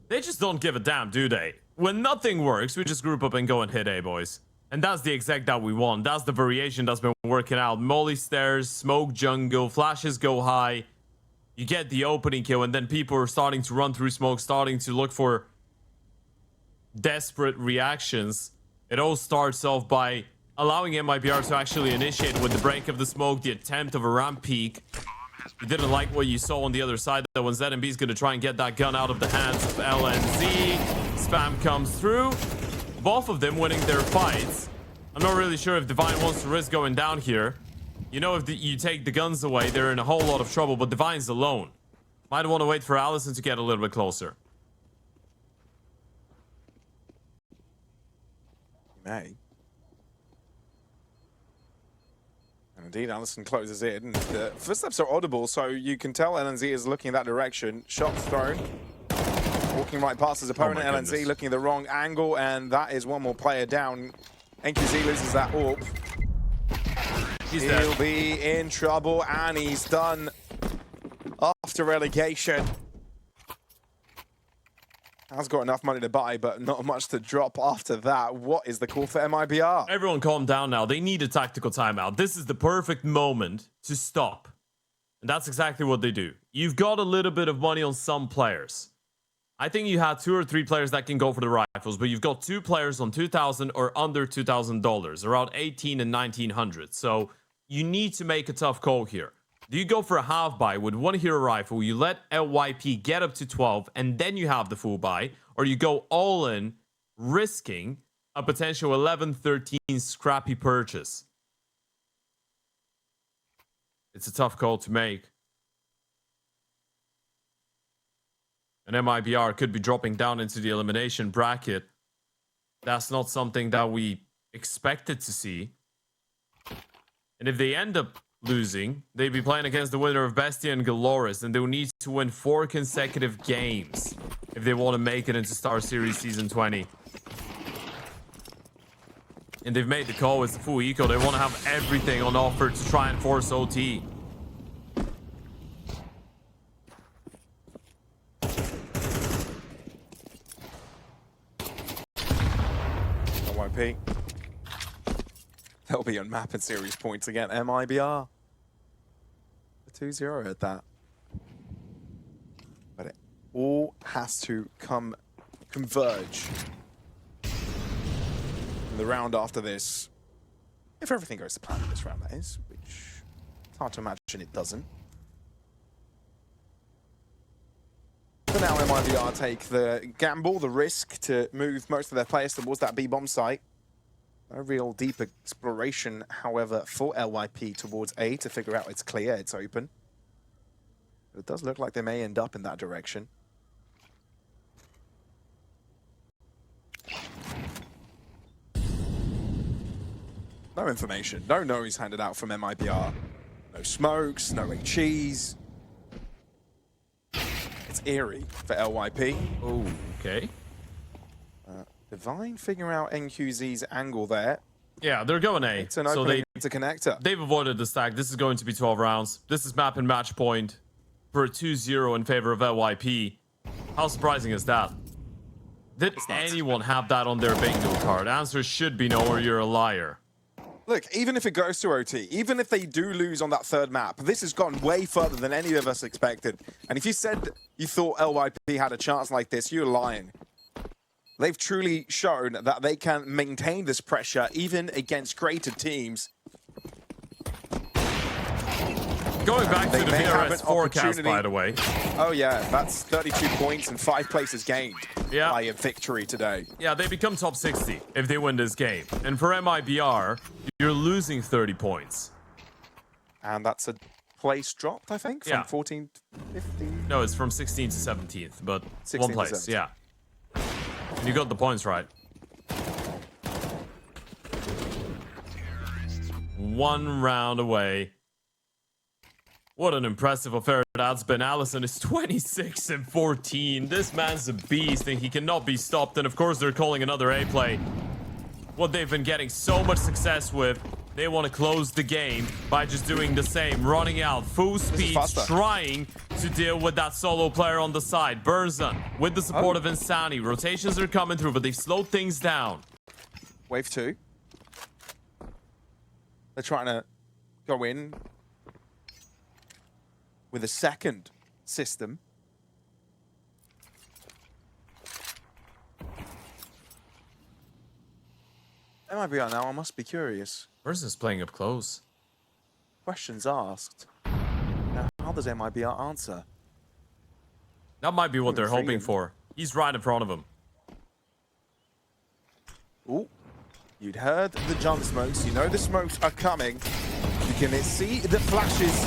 They just don't give a damn, do they? When nothing works, we just group up and go and hit A, boys. And that's the exact that we want. That's the variation that's been working out. Molly stairs, smoke jungle, flashes go high. You get the opening kill, and then people are starting to run through smoke, starting to look for desperate reactions. It all starts off by allowing MIBR to actually initiate with the break of the smoke, the attempt of a ramp peak. You didn't like what you saw on the other side, though, when ZMB is going to try and get that gun out of the hands of LNZ. Spam comes through. Both of them winning their fights. I'm not really sure if Divine wants to risk going down here. You know, if you take the guns away, they're in a whole lot of trouble, but Divine's alone. Might want to wait for Allison to get a little bit closer. You may. And indeed, Allison closes in. The footsteps are audible, so you can tell LNZ is looking that direction. Shots thrown. Walking right past his opponent. LNZ looking at the wrong angle, and that is one more player down. NQZ loses that AWP. He'll be in trouble, and he's done after relegation. Has got enough money to buy, but not much to drop after that. What is the call for MIBR? Everyone calm down now. They need a tactical timeout. This is the perfect moment to stop. And that's exactly what they do. You've got a little bit of money on some players. I think you had 2 or 3 players that can go for the rifles, but you've got 2 players on $2,000 or under $2,000, around 18 and 1900. So you need to make a tough call here. Do you go for a half buy with 1 hero rifle, you let LYP get up to 12, and then you have the full buy, or you go all in, risking a potential 11-13 scrappy purchase? It's a tough call to make. And MIBR could be dropping down into the elimination bracket. That's not something that we expected to see. And if they end up losing, they'd be playing against the winner of BESTIA and Galorys, and they'll need to win 4 consecutive games if they want to make it into StarSeries Season 20. And they've made the call with the full eco. They want to have everything on offer to try and force OT. LYP. They'll be on map and series points again. MIBR. The 2-0 at that. But it all has to come converge in the round after this. If everything goes to plan in this round, that is, which it's hard to imagine it doesn't. For now, MIBR take the gamble, the risk to move most of their players towards that B-bomb site. No real deep exploration, however, for LYP towards A to figure out it's clear, it's open. But it does look like they may end up in that direction. No information, no no's handed out from MIBR. No smokes, no HEs. It's eerie for LYP. Oh, okay. Divine figuring out NQZ's angle there. Yeah, they're going A. It's an opening interconnector. They've avoided the stack. This is going to be 12 rounds. This is map and match point for a 2-0 in favor of LYP. How surprising is that? Did anyone have that on their bingo card? Answer should be no, or you're a liar. Look, even if it goes to OT, even if they do lose on that third map, this has gone way further than any of us expected. And if you said you thought LYP had a chance like this, you're lying. They've truly shown that they can maintain this pressure even against greater teams. Going back to the may have VRS an forecast, opportunity. by the way. Oh yeah, that's 32 points and 5 places gained Yeah. by a victory today. Yeah, they become top 60 if they win this game. And for MIBR, you're losing 30 points. And that's a place dropped, I think, from Yeah. 14 to 15. No, it's from 16th to 17th, but 16th one to place, 17th. yeah. You got the points right. One round away. What an impressive affair that's been. Allison is 26 and 14. This man's a beast and he cannot be stopped. And of course, they're calling another A play. What they've been getting so much success with, they want to close the game by just doing the same, running out full speed, trying to deal with that solo player on the side. Burzon with the support of Insani. Rotations are coming through, but they've slowed things down. Wave 2. They're trying to go in with a second system. MIBR now, I must be curious. Burzon's playing up close. Questions asked. Now, how does MIBR answer? That might be what they're hoping Intriguing. for. He's right in front of him. Ooh, you'd heard the jump smokes. You know the smokes are coming. You can see the flashes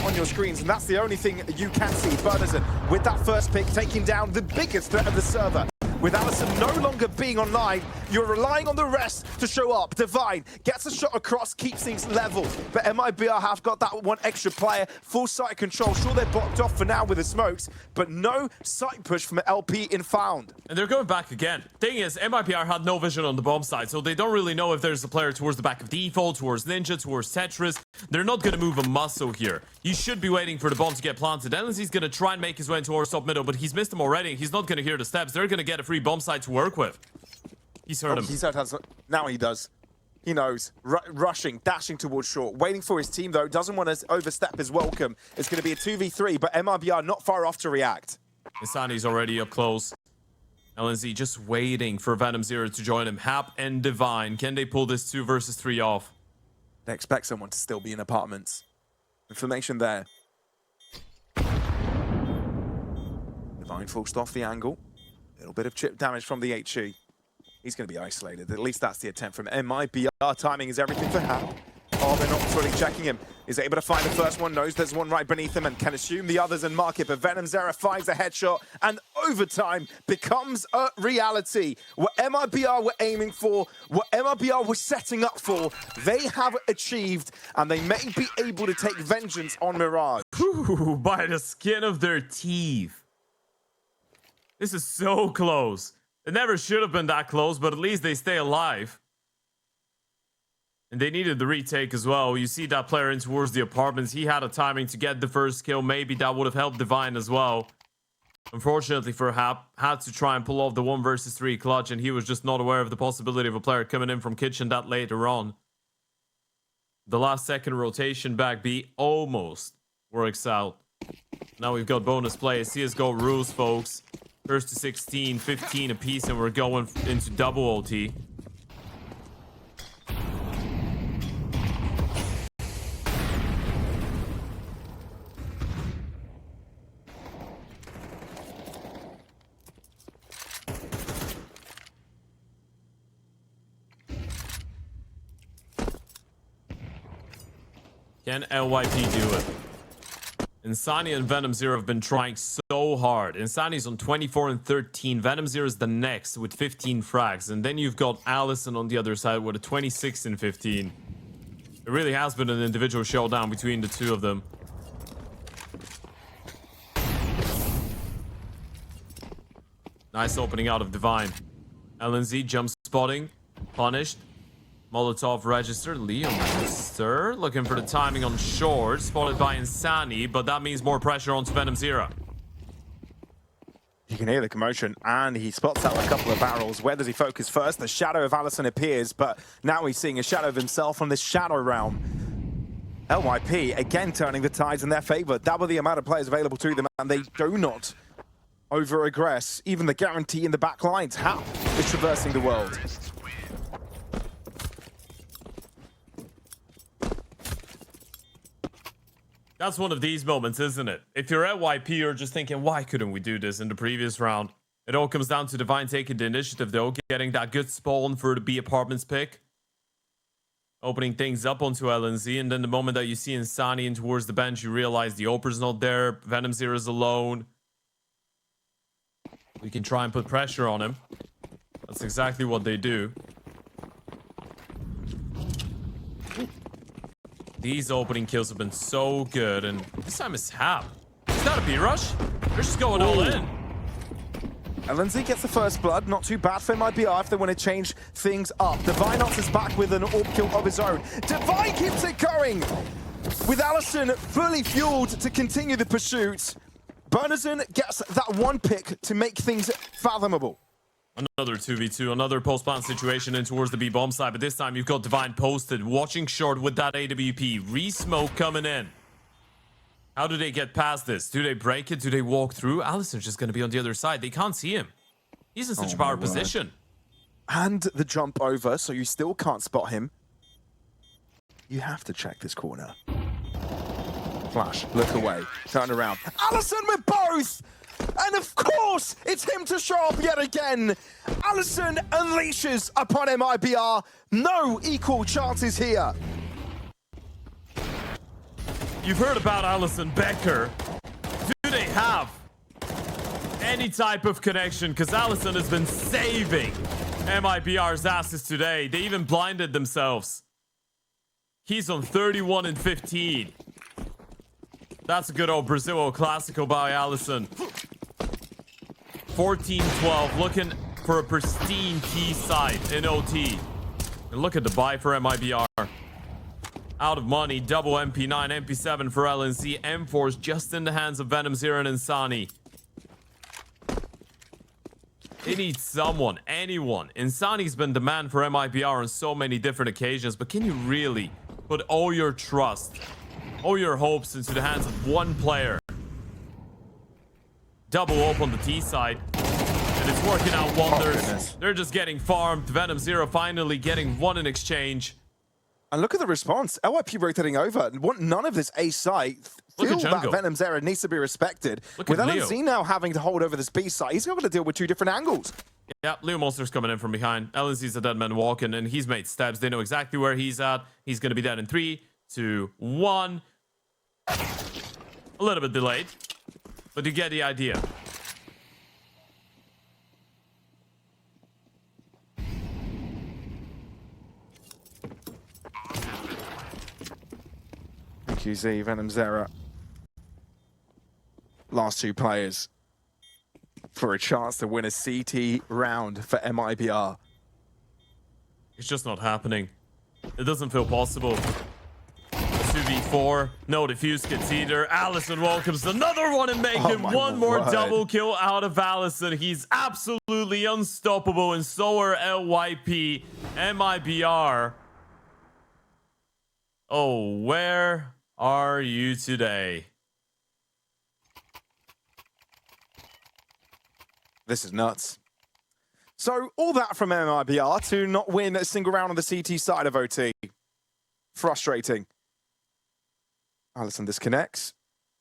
on your screens, and that's the only thing you can see. Burdison, with that first pick, taking down the biggest threat of the server. With Allison no longer being online, you're relying on the rest to show up. Divine gets a shot across, keeps things level. But MIBR have got that one extra player, full site control. Sure, they're blocked off for now with the smokes, but no site push from LP in found. And they're going back again. Thing is, MIBR had no vision on the bomb side, so they don't really know if there's a player towards the back of Default, towards Ninja, towards Tetris. They're not going to move a muscle here. He should be waiting for the bomb to get planted. LNZ's going to try and make his way into our top middle, but he's missed him already. He's not going to hear the steps. They're going to get a free bomb side to work with. He's heard him. He's heard us. Now he does. He knows. Rushing, dashing towards short. Waiting for his team, though. Doesn't want to overstep his welcome. It's going to be a 2v3, but MIBR not far off to react. Insani's already up close. LNZ just waiting for Venom Zero to join him. Hap and Divine. Can they pull this 2 versus 3 off? They expect someone to still be in apartments. Information there. Divine forced off the angle. A little bit of chip damage from the HE. He's going to be isolated. At least that's the attempt from MIBR. Timing is everything for Hap. Oh, they're not fully checking him. Is able to find the first one, knows there's one right beneath him and can assume the others and mark it. But Venom Zera finds a headshot and overtime becomes a reality. What MIBR were aiming for, what MIBR were setting up for, they have achieved, and they may be able to take vengeance on Mirage. Whew, by the skin of their teeth. This is so close. It never should have been that close, but at least they stay alive. And they needed the retake as well. You see that player in towards the apartments. He had a timing to get the first kill. Maybe that would have helped Divine as well. Unfortunately for Hap, had to try and pull off the 1 versus 3 clutch, and he was just not aware of the possibility of a player coming in from kitchen that later on. The last second rotation back B almost works out. Now we've got bonus play. CSGO rules, folks. First to 16, 15 apiece, and we're going into double OT. Can LYP do it? Insani and Venom Zero have been trying so hard. Insani's on 24 and 13. Venom Zero is the next with 15 frags. And then you've got Allison on the other side with a 26 and 15. It really has been an individual showdown between the two of them. Nice opening out of Divine. LNZ jump spotting. Punished. Molotov registered. Leomonster looking for the timing on short. Spotted by Insani, but that means more pressure onto Venom Zero. You can hear the commotion, and he spots out a couple of barrels. Where does he focus first? The shadow of Allison appears, but now he's seeing a shadow of himself on this shadow realm. LYP again turning the tides in their favor. Double the amount of players available to them, and they do not over-aggress. Even the guarantee in the back lines. Hap is traversing the world. That's one of these moments, isn't it? If you're at YP, you're just thinking, why couldn't we do this in the previous round? It all comes down to Divine taking the initiative, though, getting that good spawn for the B apartments pick. Opening things up onto LNZ, and then the moment that you see Insani in towards the bench, you realize the Oper's not there, Venom Zero's alone. We can try and put pressure on him. That's exactly what they do. These opening kills have been so good, and this time it's Hap. Is that a B-rush? They're just going all in. LNZ gets the first blood. Not too bad for MIBR if they want to change things up. Divinox is back with an orb kill of his own. Divine keeps it going with Allison fully fueled to continue the pursuit. Bernison gets that one pick to make things fathomable. Another 2v2, another post-plant situation in towards the B-bomb side, but this time you've got Divine posted, watching short with that AWP. Re-smoke coming in. How do they get past this? Do they break it? Do they walk through? Allison's just going to be on the other side. They can't see him. He's in such a power position. And the jump over, so you still can't spot him. You have to check this corner. Flash, look away, turn around. Allison with both! And of course, it's him to show up yet again. Allison unleashes upon MIBR. No equal chances here. You've heard about Allison Becker. Do they have any type of connection? Because Allison has been saving MIBR's asses today. They even blinded themselves. He's on 31 and 15. That's a good old Brazil Classico by Allison. 14-12, looking for a pristine T side in OT. And look at the buy for MIBR. Out of money, double MP9, MP7 for LNC. M4's just in the hands of Venom Zero and Insani. They need someone, anyone. Insani's been the man for MIBR on so many different occasions, but can you really put all your trust, all your hopes into the hands of one player? Double up on the T side, and it's working out wonders. They're just getting farmed. Venom Zero finally getting one in exchange. And look at the response. LYP rotating over. Want none of this A site. Feel that Venom Zero needs to be respected. With LNZ now having to hold over this B site, he's got to deal with two different angles. Yeah, Leo Monster's coming in from behind. LNZ's a dead man walking, and he's made steps. They know exactly where he's at. He's going to be dead in 3, 2, 1. A little bit delayed, but you get the idea. QZ, Venom Zero. Last two players for a chance to win a CT round for MIBR. It's just not happening. It doesn't feel possible. 2v4, no defuse kits either. Allison welcomes another one and making one more double kill out of Allison. He's absolutely unstoppable, and so are LYP. MIBR. Oh, where are you today? This is nuts. So all that from MIBR to not win a single round on the CT side of OT. Frustrating. Allison disconnects.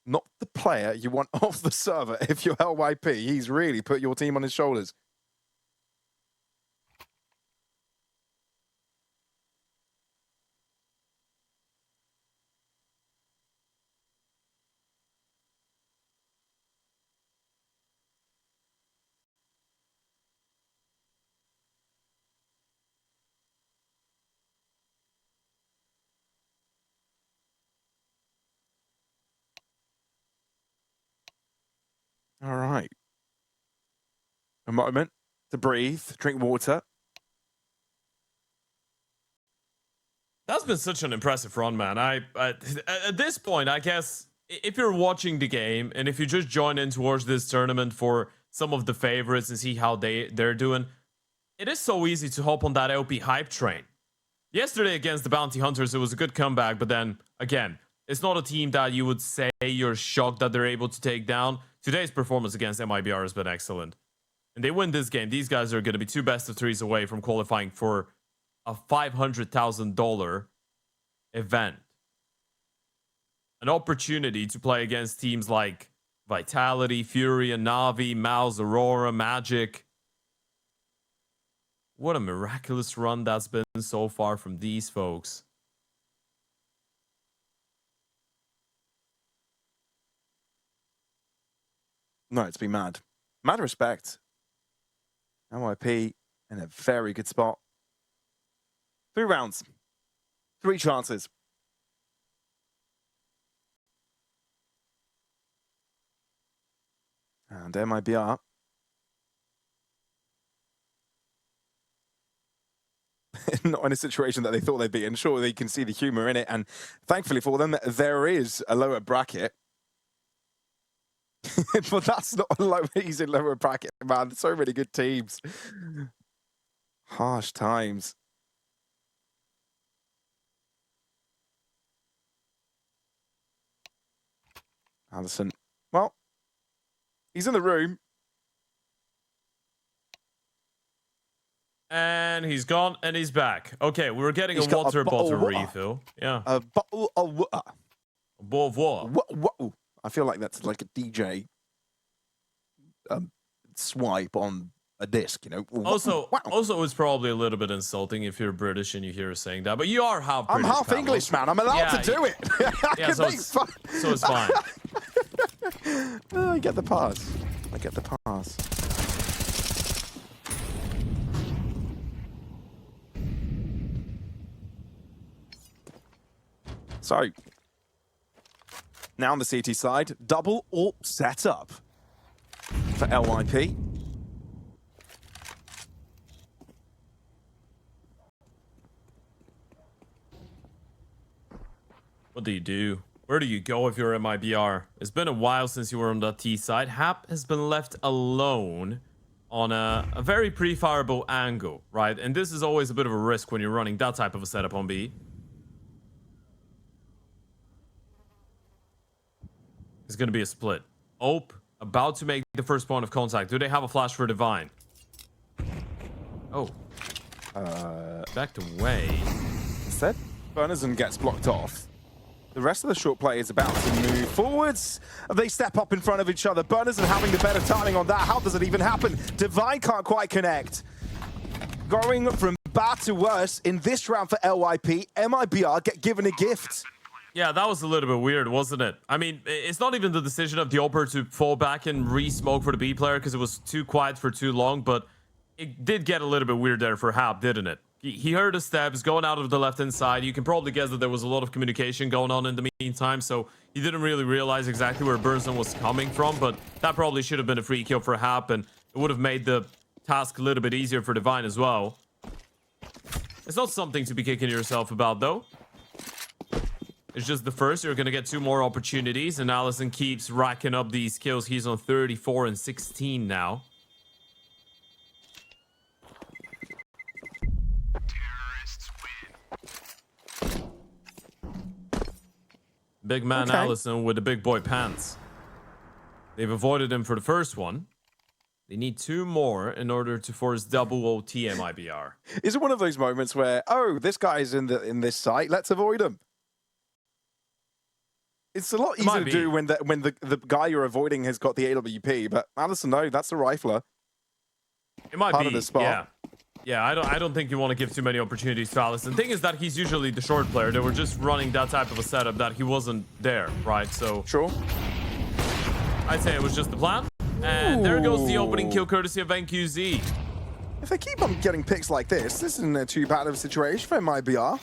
Not the player you want off the server if you're LYP. He's really put your team on his shoulders. All right. A moment to breathe, drink water. That's been such an impressive run, man. At this point, I guess, if you're watching the game and if you just join in towards this tournament for some of the favorites and see how they're doing, it is so easy to hop on that LP hype train. Yesterday against the Bounty Hunters, it was a good comeback, but then, again, it's not a team that you would say you're shocked that they're able to take down. Today's performance against MIBR has been excellent. And they win this game. These guys are going to be 2 best of 3s away from qualifying for a $500,000 event. An opportunity to play against teams like Vitality, Fury, and Na'Vi, Mouse, Aurora, Magic. What a miraculous run that's been so far from these folks. No, it's been mad. Mad respect. MIP in a very good spot. 3 rounds. 3 chances. And MIBR. Not in a situation that they thought they'd be in. Sure, they can see the humor in it. And thankfully for them, there is a lower bracket. But that's not a low, easy lower bracket, man. So many good teams. Harsh times. Allison. Well, he's in the room. And he's gone and he's back. Okay, we were getting a water bottle refill. Yeah. A bottle of water. A bowl of water. I feel like that's like a DJ swipe on a disc, you know. Also, it's probably a little bit insulting if you're British and you hear us saying that, but you are half British. I'm half English, man. I'm allowed to do it. Yeah, so it's fine. I get the pass. I get the pass. So, now on the CT side, double AWP setup for LYP. What do you do? Where do you go if you're MIBR? It's been a while since you were on that T side. Hap has been left alone on a very prefireable angle, right? And this is always a bit of a risk when you're running that type of a setup on B. It's going to be a split. Ope about to make the first point of contact. Do they have a flash for Divine? Oh. Backed away. Instead, Bernison gets blocked off. The rest of the short play is about to move forwards. They step up in front of each other. Bernison having the better timing on that. How does it even happen? Divine can't quite connect. Going from bad to worse in this round for LYP. MIBR get given a gift. Yeah, that was a little bit weird, wasn't it? I mean, it's not even the decision of the Oper to fall back and re-smoke for the B player because it was too quiet for too long, but it did get a little bit weird there for Hap, didn't it? He heard the steps going out of the left-hand side. You can probably guess that there was a lot of communication going on in the meantime, so he didn't really realize exactly where Bernson was coming from, but that probably should have been a free kill for Hap, and it would have made the task a little bit easier for Divine as well. It's not something to be kicking yourself about, though. It's just the first. You're going to get 2 more opportunities, and Allison keeps racking up these kills. He's on 34 and 16 now. Terrorists win. Big man Allison with the big boy pants. They've avoided him for the first one. They need 2 more in order to force double OT MIBR. Is it one of those moments where, oh, this guy's in this site, let's avoid him? It's a lot easier to do when the guy you're avoiding has got the AWP, but Allison, no, that's a rifler. It might Part be, of the spot. Yeah, I don't think you want to give too many opportunities to Allison. The thing is that he's usually the short player. They were just running that type of a setup that he wasn't there, right? So Sure. I'd say it was just the plan. And there goes the opening kill courtesy of NQZ. If they keep on getting picks like this isn't too bad of a situation for MIBR.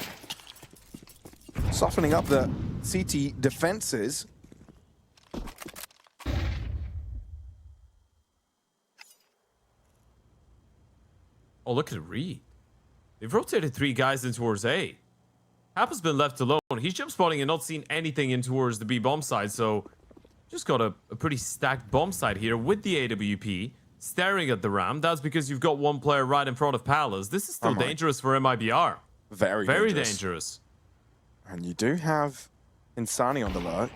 Softening up the CT defenses. Oh, look at Reed. They've rotated 3 guys in towards A. Hap has been left alone. He's jump spotting and not seen anything in towards the B bomb side, so just got a pretty stacked bomb side here with the AWP, staring at the ramp. That's because you've got 1 player right in front of Palace. This is still dangerous for MIBR. Very dangerous. And you do have Insani on the lurk.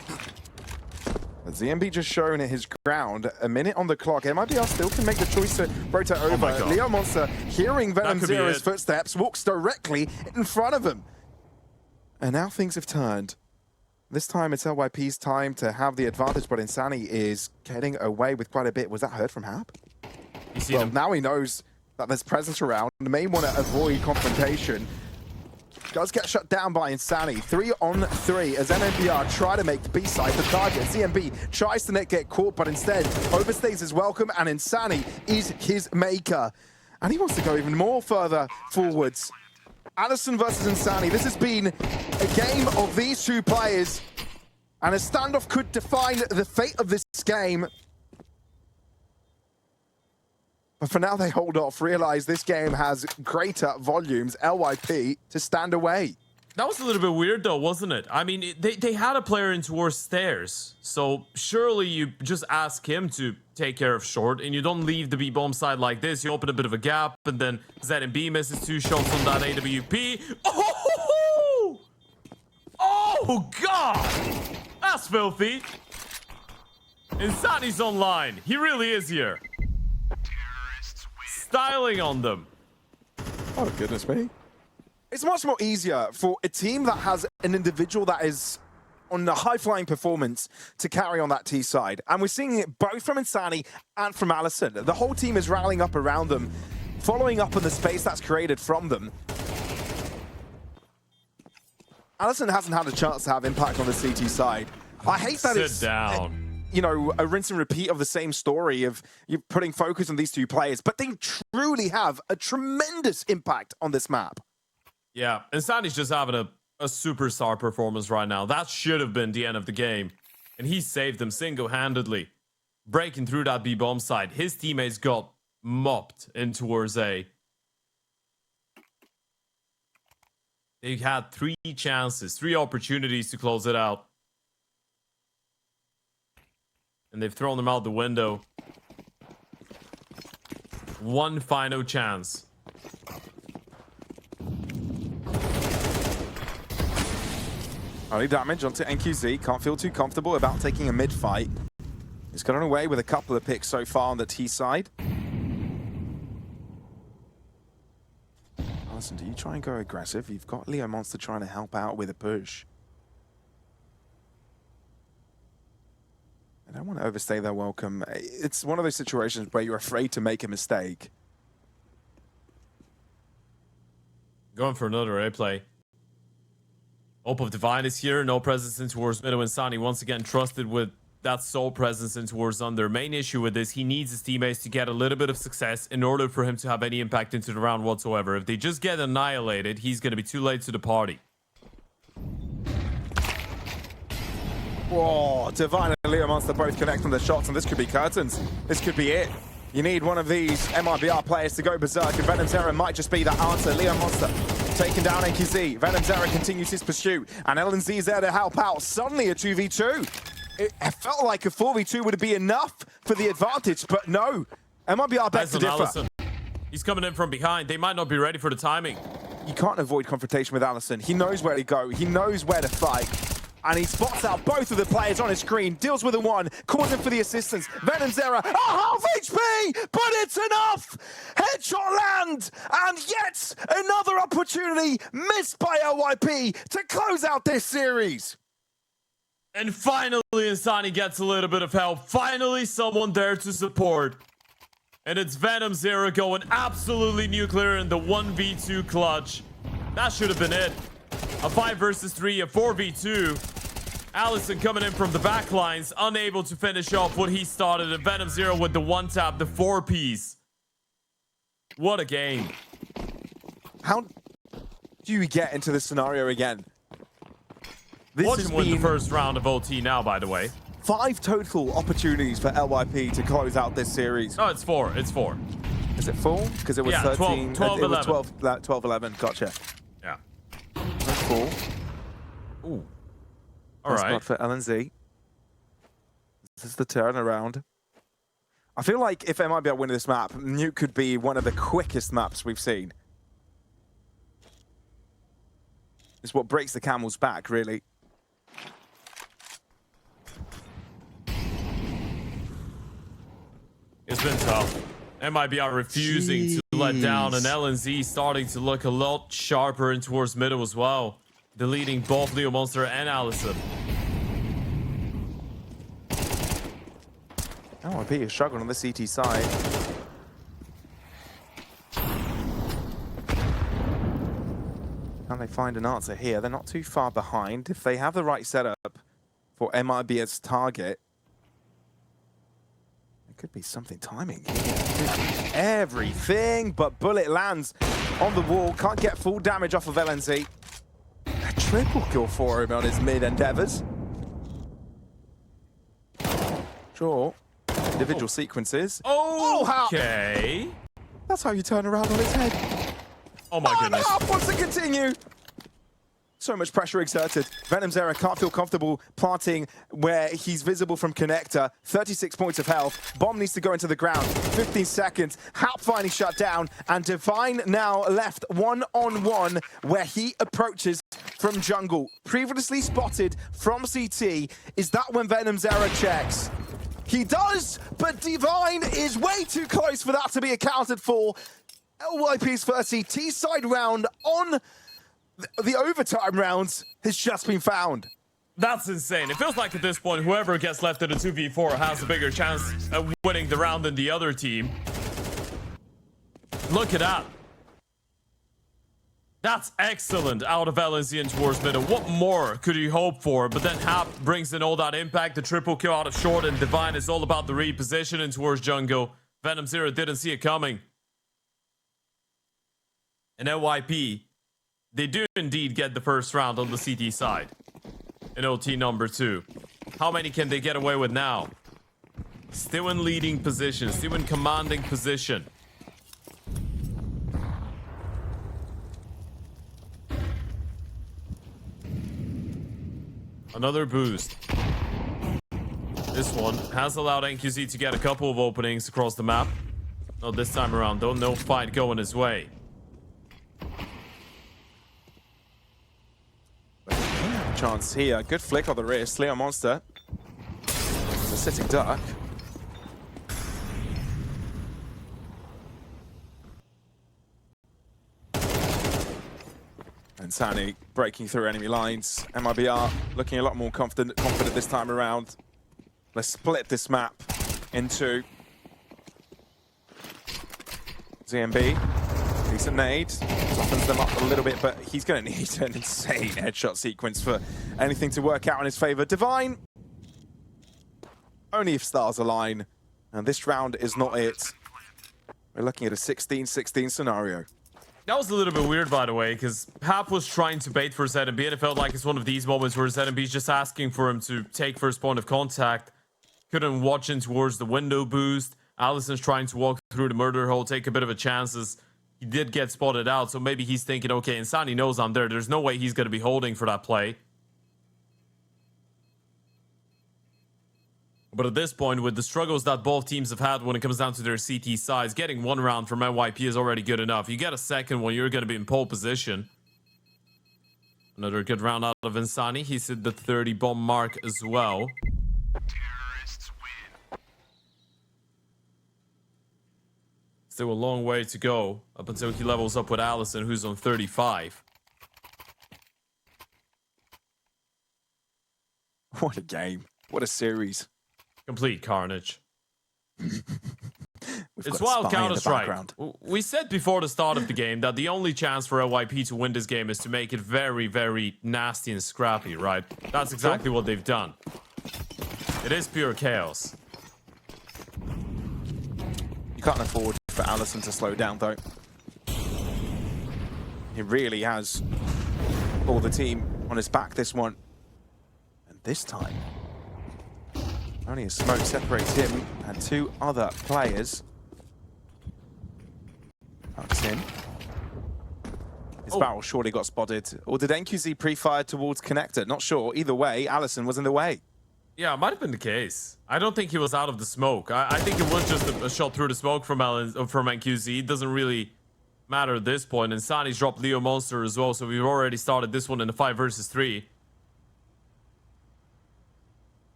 ZMB just showing his ground. A minute on the clock. MIBR still can make the choice to rotate over. Leo Monster, hearing Venom Zero's footsteps, walks directly in front of him. And now things have turned. This time it's LYP's time to have the advantage, but Insani is getting away with quite a bit. Was that heard from Hap? Well, now he knows that there's presence around. May want to avoid confrontation. Does get shut down by Insani. 3 on 3 as MIBR try to make the B side the target. ZMB tries to not get caught, but instead overstays his welcome, and Insani is his maker. And he wants to go even more further forwards. Allison versus Insani. This has been a game of these 2 players, and a standoff could define the fate of this game. But for now, they hold off, realize this game has greater volumes, LYP, to stand away. That was a little bit weird, though, wasn't it? I mean, they had a player in towards stairs, so surely you just ask him to take care of short, and you don't leave the B-bomb side like this. You open a bit of a gap, and then ZMB misses 2 shots on that AWP. Oh! Oh, God! That's filthy. Insani's online. He really is here. Styling on them. Oh, goodness me. It's much more easier for a team that has an individual that is on a high-flying performance to carry on that T side. And we're seeing it both from Insani and from Allison. The whole team is rallying up around them, following up on the space that's created from them. Allison hasn't had a chance to have impact on the CT side. I hate that it's... Sit down. You know, a rinse and repeat of the same story of you putting focus on these 2 players, but they truly have a tremendous impact on this map. Yeah, Insani's just having a superstar performance right now. That should have been the end of the game. And he saved them single-handedly. Breaking through that B-bomb side. His teammates got mopped in towards A. They had 3 chances, 3 opportunities to close it out. And they've thrown them out the window. 1 final chance. Only damage onto NQZ. Can't feel too comfortable about taking a mid-fight. He's gotten away with a couple of picks so far on the T side. Allison, do you try and go aggressive? You've got Leo Monster trying to help out with a push. I don't want to overstay their welcome. It's one of those situations where you're afraid to make a mistake. Going for another A play. Hope of Divine is here. No presence in towards middle. Insani once again trusted with that sole presence in towards under. Main issue with this, he needs his teammates to get a little bit of success in order for him to have any impact into the round whatsoever. If they just get annihilated, he's going to be too late to the party. Whoa, Divine and Leo Monster both connect on the shots, and this could be curtains. This could be it. You need one of these MIBR players to go berserk, and Venom Zero might just be that answer. Leo Monster taking down NQZ. Venom Zero continues his pursuit, and LNZ is there to help out. Suddenly a 2v2. It felt like a 4v2 would be enough for the advantage, but no. MIBR begs to differ. Allison. He's coming in from behind. They might not be ready for the timing. You can't avoid confrontation with Allison. He knows where to go. He knows where to fight. And he spots out both of the players on his screen, deals with the one, calls him for the assistance. Venom's error, a half HP, but it's enough! Headshot land, and yet another opportunity missed by LYP to close out this series. And finally, Insani gets a little bit of help. Finally, someone there to support. And it's Venom Zero going absolutely nuclear in the 1v2 clutch. That should have been it. A 5 versus 3, a 4v2. Allison coming in from the back lines, unable to finish off what he started. And Venom Zero with the one tap, the 4-piece. What a game. How do you get into this scenario again? This Watch has him win the been first round of OT now, by the way. 5 total opportunities for LYP to close out this series. No, it's 4. It's 4. Is it 4? Because it was Yeah, 13. 12, it was 11. 12, 11. Gotcha. Yeah. That's 4. Ooh. All That's right. not for LNZ. This is the turnaround. I feel like if MIBR win this map, Nuke could be one of the quickest maps we've seen. It's what breaks the camel's back, really. It's been tough. MIBR refusing to let down, and LNZ starting to look a lot sharper in towards middle as well, deleting both Leo Monster and Allison. LYP is struggling on the CT side. Can they find an answer here? They're not too far behind. If they have the right setup for MIBR's target, could be something timing here. Everything, but bullet lands on the wall. Can't get full damage off of LNZ. A triple kill for him on his mid endeavors. Sure. Individual sequences. Okay. That's how you turn around on his head. Oh my goodness. Half wants to continue. So much pressure exerted. Venom's error can't feel comfortable planting where he's visible from connector. 36 points of health. Bomb needs to go into the ground. 15 seconds. Hap finally shut down. And Divine now left one-on-one where he approaches from jungle. Previously spotted from CT. Is that when Venom's error checks? He does, but Divine is way too close for that to be accounted for. LYP's first CT side round on the overtime rounds has just been found. That's insane. It feels like at this point, whoever gets left in a 2v4 has a bigger chance of winning the round than the other team. Look at that. That's excellent out of LNZ and towards middle. What more could you hope for? But then Hap brings in all that impact. The triple kill out of short, and Divine is all about the repositioning towards jungle. Venom Zero didn't see it coming. And LYP, they do indeed get the first round on the CT side. In OT number 2. How many can they get away with now? Still in leading position, still in commanding position. Another boost. This one has allowed NQZ to get a couple of openings across the map. Not this time around, though. No fight going his way. Chance here. Good flick on the wrist. Leo Monster. It's a sitting duck. And Sani breaking through enemy lines. MIBR looking a lot more confident this time around. Let's split this map into ZMB. Decent nade. Softens them up a little bit, but he's going to need an insane headshot sequence for anything to work out in his favor. Divine, only if stars align. And this round is not it. We're looking at a 16-16 scenario. That was a little bit weird, by the way, because Hap was trying to bait for ZMB, and it felt like it's one of these moments where ZMB's just asking for him to take first point of contact. Couldn't watch in towards the window boost. Allison's trying to walk through the murder hole, take a bit of a chances. He did get spotted out, so maybe he's thinking, okay, Insani knows I'm there. There's no way he's going to be holding for that play. But at this point, with the struggles that both teams have had when it comes down to their CT sides, getting one round from MYP is already good enough. You get a second one, you're going to be in pole position. Another good round out of Insani. He's hit the 30 bomb mark as well. Terrorists win. Still a long way to go up until he levels up with Allison, who's on 35. What a game. What a series. Complete carnage. We've It's got a wild spy in the Counter-Strike. background. We said before the start of the game that the only chance for LYP to win this game is to make it very, very nasty and scrappy, right? That's exactly what they've done. It is pure chaos. You can't afford for Allison to slow down, though. He really has all the team on his back this one. And this time, only a smoke separates him and two other players. Tucks in. His barrel surely got spotted. Or did NQZ pre-fire towards connector? Not sure. Either way, Allison was in the way. Yeah, it might have been the case. I don't think he was out of the smoke. I think it was just a shot through the smoke from NQZ. It doesn't really matter at this point. And Sani's dropped Leo Monster as well, so we've already started this one in the 5 versus 3.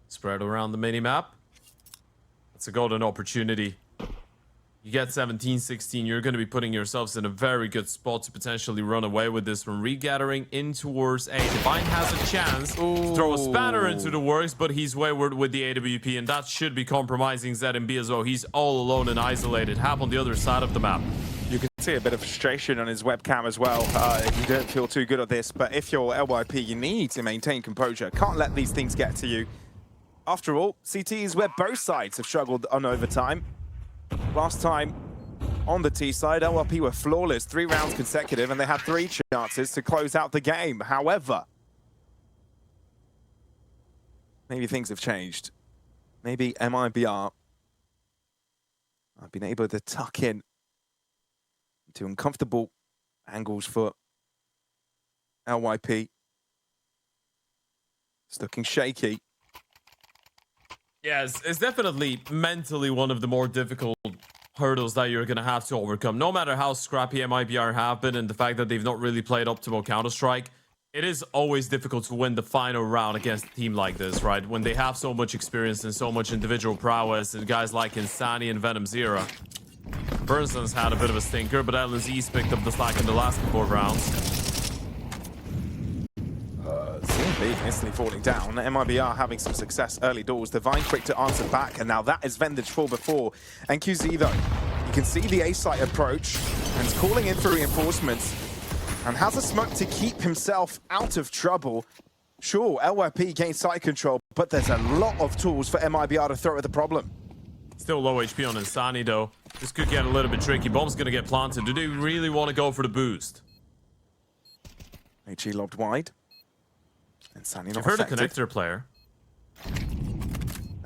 Spread around the minimap. That's a golden opportunity. You get 17-16, you're going to be putting yourselves in a very good spot to potentially run away with this one. Regathering in towards A. Divine has a chance to throw a spanner into the works, but he's wayward with the AWP, and that should be compromising ZMB as well. He's all alone and isolated. Hap on the other side of the map. You can see a bit of frustration on his webcam as well. You don't feel too good at this, but if you're LYP, you need to maintain composure. Can't let these things get to you. After all, CT is where both sides have struggled on overtime. Last time on the T side, LRP were flawless, 3 rounds consecutive, and they had 3 chances to close out the game. However, maybe things have changed. Maybe MIBR have been able to tuck in into uncomfortable angles for LYP. It's looking shaky. Yes, it's definitely mentally one of the more difficult hurdles that you're going to have to overcome. No matter how scrappy MIBR have been and the fact that they've not really played optimal Counter-Strike, it is always difficult to win the final round against a team like this, right? When they have so much experience and so much individual prowess, and guys like Insani and Venom Zero. Burnson's had a bit of a stinker, but LNZ's picked up the slack in the last couple of rounds. Instantly falling down. MIBR having some success early doors. Divine quick to answer back, and now that is Vendage 4 before. NQZ though, you can see the A site approach, and is calling in for reinforcements, and has a smoke to keep himself out of trouble. Sure, LYP gains site control, but there's a lot of tools for MIBR to throw at the problem. Still low HP on Insani though. This could get a little bit tricky. Bomb's gonna get planted. Do they really want to go for the boost? HE lobbed wide. Insani not You've heard affected. a connector player.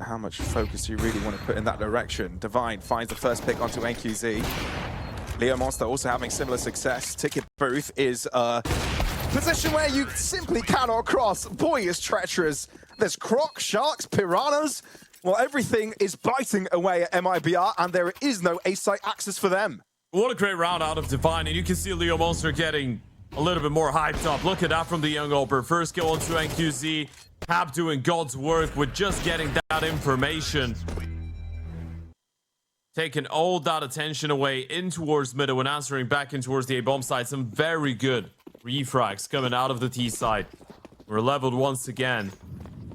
How much focus do you really want to put in that direction? Divine finds the first pick onto NQZ. Leo Monster also having similar success. Ticket booth is a position where you simply cannot cross. Boy, is treacherous. There's croc, sharks, piranhas. Well, everything is biting away at MIBR, and there is no A-site access for them. What a great round out of Divine, and you can see Leo Monster getting a little bit more hyped up. Look at that from the young Oper. First kill onto NQZ. Hap doing God's work with just getting that information. Taking all that attention away in towards middle and answering back in towards the A-bomb side. Some very good refrags coming out of the T side. We're leveled once again.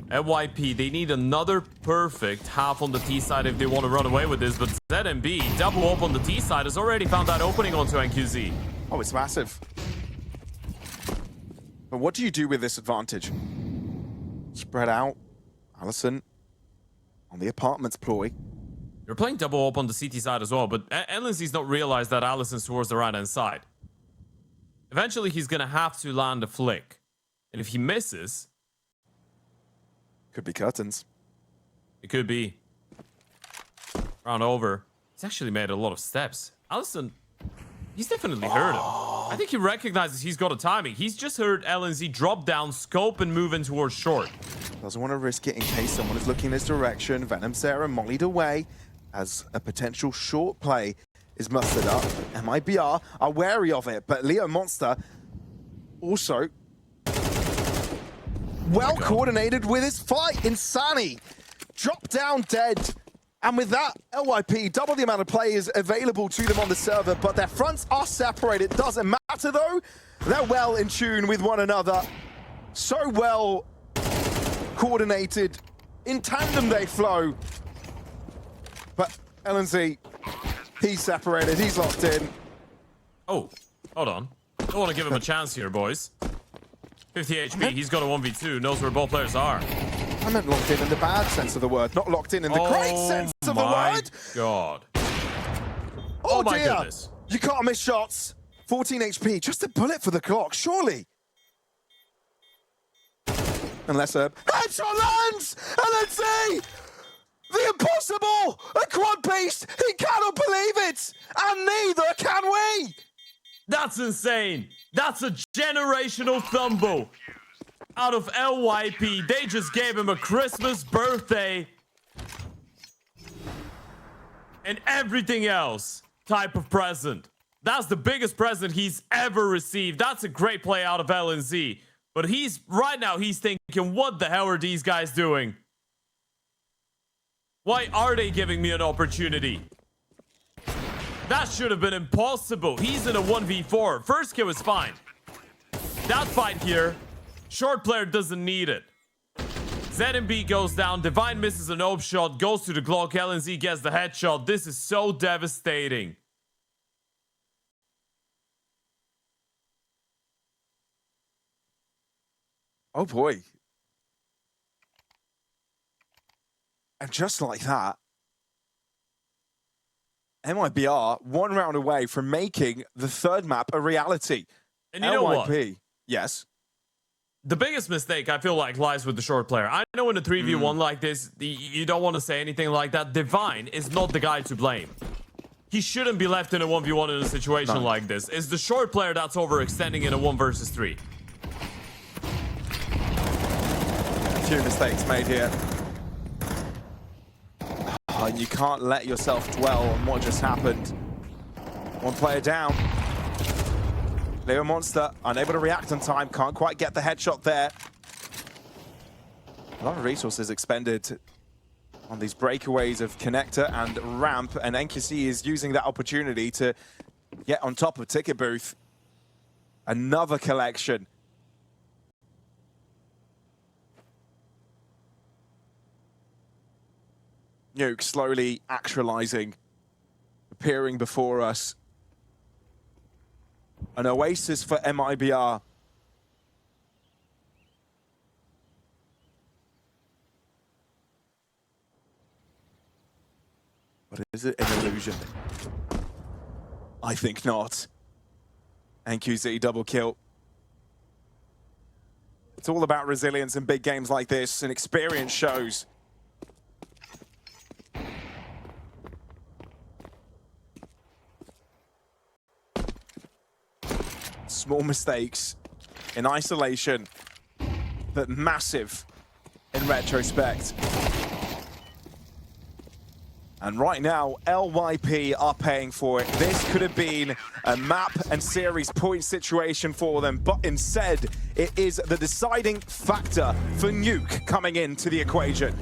NYP, they need another perfect half on the T side if they want to run away with this. But ZMB, double up on the T side, has already found that opening onto NQZ. Oh, it's massive. But what do you do with this advantage? Spread out. Allison on the apartments ploy. You're playing double up on the CT side as well, but LNZ's not realized that Allison's towards the right-hand side. Eventually, he's going to have to land a flick. And if he misses... Could be curtains. It could be. Round over. He's actually made a lot of steps. Allison, he's definitely heard him. I think he recognizes he's got a timing. He's just heard LNZ drop down, scope, and move in towards short. Doesn't want to risk it in case someone is looking in his direction. Venom Sarah mollied away as a potential short play is mustered up. MIBR are wary of it, but Leo Monster Also, well coordinated with his fight. Insani dropped down dead. And with that, LYP double the amount of players available to them on the server, but their fronts are separated. Doesn't matter though. They're well in tune with one another. So well coordinated. In tandem they flow. But LNZ, he's separated, he's locked in. Oh, hold on. I want to give him a chance here, boys. 50 HP, he's got a 1v2, knows where both players are. I meant locked in the bad sense of the word, not locked in the great sense of the word. God. Oh my dear. goodness. You can't miss shots. 14 HP, just a bullet for the clock, surely. Unless a headshot lands, and then see the impossible, a quad beast. He cannot believe it, and neither can we. That's insane. That's a generational thumbo out of LYP. They just gave him a Christmas birthday and everything else type of present. That's the biggest present he's ever received. That's a great play out of LNZ. But right now he's thinking, what the hell are these guys doing? Why are they giving me an opportunity? That should have been impossible. He's in a 1v4. First kill is fine. That fight here, short player doesn't need it. ZMB goes down. Divine misses an OP shot, goes to the Glock. LNZ gets the headshot. This is so devastating. Oh boy. And just like that, MIBR 1 round away from making the third map a reality. And you know what? Yes. The biggest mistake, I feel like, lies with the short player. I know in a 3v1 like this, you don't want to say anything like that. Divine is not the guy to blame. He shouldn't be left in a 1v1 in a situation like this. It's the short player that's overextending in a 1 versus 3. A few mistakes made here. And you can't let yourself dwell on what just happened. One player down. Leo Monster, unable to react on time, can't quite get the headshot there. A lot of resources expended on these breakaways of Connector and Ramp, and NQC is using that opportunity to get on top of Ticket Booth. Another collection. Nuke slowly actualizing, appearing before us. An oasis for MIBR. But is it an illusion? I think not. NQZ double kill. It's all about resilience in big games like this, and experience shows. Small mistakes in isolation, but massive in retrospect. And right now, LYP are paying for it. This could have been a map and series point situation for them, but instead, it is the deciding factor for Nuke coming into the equation.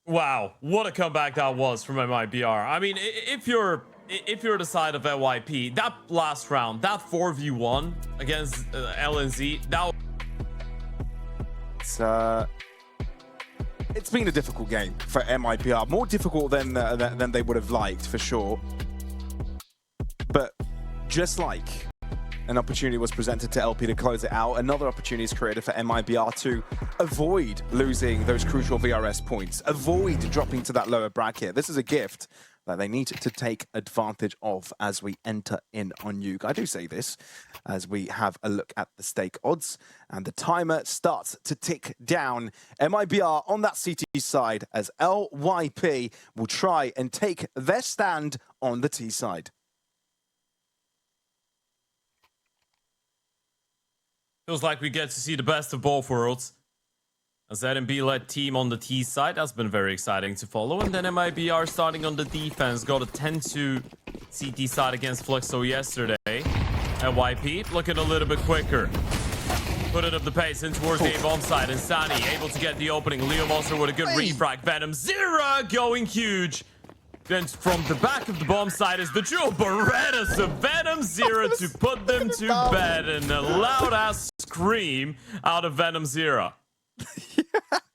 Wow, what a comeback that was from MIBR. I mean, if you're the side of LYP, that last round, that 4v1 against LNZ, it's been a difficult game for MIBR, more difficult than they would have liked, for sure. But just like an opportunity was presented to LP to close it out, another opportunity is created for MIBR to avoid losing those crucial VRS points, avoid dropping to that lower bracket. This is a gift that they need to take advantage of as we enter in on Nuke. I do say this as we have a look at the stake odds, and the timer starts to tick down. MIBR on that CT side as LYP will try and take their stand on the T side. feels like we get to see the best of both worlds. A ZMB-led team on the T side, that's been very exciting to follow. And then MIBR starting on the defense, got a 10-2 CT side against Fluxo yesterday. And YP looking a little bit quicker. Putting up the pace in towards the bomb side. And Sani able to get the opening. Leo Monster with a good refrag. Venom Zero going huge. Then from the back of the bomb side is the dual Berettas of Venom Zero to put them to bed. And a loud-ass scream out of Venom Zero.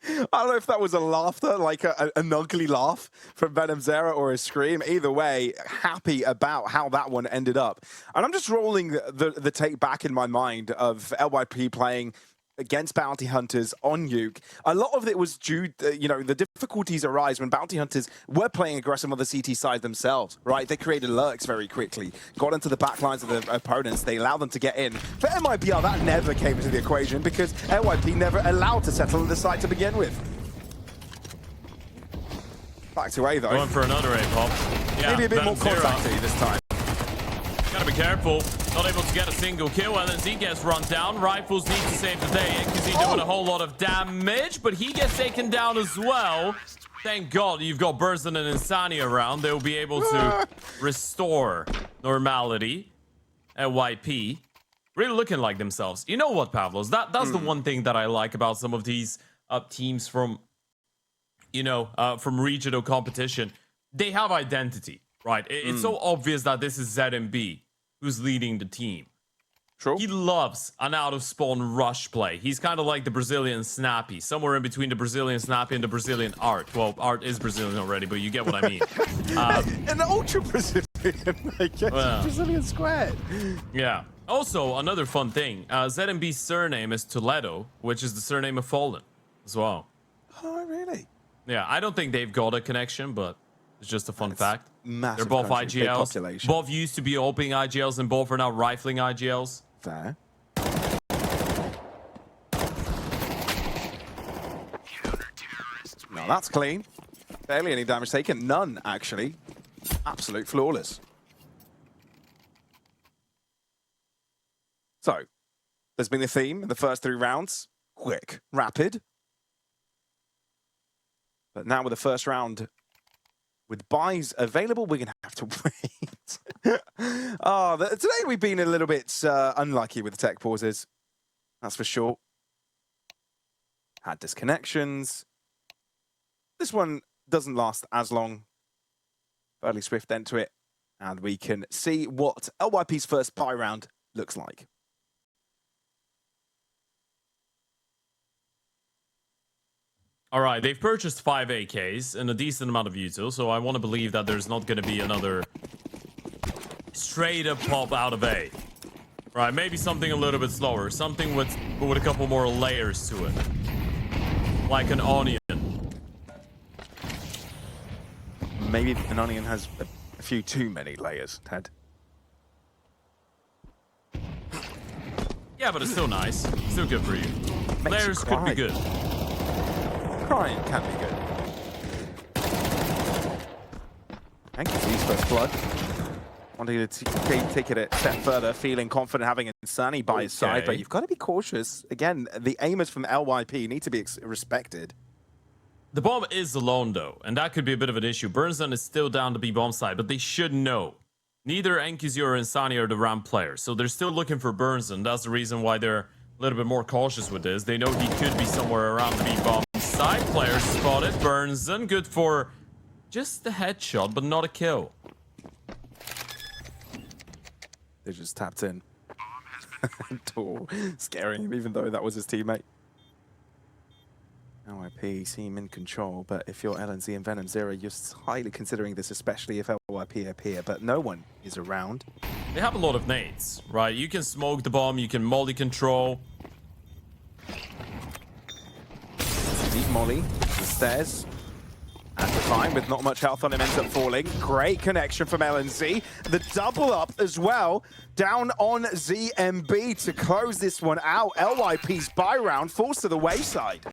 I don't know if that was a laughter, like an ugly laugh from Venom Zero or a scream. Either way, happy about how that one ended up. And I'm just rolling the take back in my mind of LYP playing against bounty hunters on Nuke. A lot of it was due, the difficulties arise when bounty hunters were playing aggressive on the CT side themselves, right? They created lurks very quickly, got into the back lines of the opponents, they allowed them to get in. For MIBR, that never came into the equation because LYP never allowed to settle on the site to begin with. Back to A though. Going for another A pop. Yeah, maybe a bit more Venom Zero. contacty this time. Gotta be careful. Not able to get a single kill. LNZ gets run down. Rifles need to save the day because he's doing a whole lot of damage, but he gets taken down as well. Thank God you've got Burzin and Insani around. They'll be able to restore normality at YP. Really looking like themselves. You know what, Pavlos? That's the one thing that I like about some of these teams from, from regional competition. They have identity, right? It's so obvious that this is ZMB who's leading the team. True. He loves an out-of-spawn rush play. He's kind of like the Brazilian Snappy, somewhere in between the Brazilian Snappy and the Brazilian Art. Well, Art is Brazilian already, but you get what I mean. An ultra-Brazilian, Brazilian squared. Yeah. Also, another fun thing, ZMB's surname is Toledo, which is the surname of Fallen as well. Oh, really? Yeah, I don't think they've got a connection, but it's just a fun fact. Massive They're both country, big IGLs. population. Both used to be opening IGLs and both are now rifling IGLs. Fair. No, that's clean. Barely any damage taken. None, actually. Absolute flawless. So, there's been a theme in the first 3 rounds. Quick, rapid. But now with the first round with buys available, we're going to have to wait. Today we've been a little bit unlucky with the tech pauses. That's for sure. Had disconnections. This one doesn't last as long. Fairly swift end to it. And we can see what LYP's first buy round looks like. All right, they've purchased 5 AKs and a decent amount of util, so I want to believe that there's not going to be another straight up pop out of A. Right, maybe something a little bit slower, something with a couple more layers to it, like an onion. Maybe an onion has a few too many layers, Ted. Yeah, but it's still nice. Still good for you. Layers could be good. Crying can be good. Thank you for his first blood. Wanting to take it a step further, feeling confident having Insani by his side, but you've got to be cautious. Again, the aimers from LYP need to be respected. The bomb is alone, though, and that could be a bit of an issue. Burnson is still down to be bomb side, but they should know. Neither NQZ or Insani are the ramp players, so they're still looking for Burnson. That's the reason why they're a little bit more cautious with this. They know he could be somewhere around the B bomb side. Players spotted. Burnson, good for just the headshot, but not a kill. They just tapped in. Scaring him, even though that was his teammate. LYP seem in control, but if you're LNZ and Venom Zero, you're highly considering this, especially if LYP appear, but no one is around. They have a lot of nades, right? You can smoke the bomb, you can molly control. Deep molly, the stairs. At the time, with not much health on him, ends up falling. Great connection from LNZ. The double up as well, down on ZMB to close this one out. LYP's buy round falls to the wayside.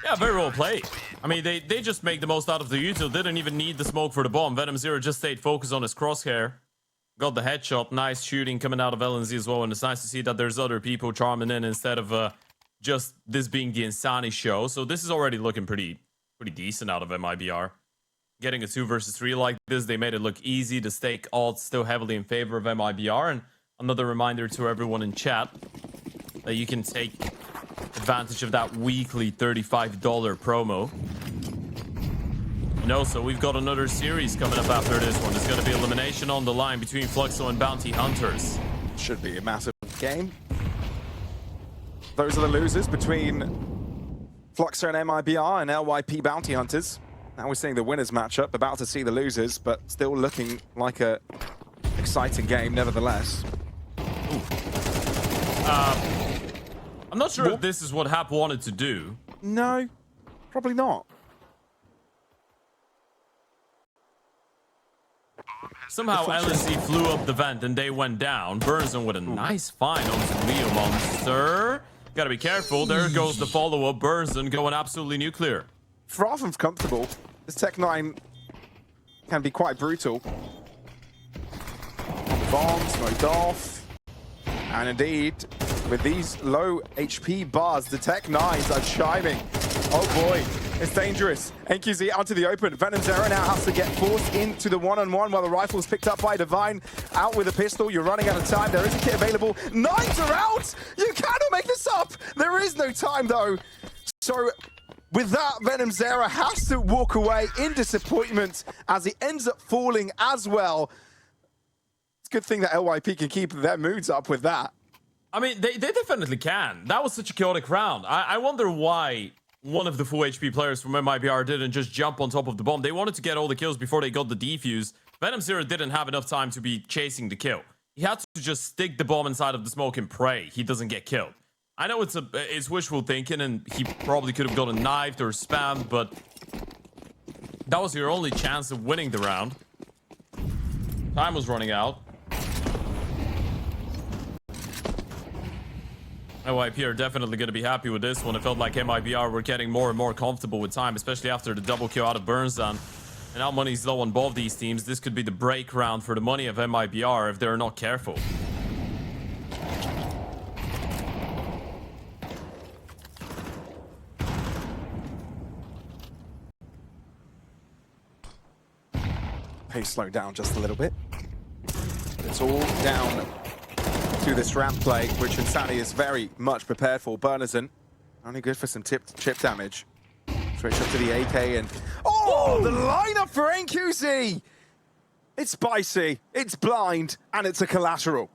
Yeah, very well played. I mean, they just make the most out of the util. Didn't even need the smoke for the bomb. Venom Zero just stayed focused on his crosshair. Got the headshot. Nice shooting coming out of LNZ as well. And it's nice to see that there's other people charming in instead of just this being the Insani show. So this is already looking pretty decent out of MIBR. Getting a 2 versus 3 like this, they made it look easy. The stake odds still heavily in favor of MIBR. And another reminder to everyone in chat that you can take advantage of that weekly $35 promo. And also, we've got another series coming up after this one. There's going to be elimination on the line between Fluxo and Bounty Hunters. Should be a massive game. Those are the losers between Fluxo and MIBR and LYP Bounty Hunters. Now we're seeing the winners matchup, about to see the losers, but still looking like a exciting game nevertheless. I'm not sure if this is what Hap wanted to do. No, probably not. Somehow LSC flew up the vent and they went down. Burnson with a nice find onto Leo Monster. Gotta be careful. There goes the follow-up. Burnson going absolutely nuclear. Far from comfortable. This Tech 9 can be quite brutal. Bomb smoked off. And indeed, with these low HP bars, the Tech 9s are shining. Oh boy, it's dangerous. NQZ out to the open. Venom Zero now has to get forced into the one-on-one while the rifle's picked up by Divine. Out with a pistol, you're running out of time. There is a kit available. 9s are out! You cannot make this up! There is no time though. So with that, Venom Zero has to walk away in disappointment as he ends up falling as well. It's a good thing that LYP can keep their moods up with that. I mean, they definitely can. That was such a chaotic round. I wonder why one of the full HP players from MIBR didn't just jump on top of the bomb. They wanted to get all the kills before they got the defuse. Venom Zero didn't have enough time to be chasing the kill. He had to just stick the bomb inside of the smoke and pray he doesn't get killed. I know it's wishful thinking and he probably could have gotten knifed or spammed, but that was your only chance of winning the round. Time was running out. LYP are definitely going to be happy with this one. It felt like MIBR were getting more and more comfortable with time, especially after the double kill out of Burnson. And now money's low on both these teams. This could be the break round for the money of MIBR if they're not careful. Pace slowed down just a little bit. It's all down to this ramp play, which Insani is very much prepared for. Burnison, only good for some chip damage. Switch up to the AK and... Oh, the lineup for NQZ! It's spicy, it's blind, and it's a collateral.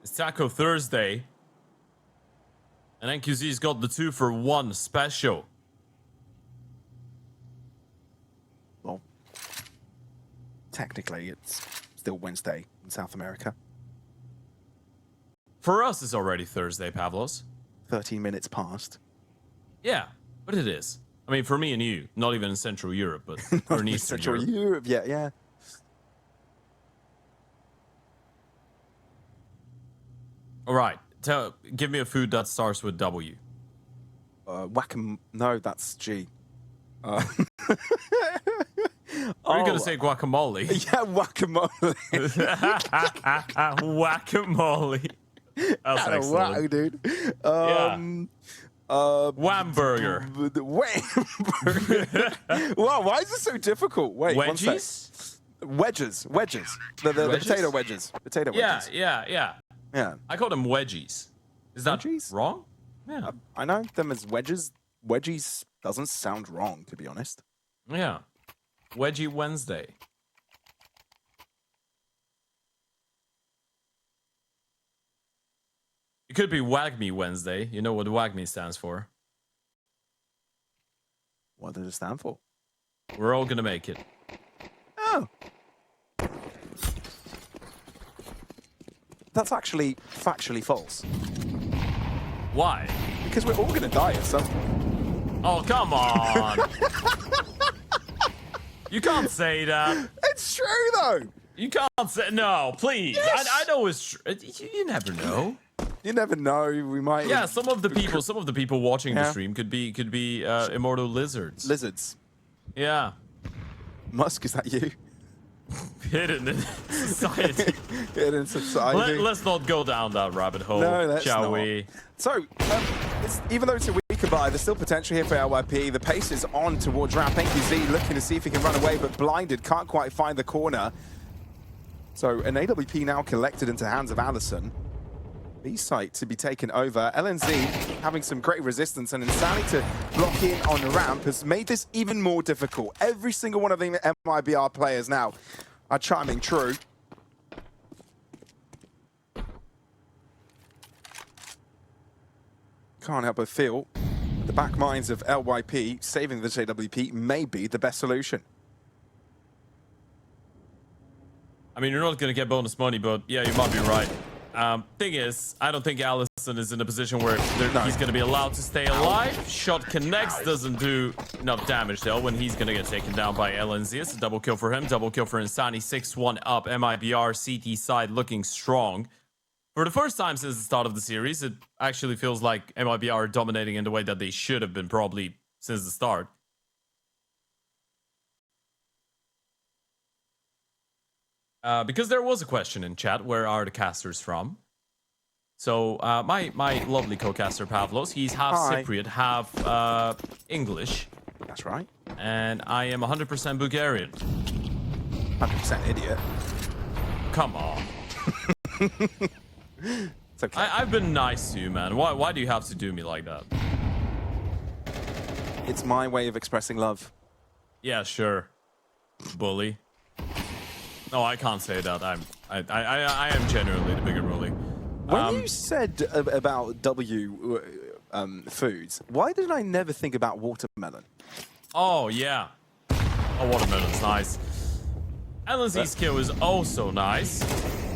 It's Taco Thursday. And NQZ's got the 2-for-1 special. Well, technically, it's still Wednesday in South America. For us, it's already Thursday, Pavlos. 13 minutes past. Yeah, but it is. I mean, for me and you, not even in Central Europe, but or in Eastern Central Europe. Yeah. All right, give me a food that starts with W. No, that's G. Are you gonna say guacamole? Yeah, guacamole. Guacamole. That's excellent. Wow, dude. Whamburger. Wow, why is this so difficult? Wait, Wedgies? Wedges. The potato wedges. Potato wedges. Yeah. I call them wedgies. Is that Wedgies? wrong? Yeah. I know them as wedges. Wedgies doesn't sound wrong, to be honest. Yeah. Wedgie Wednesday. It could be Wag Me Wednesday. You know what Wag Me stands for. What does it stand for? We're all gonna make it. Oh. That's actually factually false. Why? Because we're all going to die at some point. Oh, come on. You can't say that. It's true, though. You can't say... No, please. Yes. I know it's true. You never know. You never know. We might... Yeah, some of the people watching the stream could be immortal lizards. Lizards. Yeah. Musk, is that you? Hidden in society. Hidden in society. Let's not go down that rabbit hole, shall we? So, even though it's a weaker buy, there's still potential here for LYP. The pace is on towards ramp. NQZ looking to see if he can run away, but blinded, can't quite find the corner. So an AWP now collected into the hands of Allison. B site to be taken over. LNZ having some great resistance, and Insani to block in on the ramp has made this even more difficult. Every single one of the MIBR players now are chiming true. Can't help but feel the back minds of LYP saving this AWP may be the best solution. I mean, you're not going to get bonus money, but yeah, you might be right. Thing is, I don't think Allison is in a position where he's going to be allowed to stay alive. Shot connects, doesn't do enough damage though when he's going to get taken down by LNZ. It's a double kill for him, double kill for Insani, 6-1 up. MIBR CT side looking strong. For the first time since the start of the series, it actually feels like MIBR are dominating in the way that they should have been probably since the start. Because there was a question in chat, where are the casters from? So my lovely co-caster Pavlos, he's half Cypriot, half English. That's right. And I am 100% Bulgarian. 100% idiot. Come on. It's okay. I've been nice to you, man. Why do you have to do me like that? It's my way of expressing love. Yeah, sure. Bully. No, I can't say that. I am genuinely the bigger bully. When you said about foods, why did I never think about watermelon? Oh, yeah. Oh, watermelon's nice. LNZ's kill is also nice.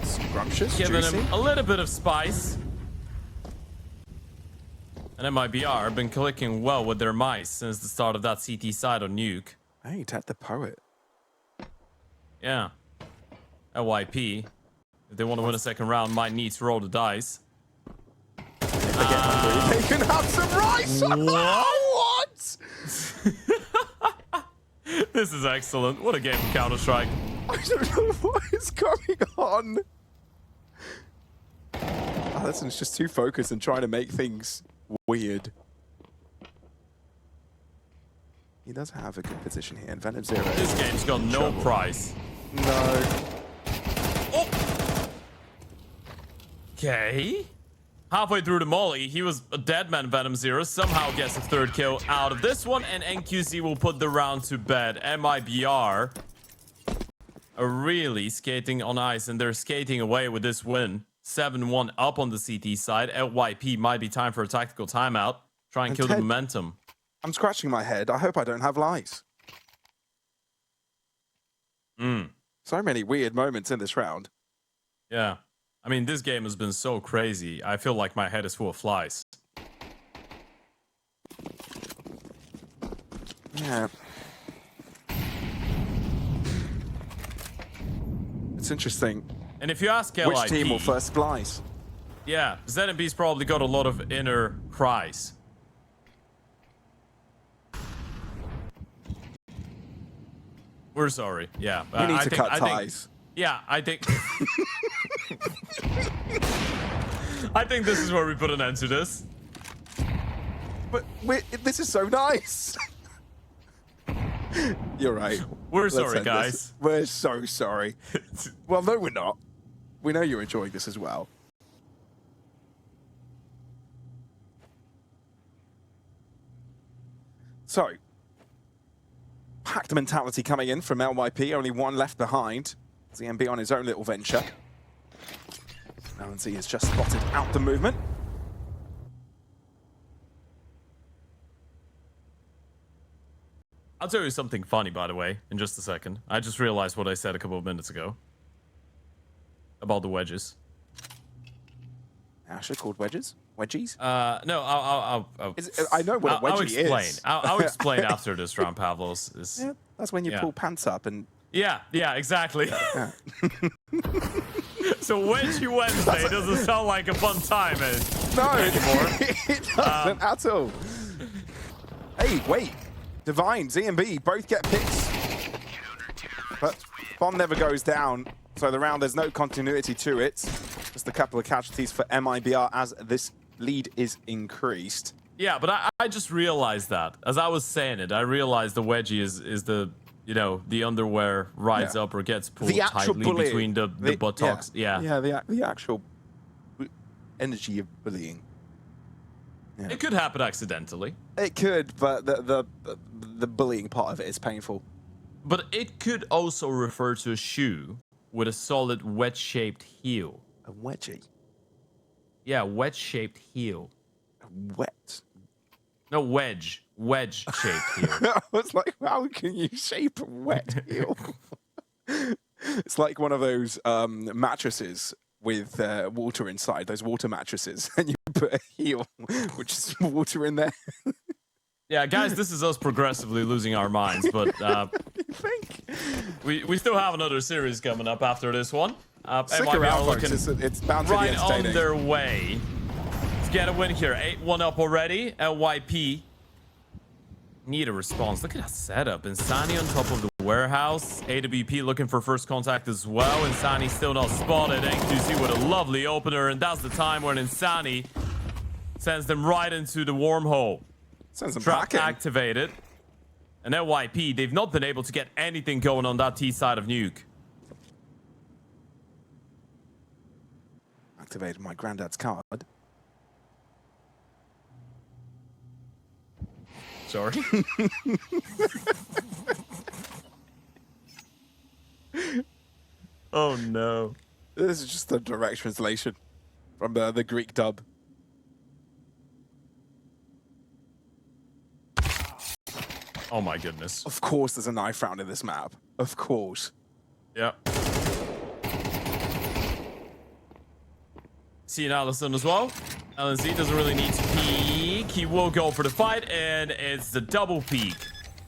Scrumptious, Giving juicy. him a little bit of spice. And MIBR have been clicking well with their mice since the start of that CT side on Nuke. Hey, Ted the Poet. Yeah. LYP, if they want to win a second round, might need to roll the dice. They can have some rice! What? This is excellent. What a game of Counter-Strike. I don't know what is going on. Allison's just too focused and trying to make things weird. He does have a good position here, and Venom Zero. This game's got no price. No. Oh. Okay. Halfway through the molly, he was a dead man. Venom Zero somehow gets a third kill out of this one, and NQZ will put the round to bed. MIBR are really skating on ice, and they're skating away with this win. 7-1 up on the CT side. LYP might be time for a tactical timeout. Try and kill the momentum. I'm scratching my head. I hope I don't have lies. So many weird moments in this round. Yeah. I mean, this game has been so crazy. I feel like my head is full of flies. Yeah. It's interesting. And if you ask LIP, which team will first flies? Yeah, ZMB's probably got a lot of inner cries. We're sorry. Yeah. We need to cut ties. Yeah, I think... I think this is where we put an end to this. But this is so nice. You're right. We're Let's sorry, end guys. this. We're so sorry. Well, no, we're not. We know you're enjoying this as well. So, packed mentality coming in from LYP. Only one left behind. ZMB on his own little venture. LNZ has just spotted out the movement. I'll tell you something funny, by the way, in just a second. I just realized what I said a couple of minutes ago. About the wedges. Asher called wedges? Wedgies? No, I know what a wedgie is. I'll explain after this round, Pavlos. Yeah, that's when you pull pants up and... Yeah, exactly. Yeah. So Wedgie Wednesday doesn't sound like a fun time anymore. It doesn't at all. Hey, wait. Divine, ZMB, both get picks. But bomb never goes down, so the round, there's no continuity to it. Just a couple of casualties for MIBR as this lead is increased. Yeah, but I just realized that. As I was saying it, I realized the Wedgie is the you know, the underwear rides up or gets pulled The actual tightly bullying. between the buttocks. Yeah. Yeah, the actual energy of bullying. Yeah. It could happen accidentally. It could, but the bullying part of it is painful. But it could also refer to a shoe with a solid wedge-shaped heel. A wedgie. Yeah, wedge-shaped heel. Wet. No, wedge-shaped heel. I was like, how can you shape a wet heel? It's like one of those mattresses with water inside, those water mattresses, and you put a heel, which is water in there. Yeah, guys, this is us progressively losing our minds, but You think? we still have another series coming up after this one. Stick MIBR around, looking folks. It's bound to be right on entertaining. their way. Let's get a win here. 8-1 up already. LYP need a response. Look at that setup. Insani on top of the warehouse. AWP looking for first contact as well. Insani still not spotted. NQC with a lovely opener, and that's the time when Insani sends them right into the wormhole. Sends them Trap back in. activated. And LYP, they've not been able to get anything going on that T side of Nuke. Activated my granddad's card. Sorry. Oh no. This is just a direct translation from the Greek dub. Oh my goodness. Of course there's a knife round in this map. Of course. Yeah. See an Allison as well. LNZ doesn't really need to peek. He will go for the fight, and it's the double peek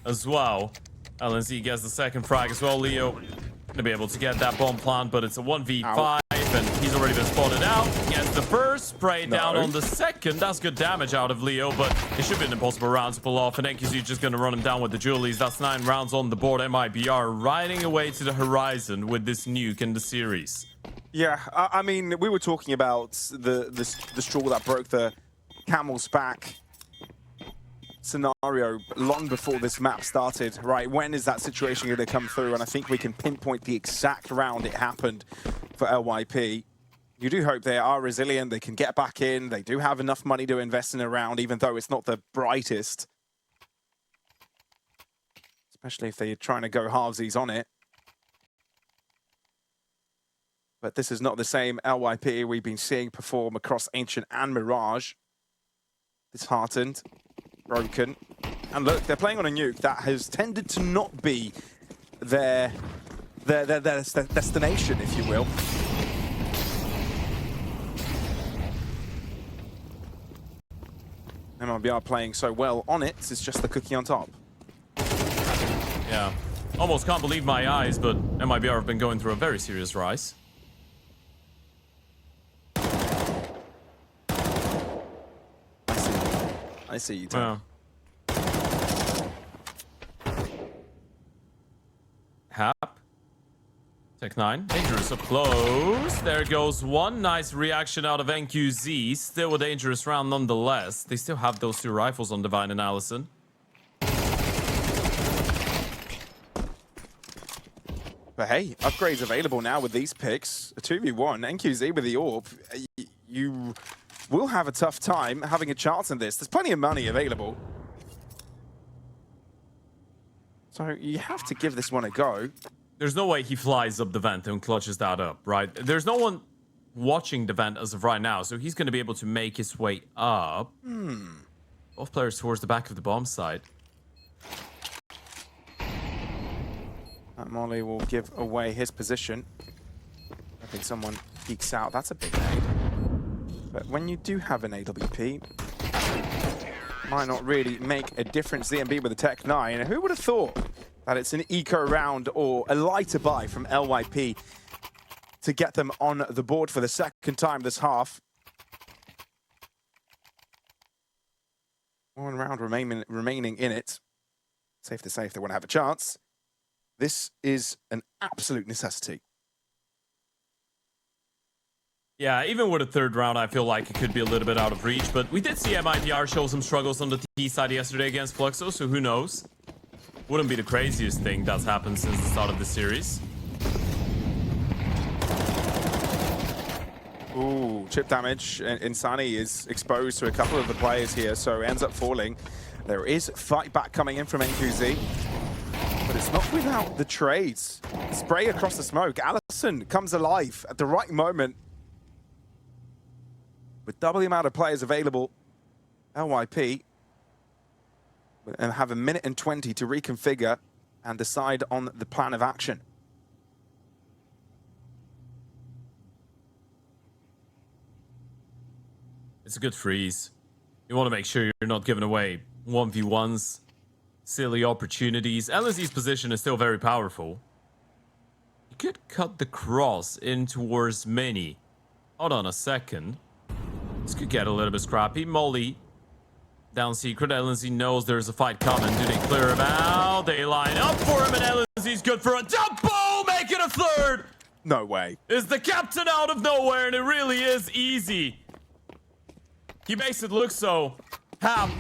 as well. LNZ gets the second frag as well. Leo gonna be able to get that bomb plant, but it's a 1v5, and he's already been spotted out. Gets the first, spray down on the second. That's good damage out of Leo, but it should be an impossible round to pull off, and NQZ just gonna run him down with the Julies. That's 9 rounds on the board. MIBR riding away to the horizon with this nuke in the series. Yeah, I mean, we were talking about the straw that broke the camel's back scenario long before this map started, right? When is that situation going to come through? And I think we can pinpoint the exact round it happened for LYP. You do hope they are resilient, they can get back in, they do have enough money to invest in a round, even though it's not the brightest. Especially if they're trying to go halvesies on it. But this is not the same LYP we've been seeing perform across Ancient and Mirage. Disheartened, broken. And look, they're playing on a nuke that has tended to not be their destination, if you will. MIBR playing so well on it, it's just the cookie on top. Yeah. Almost can't believe my eyes, but MIBR have been going through a very serious rise. I see you, Tom. Hap. Tech 9. Dangerous up close. There goes one. Nice reaction out of NQZ. Still a dangerous round nonetheless. They still have those 2 rifles on Divine and Allison. But hey, upgrades available now with these picks. A 2v1, NQZ with the AWP. You will have a tough time having a chance in this. There's plenty of money available. So you have to give this one a go. There's no way he flies up the vent and clutches that up, right? There's no one watching the vent as of right now, so he's going to be able to make his way up. Both players towards the back of the bomb site. That Molly will give away his position. I think someone peeks out. That's a big nade. But when you do have an AWP, might not really make a difference. ZMB with the Tech 9. Who would have thought that it's an eco round or a lighter buy from LYP to get them on the board for the second time this half? One round remaining in it. Safe to say if they want to have a chance. This is an absolute necessity. Yeah, even with a 3rd round, I feel like it could be a little bit out of reach, but we did see MIBR show some struggles on the T side yesterday against Fluxo, so who knows? wouldn't be the craziest thing that's happened since the start of the series. Ooh, chip damage. Insani is exposed to a couple of the players here, so ends up falling. There is fight back coming in from NQZ, but it's not without the trades. Spray across the smoke. Allison comes alive at the right moment. With double the amount of players available, LYP and have 1 minute and 20 to reconfigure and decide on the plan of action. It's a good freeze. You want to make sure you're not giving away 1v1s, silly opportunities. LNZ's position is still very powerful. You could cut the cross in towards Mini. Hold on a second. This could get a little bit scrappy. Molly down secret. LNZ knows there's a fight coming. Do they clear him out? They line up for him, and LNZ's good for a double, making a third. No way. Is the captain out of nowhere, and it really is easy. He makes it look so. Have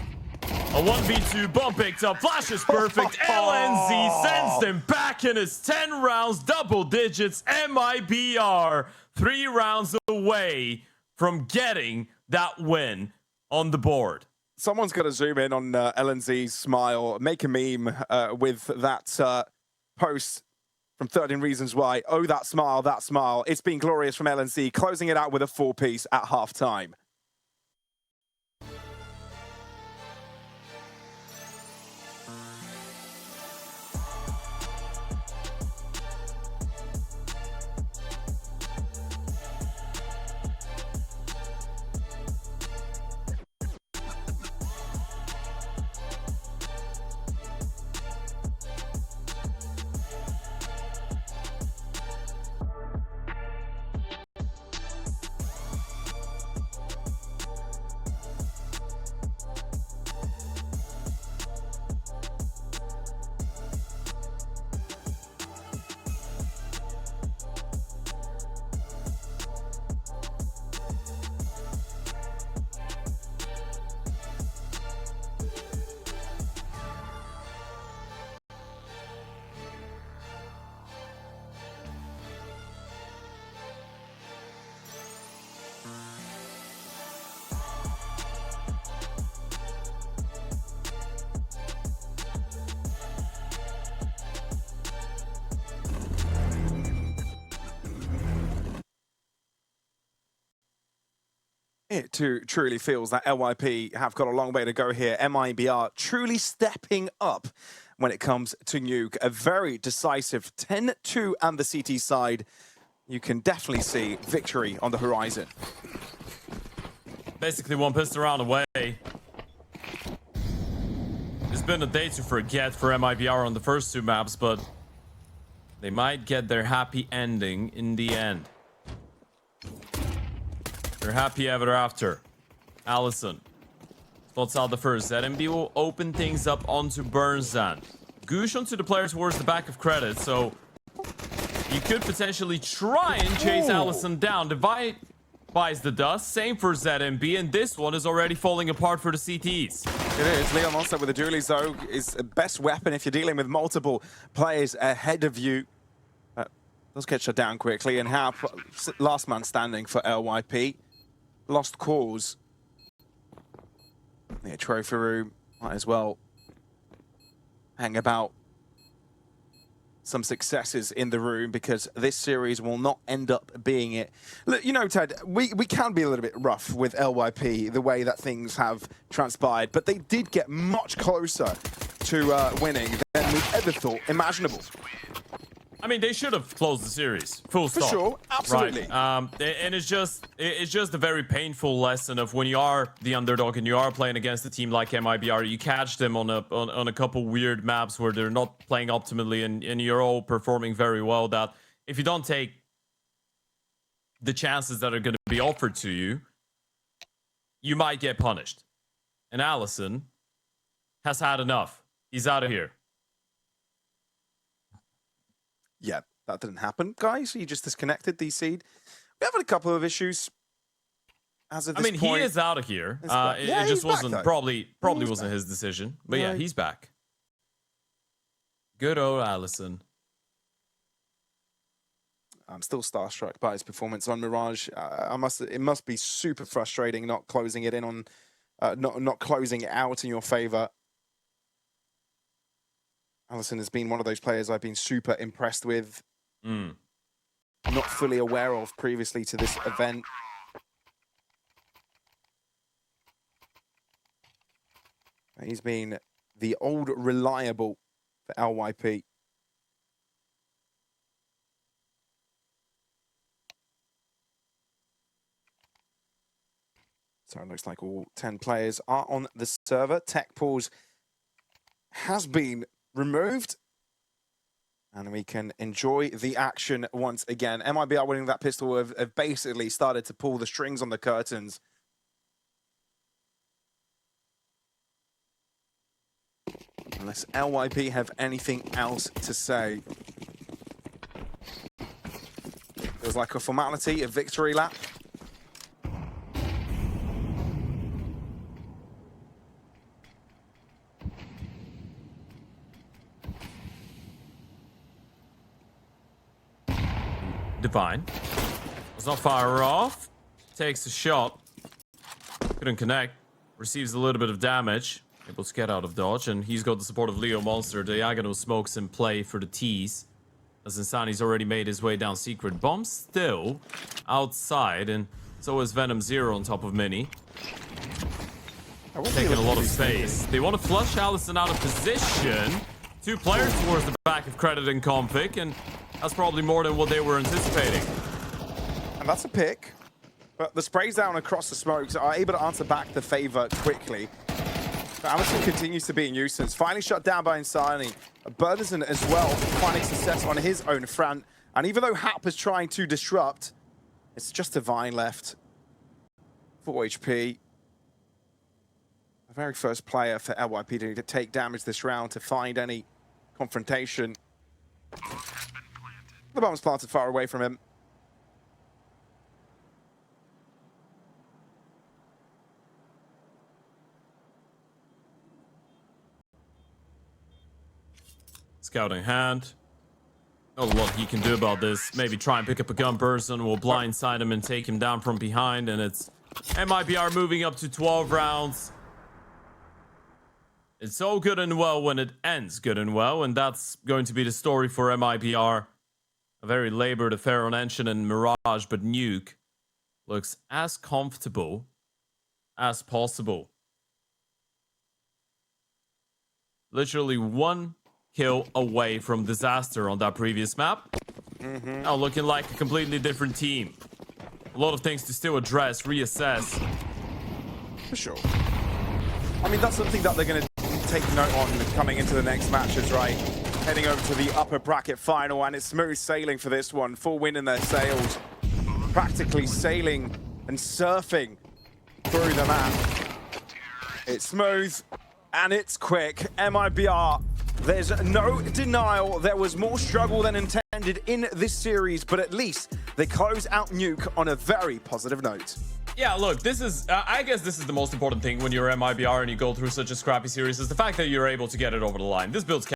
a 1v2 bomb picked up. Flash is perfect. LNZ sends them back in his 10 rounds, double digits. MIBR 3 rounds away from getting that win on the board. Someone's got to zoom in on LNZ's smile, make a meme with that post from 13 Reasons Why. Oh, that smile, that smile. It's been glorious from LNZ, closing it out with a 4-piece at halftime. It too truly feels that LYP have got a long way to go here. MIBR truly stepping up when it comes to Nuke. A very decisive 10-2 and the CT side. You can definitely see victory on the horizon. Basically one pistol round away. It's been a day to forget for MIBR on the first 2 maps, but they might get their happy ending in the end. They're happy ever after. Allison spots out the first. ZMB will open things up onto Burnzan. Goosh onto the player towards the back of credit, so you could potentially try and chase Allison down. Divide buys the dust. Same for ZMB, and this one is already falling apart for the CTs. It is. Leon Monster with the dualies, though, is the best weapon if you're dealing with multiple players ahead of you. Does get shut down quickly, and how last man standing for LYP. Lost cause. Yeah, trophy room might as well hang about some successes in the room, because this series will not end up being it. Look, you know, Ted, we can be a little bit rough with LYP, the way that things have transpired, but they did get much closer to winning than we ever thought imaginable. I mean, they should have closed the series. Full stop. For sure, absolutely. Right. And it's just a very painful lesson of when you are the underdog and you are playing against a team like MIBR, you catch them on a couple weird maps where they're not playing optimally, and you're all performing very well, that if you don't take the chances that are going to be offered to you, you might get punished. And Allison has had enough. He's out of here. Yeah, that didn't happen, guys. You just disconnected the seed. We have had a couple of issues as of this point. He is out of here. Yeah, it just wasn't back, probably He's wasn't back. his decision. But yeah, he's back. Good old Allison. I'm still starstruck by his performance on Mirage. It must be super frustrating not closing it in on, not closing it out in your favor. Allison has been one of those players I've been super impressed with. Not fully aware of previously to this event. He's been the old reliable for LYP. So it looks like all 10 players are on the server. Tech pause has been removed. And we can enjoy the action once again. MIBR winning that pistol have basically started to pull the strings on the curtains. Unless LYP have anything else to say. Feels like a formality, a victory lap. Divine was not far off. Takes a shot. Couldn't connect. Receives a little bit of damage. Able to get out of dodge. And he's got the support of Leo Monster. Diagonal smokes in play for the tease. As Insani's already made his way down secret. Bomb still outside. And so is Venom Zero on top of Mini. Taking a lot of space. They want to flush Allison out of position. 2 players towards the back of Credit and Config. And that's probably more than what they were anticipating. And that's a pick. But the sprays down across the smokes are able to answer back the favor quickly. But Allison continues to be a nuisance. Finally shut down by Insani. Burdison as well, finding success on his own front. And even though Hap is trying to disrupt, it's just Divine left. 4 HP. The very first player for LYP to take damage this round to find any confrontation. The bomb's planted far away from him. Scouting hand. Not a lot he can do about this. Maybe try and pick up a gun person. We'll blindside him and take him down from behind. And it's MIBR moving up to 12 rounds. It's all good and well when it ends good and well. And that's going to be the story for MIBR. A very labored affair on Ancient and Mirage. But Nuke looks as comfortable as possible. Literally 1 kill away from disaster on that previous map. Now looking like a completely different team. A lot of things to still address, reassess. For sure. I mean, that's something that they're going to take note on coming into the next matches, right? Heading over to the upper bracket final, and it's smooth sailing for this one. Full wind in their sails. Practically sailing and surfing through the map. It's smooth, and it's quick. MIBR. There's no denial there was more struggle than intended in this series, but at least they close out Nuke on a very positive note. Yeah, look, this is, I guess this is the most important thing when you're MIBR and you go through such a scrappy series, is the fact that you're able to get it over the line. This build's